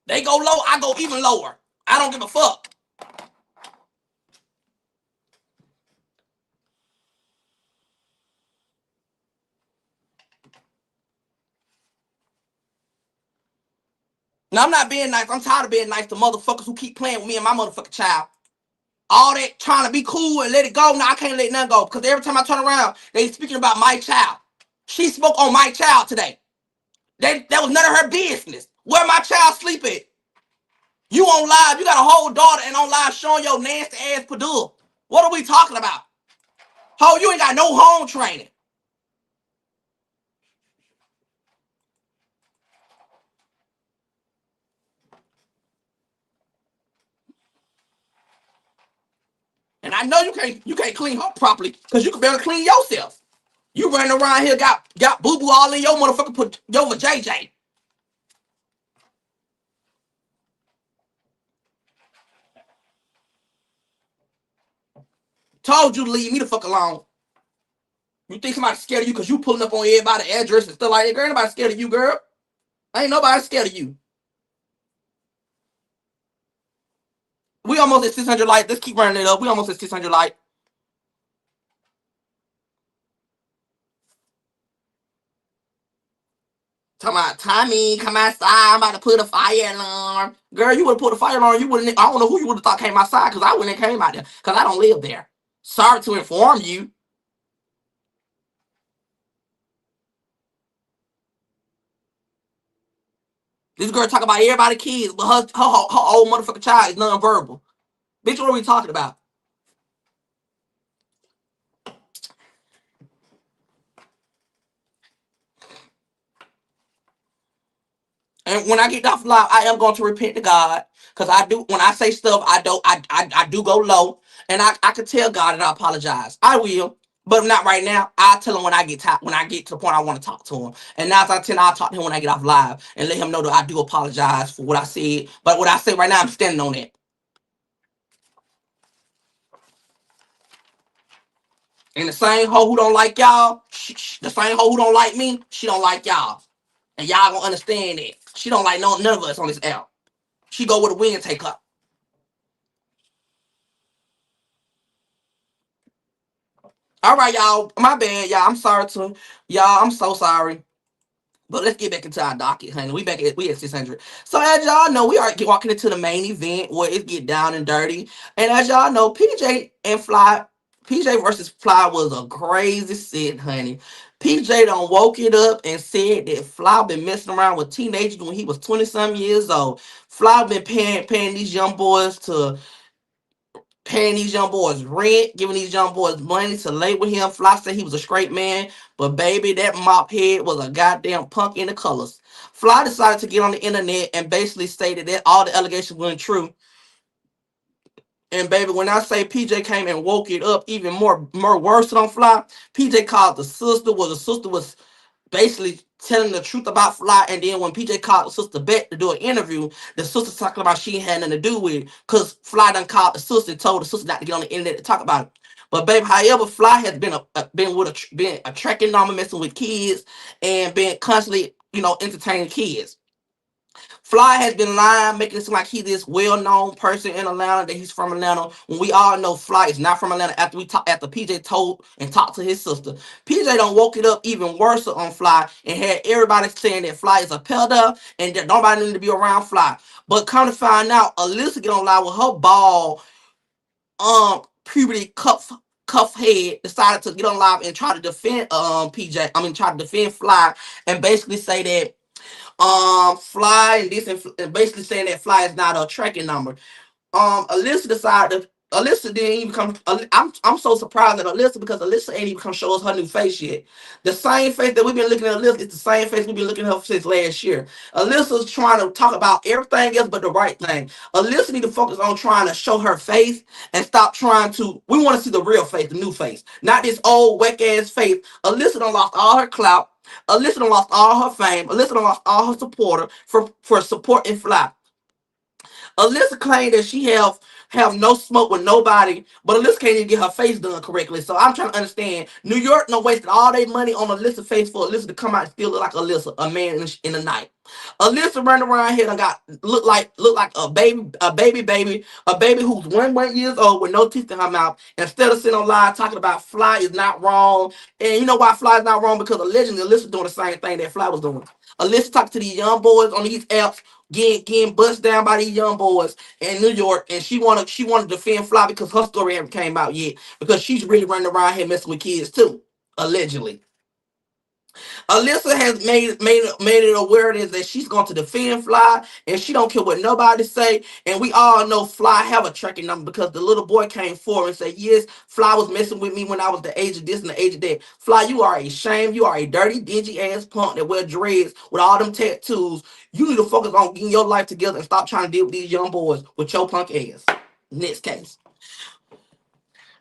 They go low. I go even lower. I don't give a fuck. Now, I'm not being nice. I'm tired of being nice to motherfuckers who keep playing with me and my motherfucking child. All that trying to be cool and let it go. Now I can't let none go because every time I turn around, they speaking about my child. She spoke on my child today. That was none of her business. Where my child sleep at? You on live, you got a whole daughter and on live showing your nasty ass Padua. What are we talking about? Ho, you ain't got no home training. And I know you can't clean her properly because you can barely clean yourself. You running around here, got boo-boo all in your motherfucker put your JJ. Told you to leave me the fuck alone. You think somebody's scared of you because you pulling up on everybody's address and stuff like that? Girl, ain't nobody scared of you, girl. Ain't nobody scared of you. We almost at 600 likes. Let's keep running it up. We almost at 600 likes. Talking about Tommy, come outside. I'm about to put a fire alarm. Girl, you would have put a fire alarm. You wouldn't. I don't know who you would have thought came outside because I wouldn't have came out there because I don't live there. Sorry to inform you. This girl talking about everybody kids, but her old motherfucking child is nonverbal. Bitch, what are we talking about? And when I get off live, I am going to repent to God. Cause I do when I say stuff, I do go low. And I could tell God and I apologize. I will. But not right now. I'll tell him when I get when I get to the point I want to talk to him. And now as I tell I'll talk to him when I get off live and let him know that I do apologize for what I said. But what I say right now, I'm standing on it. And the same hoe who don't like y'all, the same hoe who don't like me, she don't like y'all. And y'all gonna understand that. She don't like none of us on this app. She go where the wind take her. All right, y'all. My bad, y'all. I'm sorry to y'all. I'm so sorry. But let's get back into our docket, honey. We at 600. So as y'all know, we are walking into the main event where it get down and dirty. And as y'all know, PJ versus Fly was a crazy shit, honey. PJ done woke it up and said that Fly been messing around with teenagers when he was 20 some years old. Fly been paying these young boys to paying these young boys rent, giving these young boys money to lay with him. Fly said he was a straight man, but baby, that mop head was a goddamn punk in the colors. Fly decided to get on the internet and basically stated that all the allegations weren't true. And baby, when I say PJ came and woke it up even more worse than on Fly, PJ called the sister. Was the sister was basically telling the truth about Fly, and then when PJ called the sister back to do an interview, the sister talking about she had nothing to do with it because Fly done called the sister and told the sister not to get on the internet to talk about it. But babe, however, Fly has been attracting normal, messing with kids, and been constantly entertaining kids. Fly has been lying, making it seem like he's this well-known person in Atlanta, that he's from Atlanta. When we all know Fly is not from Atlanta. After PJ told and talked to his sister, PJ don't woke it up even worse on Fly and had everybody saying that Fly is a pedo and that nobody need to be around Fly. But come to find out, Alyssa get on live with her ball, puberty cuff head, decided to get on live and try to defend PJ. I mean, try to defend Fly and basically say that Fly and this and basically saying that Fly is not a tracking number. Alyssa decided. Alyssa didn't even come. I'm so surprised at Alyssa because Alyssa ain't even come show us her new face yet. The same face that we've been looking at Alyssa is the same face we've been looking at her since last year. Alyssa's trying to talk about everything else but the right thing. Alyssa need to focus on trying to show her face and stop trying to. We want to see the real face, the new face, not this old whack ass face. Alyssa done lost all her clout. Alyssa done lost all her fame. Alyssa done lost all her supporter for supporting Fly. Alyssa claimed that she have no smoke with nobody, but Alyssa can't even get her face done correctly. So I'm trying to understand. New York no wasted all their money on Alyssa face for Alyssa to come out and still look like Alyssa, a man in the night. Alyssa running around here and got look like a baby who's 1 years old with no teeth in her mouth. Instead of sitting on live talking about Fly is not wrong, and you know why Fly is not wrong, because allegedly Alyssa doing the same thing that Fly was doing. Alyssa talking to these young boys on these apps, getting bust down by these young boys in New York, and she wanted to defend Fly because her story haven't came out yet, because she's really running around here messing with kids too, allegedly. Alyssa has made it aware that she's going to defend Fly, and she don't care what nobody say. And we all know Fly have a tracking number because the little boy came forward and said, "Yes, Fly was messing with me when I was the age of this and the age of that." Fly, you are a shame. You are a dirty, dingy ass punk that wear dreads with all them tattoos. You need to focus on getting your life together and stop trying to deal with these young boys with your punk ass. Next case.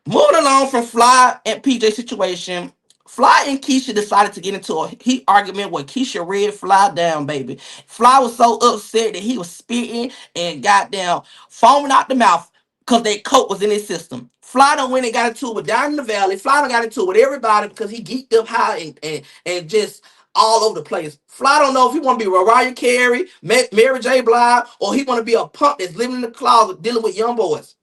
Moving along from Fly and PJ situation, Fly and Keisha decided to get into a heat argument where Keisha read Fly down, baby. Fly was so upset that he was spitting and goddamn foaming out the mouth because that coke was in his system. Fly done went and got into it with down in the valley. Fly done got into it with everybody because he geeked up high and just all over the place. Fly don't know if he want to be Mariah Carey, Mary J. Blige, or he want to be a punk that's living in the closet dealing with young boys.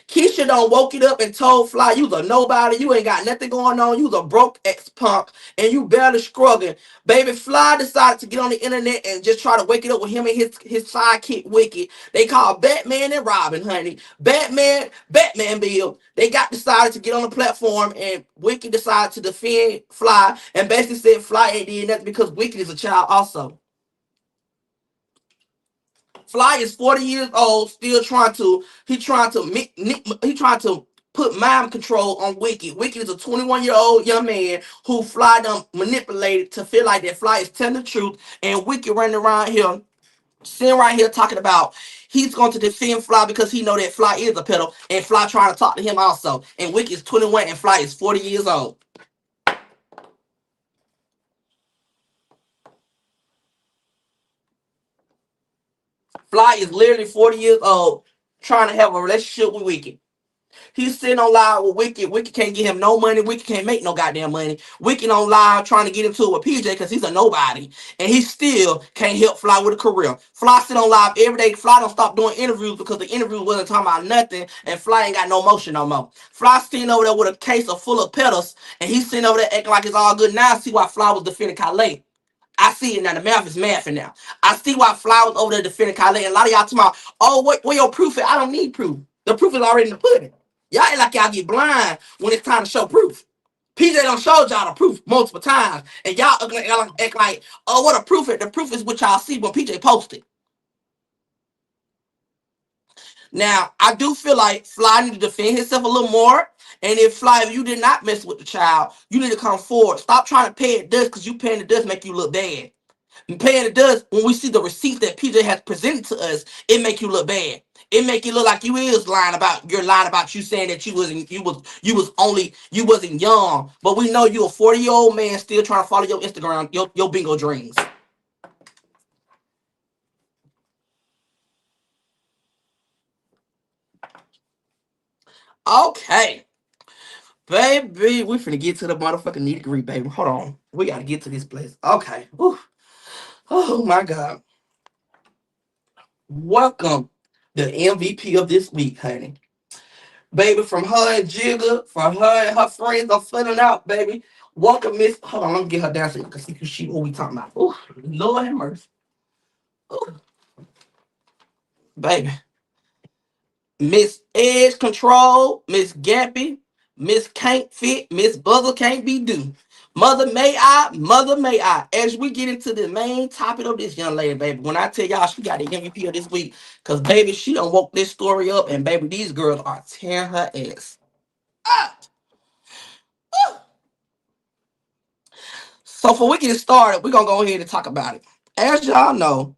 Keisha done woke it up and told Fly, "You was a nobody, you ain't got nothing going on, you was a broke ex-punk, and you barely struggling." Baby, Fly decided to get on the internet and just try to wake it up with him and his sidekick Wicked. They call Batman and Robin, honey. Batman Bill. They got decided to get on the platform, and Wicked decided to defend Fly and basically said Fly ain't did nothing because Wicked is a child also. Fly is 40 years old, still he trying to put mind control on Wicked. Wicked is a 21-year-old young man who Fly done manipulated to feel like that Fly is telling the truth, and Wicked running around here, sitting right here talking about he's going to defend Fly because he know that Fly is a pedo, and Fly trying to talk to him also. And Wicked is 21 and Fly is 40 years old. Fly is literally 40 years old trying to have a relationship with Wicked. He's sitting on live with Wicked. Wicked can't get him no money. Wicked can't make no goddamn money. Wicked on live trying to get into it with PJ because he's a nobody. And he still can't help Fly with a career. Fly sit on live every day. Fly don't stop doing interviews because the interview wasn't talking about nothing. And Fly ain't got no motion no more. Fly sitting over there with a case of full of petals. And he's sitting over there acting like it's all good. Now I see why Fly was defending Klay. I see it now. The math is mathing now. I see why Fly was over there defending Klay. And a lot of y'all talking about, "Oh, where your proof at?" I don't need proof. The proof is already in the pudding. Y'all act like y'all get blind when it's time to show proof. PJ done showed y'all the proof multiple times. And y'all act like, "Oh, what a proof is." The proof is what y'all see when PJ posted. Now, I do feel like Fly need to defend himself a little more. And if Fly, if you did not mess with the child, you need to come forward. Stop trying to pay it dust because you paying it does make you look bad. And paying it does, when we see the receipts that PJ has presented to us, it make you look bad. It make you look like you is lying about you saying that you wasn't young. But we know you a 40-year-old man still trying to follow your Instagram, your bingo dreams. Okay. Baby, we finna get to the motherfucking nitty gritty, baby. Hold on. We gotta get to this place. Okay. Whew. Oh my God. welcome the MVP of this week, honey. Baby, from her and Jigga, from her and her friends, I'm feeling out, baby. Welcome, Miss. Hold on, let me get her down so you can see who we talking about. Ooh, Lord have mercy. Ooh, baby. Miss Edge Control, Miss Gappy, Miss Can't Fit, Miss Buzzer Can't Be Do. Mother May I. As we get into the main topic of this young lady, baby, when I tell y'all she got the MVP of this week, because, baby, she done woke this story up, and, baby, these girls are tearing her ass. Ah, so, for we get started, we're going to go ahead and talk about it. As y'all know,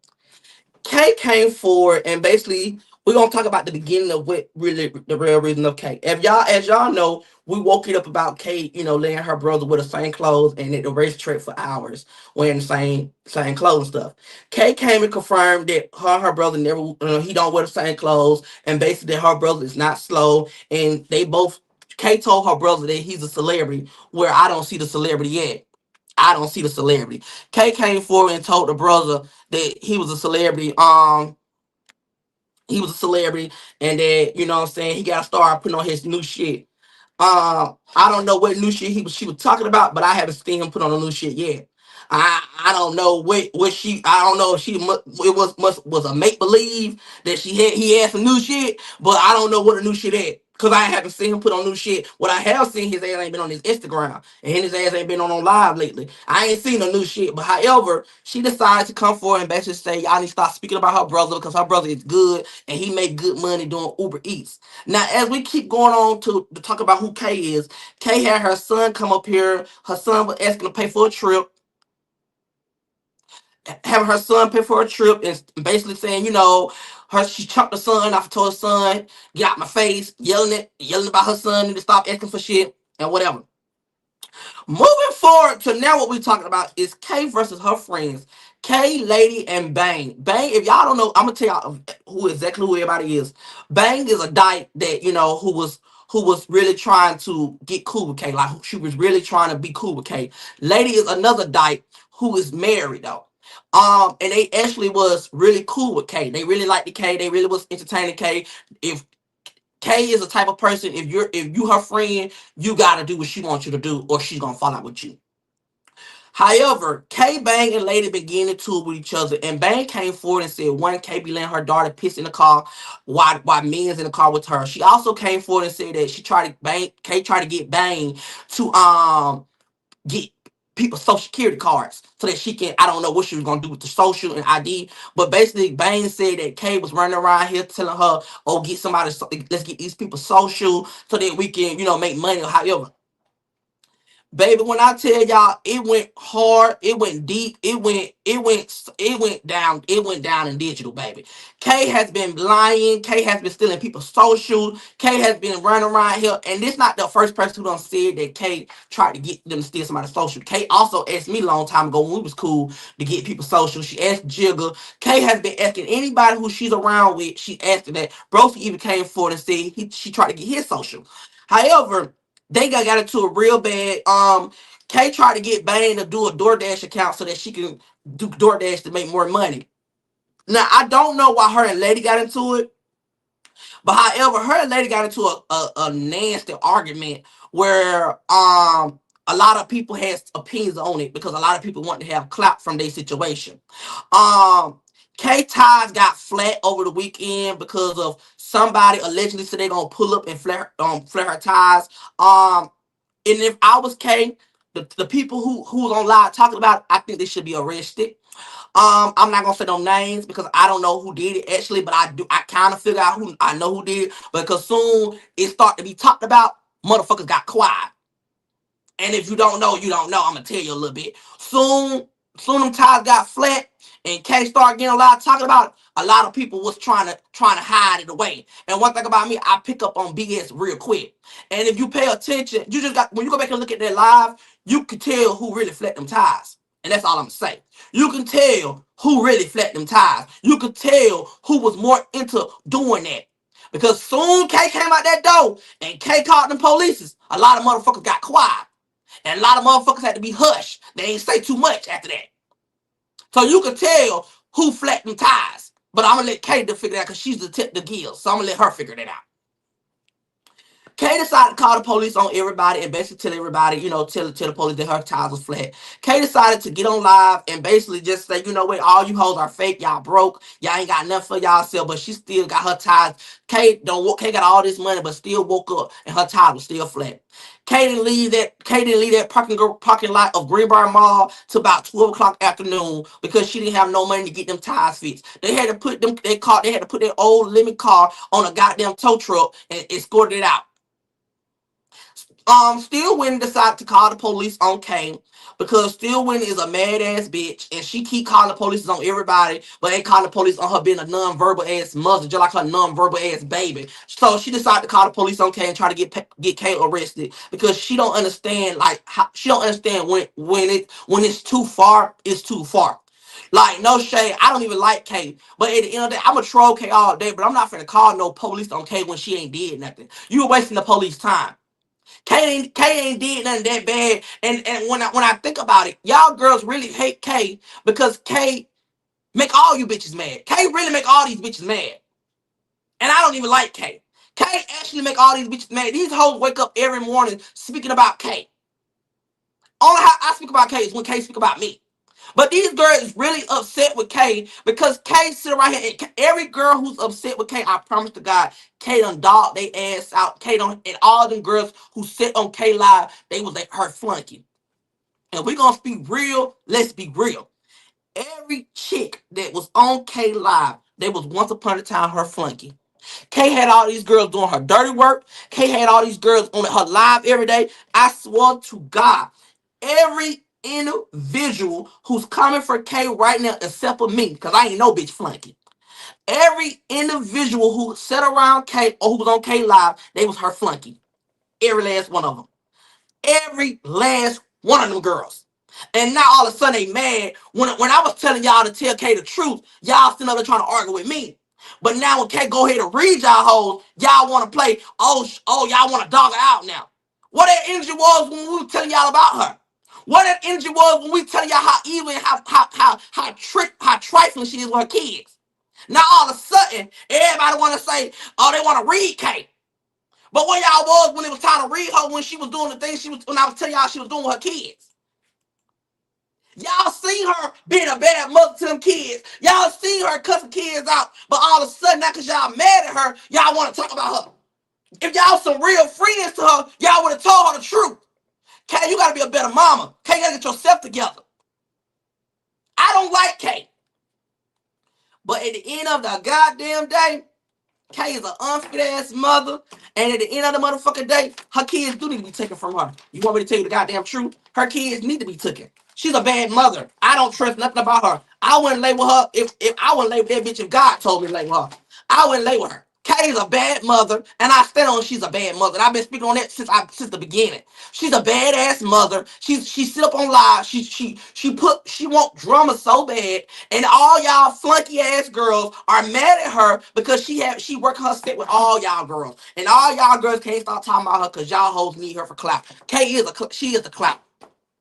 Kay came forward and basically we're gonna talk about the beginning of what really the real reason of Kay. If y'all, as y'all know, we woke it up about Kay, laying her brother with the same clothes and at the racetrack for hours, wearing the same clothes and stuff. Kay came and confirmed that her brother never he don't wear the same clothes, and basically that her brother is not slow, and they both. Kay told her brother that he's a celebrity, where I don't see the celebrity yet. I don't see the celebrity. Kay came forward and told the brother that he was a celebrity. He was a celebrity, and that what I'm saying, he got to start putting on his new shit. I don't know what new shit she was talking about, but I haven't seen him put on a new shit yet. I don't know what she I don't know if it was a make believe that he had some new shit, but I don't know what a new shit is. Cause I haven't seen him put on new shit. What I have seen, his ass ain't been on his Instagram, and his ass ain't been on live lately. I ain't seen no new shit. But however, she decided to come forward and basically say y'all need to stop speaking about her brother because her brother is good and he make good money doing Uber Eats. Now, as we keep going on to talk about who Kay is, Kay had her son come up here. Her son was asking to pay for a trip, having her son pay for a trip, and basically saying, she chucked the son off, told her son, get out my face, yelling about her son, need to stop asking for shit and whatever. Moving forward to now, what we're talking about is Kay versus her friends. Kay, Lady, and Bang. Bang, if y'all don't know, I'm gonna tell y'all who everybody is. Bang is a dyke that who was really trying to get cool with Kay. Like she was really trying to be cool with Kay. Lady is another dyke who is married though. And they actually was really cool with Kay. They really liked the Kay. They really was entertaining Kay. If Kay is the type of person, if you her friend, you gotta do what she wants you to do, or she's gonna fall out with you. However, Kay, Bang, and Lady began to tour with each other, and Bang came forward and said one, Kay be letting her daughter piss in the car while men's in the car with her. She also came forward and said that Kay tried to get Bang to get people's social security cards so that she can, I don't know what she was gonna do with the social and ID, but basically Bang said that Kay was running around here telling her, oh, get somebody, let's get these people social so that we can, make money or however. Baby, when I tell y'all, it went hard, it went deep, it went down in digital, baby. Kay has been lying, Kay has been stealing people's social, Kay has been running around here, and this not the first person who done said that Kay tried to get them to steal somebody's social. Kay also asked me a long time ago when we was cool to get people social. She asked Jigga. Kay has been asking anybody who she's around with, she asked her that. Bro, even came forward and said she tried to get his social. However, they got into a real bad. Kay tried to get Bane to do a DoorDash account so that she can do DoorDash to make more money. Now I don't know why her and Lady got into it, but however, her and Lady got into a nasty argument where a lot of people had opinions on it because a lot of people want to have clout from their situation. Um Kay ties got flat over the weekend because of somebody allegedly said they gonna pull up and flare her ties. And if I was Kay, the people who was on live talking about it, I think they should be arrested. I'm not gonna say no names because I don't know who did it actually, but I kind of figure out who I know who did it. Because soon it start to be talked about, motherfuckers got quiet. And if you don't know, you don't know. I'm gonna tell you a little bit. Soon them ties got flat, and Kay started getting a lot of talking about it. A lot of people was trying to hide it away. And one thing about me, I pick up on BS real quick. And if you pay attention, you just got when you go back and look at that live, you can tell who really flat them ties. And that's all I'm saying. You can tell who really flat them ties. You can tell who was more into doing that. Because soon Kay came out that door and Kay called them police. A lot of motherfuckers got quiet. And a lot of motherfuckers had to be hushed. They ain't say too much after that. So you could tell who flat them ties. But I'm gonna let Kay to figure it out because she's the tip the gill. So I'm gonna let her figure that out. Kay decided to call the police on everybody and basically tell everybody, tell the police that her tires was flat. Kay decided to get on live and basically just say, you know what, all you hoes are fake, y'all broke, y'all ain't got nothing for y'all self, but she still got her tires. Kay got all this money, but still woke up and her tires was still flat. Kay didn't leave that parking lot of Greenbrier Mall till about 12 o'clock afternoon because she didn't have no money to get them tires fixed. They had to put their old limit car on a goddamn tow truck and escort it out. Still Winnie decided to call the police on Kay because Still Winnie is a mad ass bitch and she keep calling the police on everybody, but ain't calling the police on her being a non-verbal ass mother, just like her non-verbal ass baby. So she decided to call the police on Kay and try to get Kay arrested because she don't understand she don't understand when it's too far, it's too far. Like, no shade, I don't even like Kay. But at the end of the day, I'm a troll Kay all day, but I'm not finna call no police on Kay when she ain't did nothing. You were wasting the police time. Kay ain't did nothing that bad. And when I think about it, y'all girls really hate Kay because Kay make all you bitches mad. Kay really make all these bitches mad. And I don't even like Kay. Kay actually make all these bitches mad. These hoes wake up every morning speaking about Kay. Only how I speak about Kay is when Kay speak about me. But these girls is really upset with Kay because Kay sit right here and every girl who's upset with Kay, I promise to God, Kay done dog they ass out. Kay done, and all them girls who sit on Kay live, they was like her flunky. And we gonna speak real, let's be real. Every chick that was on Kay live, they was once upon a time her flunky. Kay had all these girls doing her dirty work. Kay had all these girls on her live every day. I swear to God, every individual who's coming for Kay right now, except for me, because I ain't no bitch flunky. Every individual who sat around Kay or who was on Kay live, they was her flunky. Every last one of them. Every last one of them girls. And now all of a sudden they mad. When I was telling y'all to tell Kay the truth, y'all still up there trying to argue with me. But now when Kay go ahead and read y'all hoes, y'all want to play, y'all want to dog her out now. What that energy was when we were telling y'all about her. What that energy was when we telling y'all how evil and how trifling she is with her kids. Now all of a sudden, everybody want to say, oh, they want to read Kay. But where y'all was when it was time to read her when she was doing the things when I was telling y'all she was doing with her kids. Y'all seen her being a bad mother to them kids. Y'all seen her cussing kids out. But all of a sudden, now because y'all mad at her, y'all want to talk about her. If y'all some real friends to her, y'all would have told her the truth. Kay, you got to be a better mama. Kay, you got to get yourself together. I don't like Kay. But at the end of the goddamn day, Kay is an unfit ass mother, and at the end of the motherfucking day, her kids do need to be taken from her. You want me to tell you the goddamn truth? Her kids need to be taken. She's a bad mother. I don't trust nothing about her. I wouldn't lay with her if I wouldn't lay with that bitch if God told me to lay with her. I wouldn't lay with her. Kay is a bad mother, and I stand on she's a bad mother. And I've been speaking on that since the beginning. She's a badass mother. She sit up on live. She want drama so bad, and all y'all flunky ass girls are mad at her because she work her set with all y'all girls, and all y'all girls can't stop talking about her because y'all hoes need her for clout. She is the clout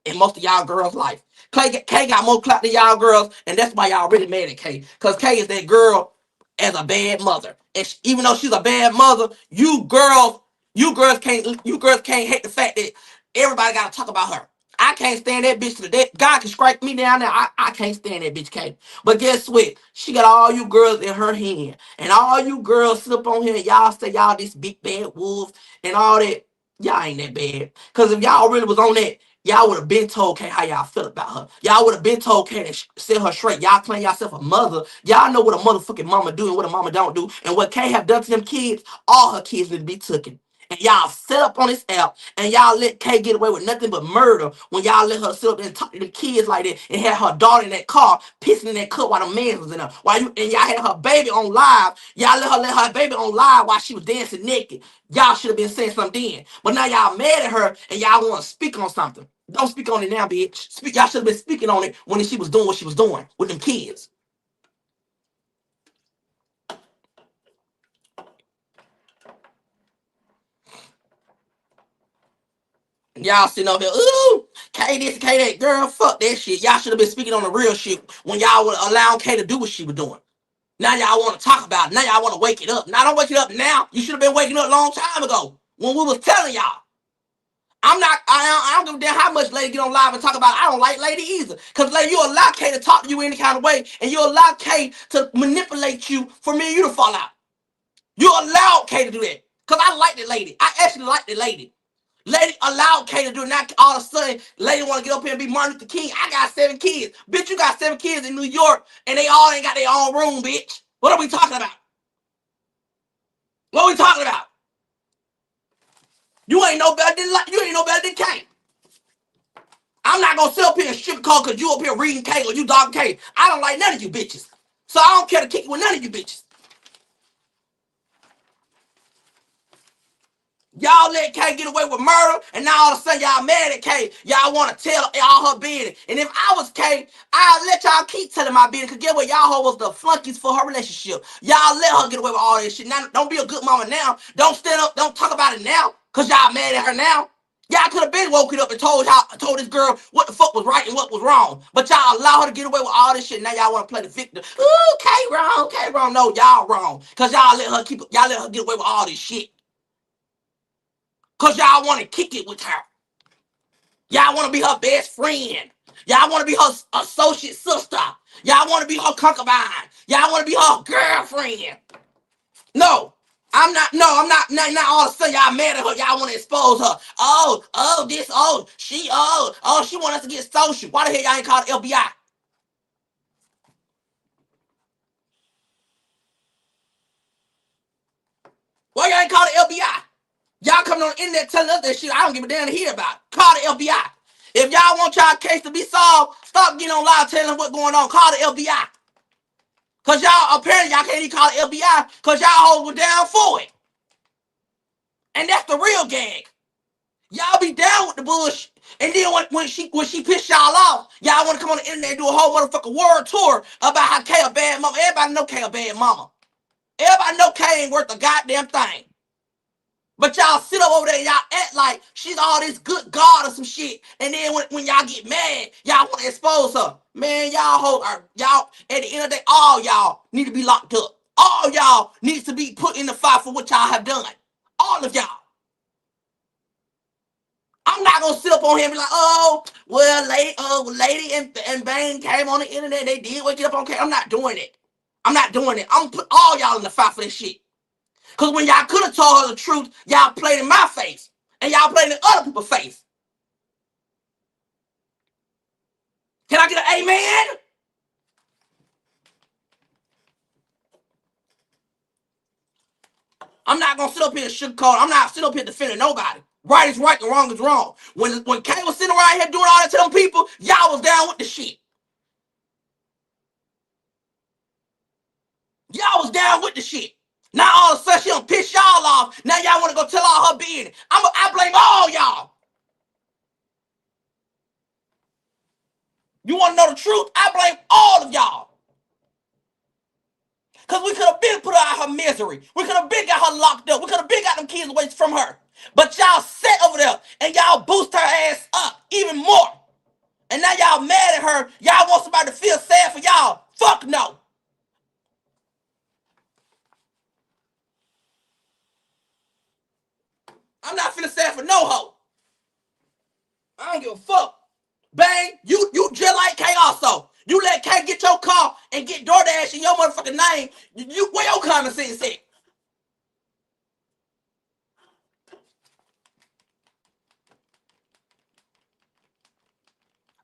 in most of y'all girls' life. Kay got more clout than y'all girls, and that's why y'all really mad at Kay. Because Kay is that girl as a bad mother. And even though she's a bad mother, you girls can't hate the fact that everybody gotta talk about her. I can't stand that bitch to the death. God can strike me down there. I can't stand that bitch, Kay. But guess what? She got all you girls in her hand. And all you girls sit up on here and y'all say y'all this big bad wolf and all that. Y'all ain't that bad. Because if y'all really was on that, y'all would have been told Kay how y'all feel about her. Y'all would have been told Kay to set her straight. Y'all claim yourself a mother. Y'all know what a motherfucking mama do and what a mama don't do. And what Kay have done to them kids, all her kids need to be taken. And y'all sit up on this app and y'all let Kay get away with nothing but murder when y'all let her sit up there and talk to the kids like that and had her daughter in that car pissing in that cup while the man was in her. And y'all had her baby on live. Y'all let her baby on live while she was dancing naked. Y'all should have been saying something then. But now y'all mad at her and y'all want to speak on something. Don't speak on it now, bitch. Y'all should have been speaking on it when she was doing what she was doing with them kids. Y'all sitting up here, ooh, Kay this, Kay that. Girl, fuck that shit. Y'all should have been speaking on the real shit when y'all would allow Kay to do what she was doing. Now y'all want to talk about it. Now y'all want to wake it up. Now don't wake it up now. You should have been waking up a long time ago when we was telling y'all. I don't give a damn how much Lady get on live and talk about it. I don't like Lady either. Because Lady, you allow K to talk to you any kind of way. And you allow K to manipulate you for me and you to fall out. You allowed K to do that. Because I like the lady. I actually like the lady. Lady allowed K to do it. Now all of a sudden, Lady want to get up here and be Martin Luther King. I got 7 kids. Bitch, you got 7 kids in New York and they all ain't got their own room, bitch. What are we talking about? What are we talking about? You ain't no better than K. I'm not gonna sit up here and sugarcoat because you up here reading K or you dog K. I don't like none of you bitches. So I don't care to kick it with none of you bitches. Y'all let K get away with murder, and now all of a sudden y'all mad at K. Y'all want to tell all her business. And if I was K, I'd let y'all keep telling my business. Because get what? Y'all hoe was the flunkies for her relationship. Y'all let her get away with all this shit. Now, don't be a good mama now. Don't stand up. Don't talk about it now. Because y'all mad at her now. Y'all could have been woken up and told this girl what the fuck was right and what was wrong. But y'all allow her to get away with all this shit. Now y'all want to play the victim. Ooh, K wrong, K wrong. No, y'all wrong. Because y'all let her get away with all this shit. Because y'all want to kick it with her. Y'all want to be her best friend. Y'all want to be her associate sister. Y'all want to be her concubine. Y'all want to be her girlfriend. No, I'm not. No, I'm not. Not all of a sudden y'all mad at her. Y'all want to expose her. She want us to get social. Why the hell y'all ain't called the FBI? Why y'all ain't called the FBI? Y'all coming on the internet telling us that shit. I don't give a damn to hear about. Call the FBI. If y'all want y'all case to be solved, stop getting on live telling them what's going on. Call the FBI. Because y'all, apparently y'all can't even call the FBI because y'all hoes were down for it. And that's the real gag. Y'all be down with the bullshit. And then when she pissed y'all off, y'all want to come on the internet and do a whole motherfucking world tour about how K a bad mama. Everybody know K a bad mama. Everybody know K ain't worth a goddamn thing. But y'all sit up over there and y'all act like she's all this good God or some shit. And then when y'all get mad, y'all want to expose her. Man, y'all at the end of the day, all y'all need to be locked up. All y'all needs to be put in the fire for what y'all have done. All of y'all. I'm not gonna sit up on here and be like, oh, well, Lady and Bane came on the internet. They did wake it up on K. I'm not doing it. I'm not doing it. I'm gonna put all y'all in the fire for this shit. Because when y'all could have told her the truth, y'all played in my face. And y'all played in other people's face. Can I get an amen? I'm not going to sit up here and sugarcoat. I'm not sitting up here defending nobody. Right is right and wrong is wrong. When Kay was sitting around here doing all that to them people, y'all was down with the shit. Y'all was down with the shit. Now all of a sudden she done piss y'all off. Now y'all want to go tell all her business. I blame all y'all. You want to know the truth? I blame all of y'all. Because we could have been put her out of her misery. We could have been got her locked up. We could have been got them kids away from her. But y'all sat over there and y'all boost her ass up even more. And now y'all mad at her. Y'all want somebody to feel sad for y'all. Fuck no. I'm not feeling sad for no hoe. I don't give a fuck. Bang, you just like K also. You let K get your car and get DoorDash in your motherfucking name. Where your common sense at?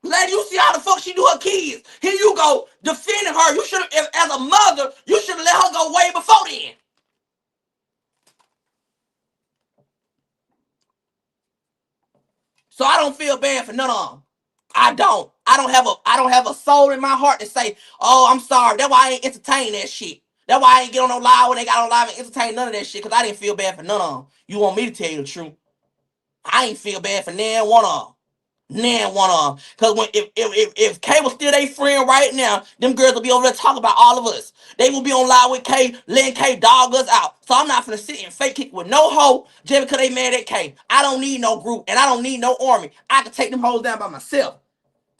Lady, you see how the fuck she do her kids. Here you go, defending her. You should have, as a mother, you should have let her go way before then. So I don't feel bad for none of them. I don't. I don't have a soul in my heart to say, oh, I'm sorry. That's why I ain't entertain that shit. That's why I ain't get on no live when they got on live and entertain none of that shit. Cause I didn't feel bad for none of them. You want me to tell you the truth? I ain't feel bad for nan one of them. Nan one of them. Cause when if Kay was still their friend right now, them girls will be over there talking about all of us. They will be on live with Kay, letting Kay dog us out. So I'm not finna sit and fake kick with no hoe just because they mad at Kay. I don't need no group and I don't need no army. I can take them hoes down by myself.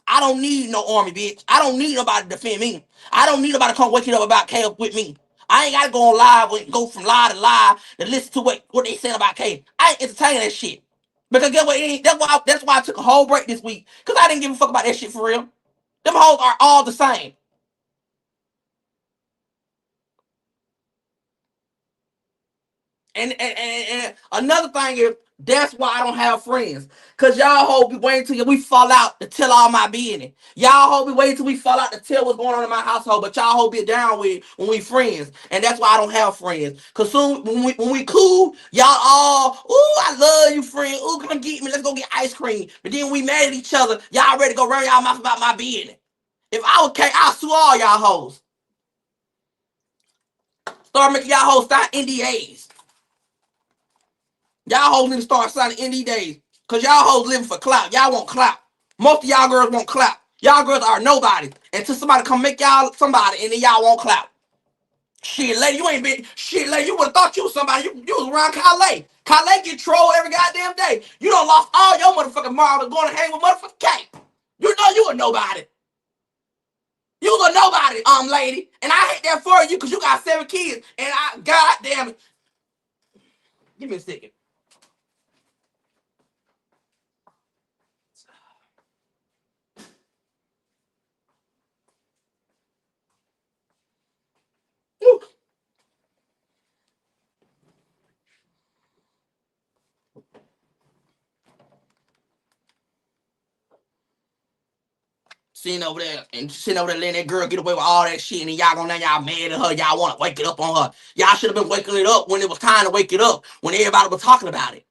I don't need no army, bitch. I don't need nobody to defend me. I don't need nobody to come waking up about K up with me. I ain't gotta go on live and go from lie to lie to listen to what they saying about K. I ain't entertaining that shit. Because guess what? That's why I took a whole break this week. Because I didn't give a fuck about that shit for real. Them hoes are all the same. And another thing is that's why I don't have friends. Cause y'all hold be waiting till we fall out to tell all my business. Y'all hold be waiting till we fall out to tell what's going on in my household. But y'all hold be down with when we friends. And that's why I don't have friends. Cause soon when we cool, y'all all, ooh, I love you, friend. Ooh, come get me. Let's go get ice cream. But then we mad at each other. Y'all ready to go run y'all mouth about my business. If I was K, I'll sue all y'all hoes. Start making y'all hoes sign NDAs. Y'all hoes need to start signing NDAs. Cause y'all hoes living for clout. Y'all want clout. Most of y'all girls want clout. Y'all girls are nobody. Until somebody come make y'all somebody and then y'all want clout. Shit, lady, you ain't been. Shit, lady, you would have thought you was somebody. You was around Klay. Klay get trolled every goddamn day. You done lost all your motherfucking marbles going to hang with motherfucking K. You know you a nobody. You was a nobody, lady. And I hate that for you because you got 7 kids. And I, goddamn it. Give me a second. Woo. Sitting over there letting that girl get away with all that shit, and then y'all gonna now y'all mad at her. Y'all want to wake it up on her. Y'all should have been waking it up when it was time to wake it up, when everybody was talking about it.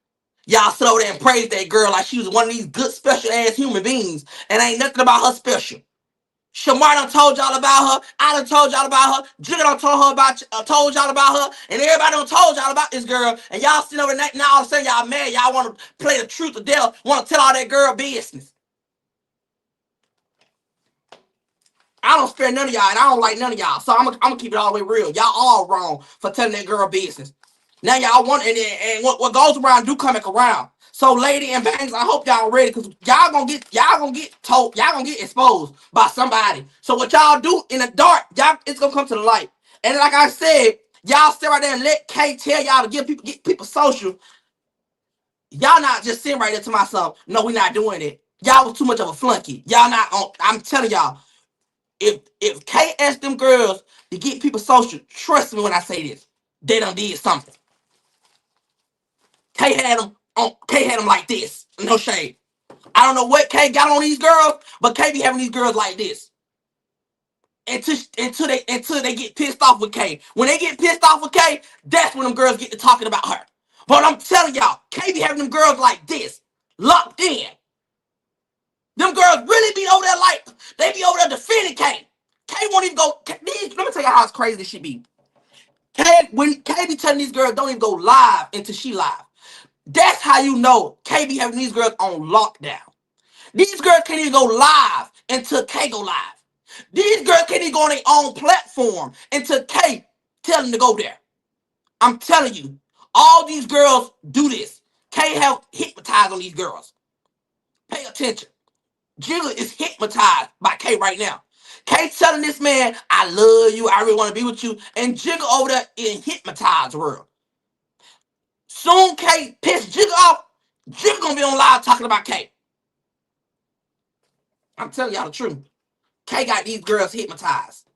Y'all sit over there and praise that girl like she was one of these good special ass human beings, and ain't nothing about her special. Shamar done told y'all about her. I done told y'all about her. Jigga done told y'all about her, and everybody done told y'all about this girl. And y'all sitting over there now all of a sudden y'all mad. Y'all want to play the truth or dare, want to tell all that girl business. I don't spare none of y'all, and I don't like none of y'all. So I'm gonna keep it all the way real. Y'all all wrong for telling that girl business. Now y'all want and what goes around do come back around. So lady and bangs, I hope y'all ready because y'all gonna get told, y'all gonna get exposed by somebody. So what y'all do in the dark, y'all it's gonna come to the light. And like I said, y'all sit right there and let K tell y'all to get people social. Y'all not just sitting right there to myself. No, we not doing it. Y'all was too much of a flunky. Y'all not on. I'm telling y'all. If K asked them girls to get people social, trust me when I say this, they done did something. K had them like this. No shade. I don't know what K got on these girls, but K be having these girls like this. Until they get pissed off with K. When they get pissed off with K, that's when them girls get to talking about her. But I'm telling y'all, K be having them girls like this, locked in. Them girls really be over there like they be over there defending K. K won't even go. Let me tell you how it's crazy this shit be. When K be telling these girls don't even go live until she live. That's how you know K be having these girls on lockdown. These girls can't even go live until K go live. These girls can't even go on their own platform until K tell them to go there. I'm telling you, all these girls do this. K have hypnotized on these girls. Pay attention. Jigga is hypnotized by K right now. K telling this man, I love you, I really want to be with you. And Jigga over there in hypnotized world. Soon K piss Jigga off. Jigga gonna be on live talking about K. I'm telling y'all the truth. K got these girls hypnotized.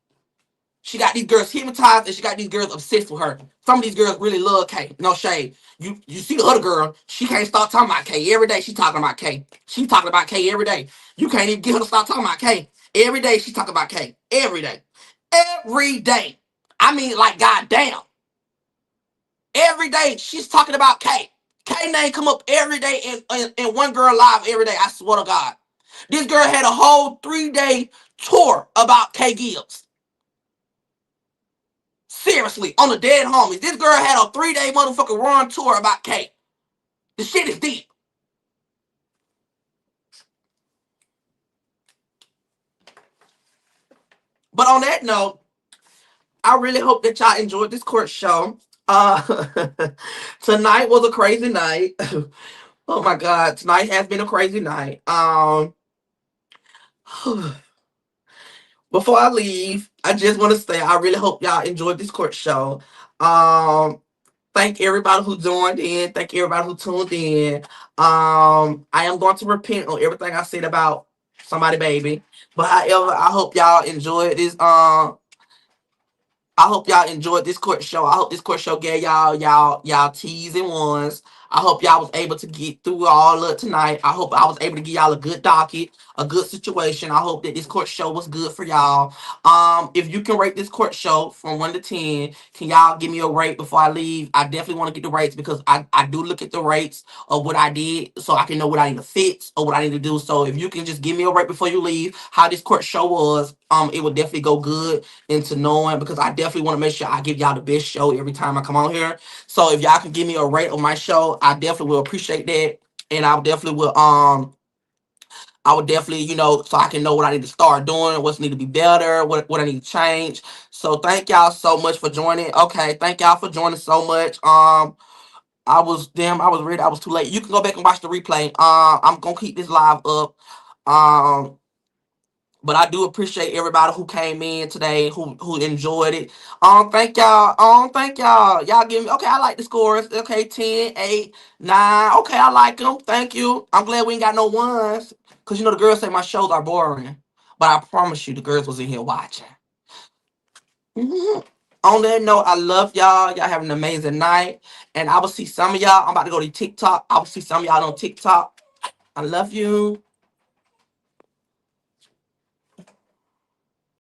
She got these girls hypnotized and she got these girls obsessed with her. Some of these girls really love K. No shade. You see the other girl, she can't stop talking about K. Every day she talking about K. She talking about K every day. You can't even get her to stop talking about K. Every day she talking about K. Every day. Every day. I mean, like, goddamn. Every day she's talking about K. K name come up every day in one girl live every day. I swear to God. This girl had a whole 3-day tour about K Gibbs. Seriously, on the dead homies. This girl had a 3-day motherfucking run tour about K. The shit is deep. But on that note, I really hope that y'all enjoyed this court show. Tonight was a crazy night. Oh my God, tonight has been a crazy night. Before I leave, I just want to say I really hope y'all enjoyed this court show. Um, Thank everybody who joined in. Thank everybody who tuned in. I am going to repent on everything I said about somebody baby. But however, I hope y'all enjoyed this. I hope y'all enjoyed this court show. I hope this court show gave y'all T's and ones. I hope y'all was able to get through all of it tonight. I hope I was able to give y'all a good docket, a good situation. I hope that this court show was good for y'all. If you can rate this court show from 1 to 10, can y'all give me a rate before I leave? I definitely want to get the rates because I do look at the rates of what I did so I can know what I need to fix or what I need to do. So if you can just give me a rate before you leave, how this court show was, it will definitely go good into knowing because I definitely want to make sure I give y'all the best show every time I come on here. So if y'all can give me a rate on my show, I definitely will appreciate that. And I would definitely, so I can know what I need to start doing, what's need to be better, what I need to change. So thank y'all so much for joining. Okay, thank y'all for joining so much. I was ready, I was too late. You can go back and watch the replay. I'm gonna keep this live up. Um but I do appreciate everybody who came in today, who enjoyed it. Thank y'all. Thank y'all. Y'all give me, okay, I like the scores. Okay, 10, 8, 9. Okay, I like them. Thank you. I'm glad we ain't got no ones. Because the girls say my shows are boring. But I promise you, the girls was in here watching. Mhm. On that note, I love y'all. Y'all have an amazing night. And I will see some of y'all. I'm about to go to TikTok. I will see some of y'all on TikTok. I love you.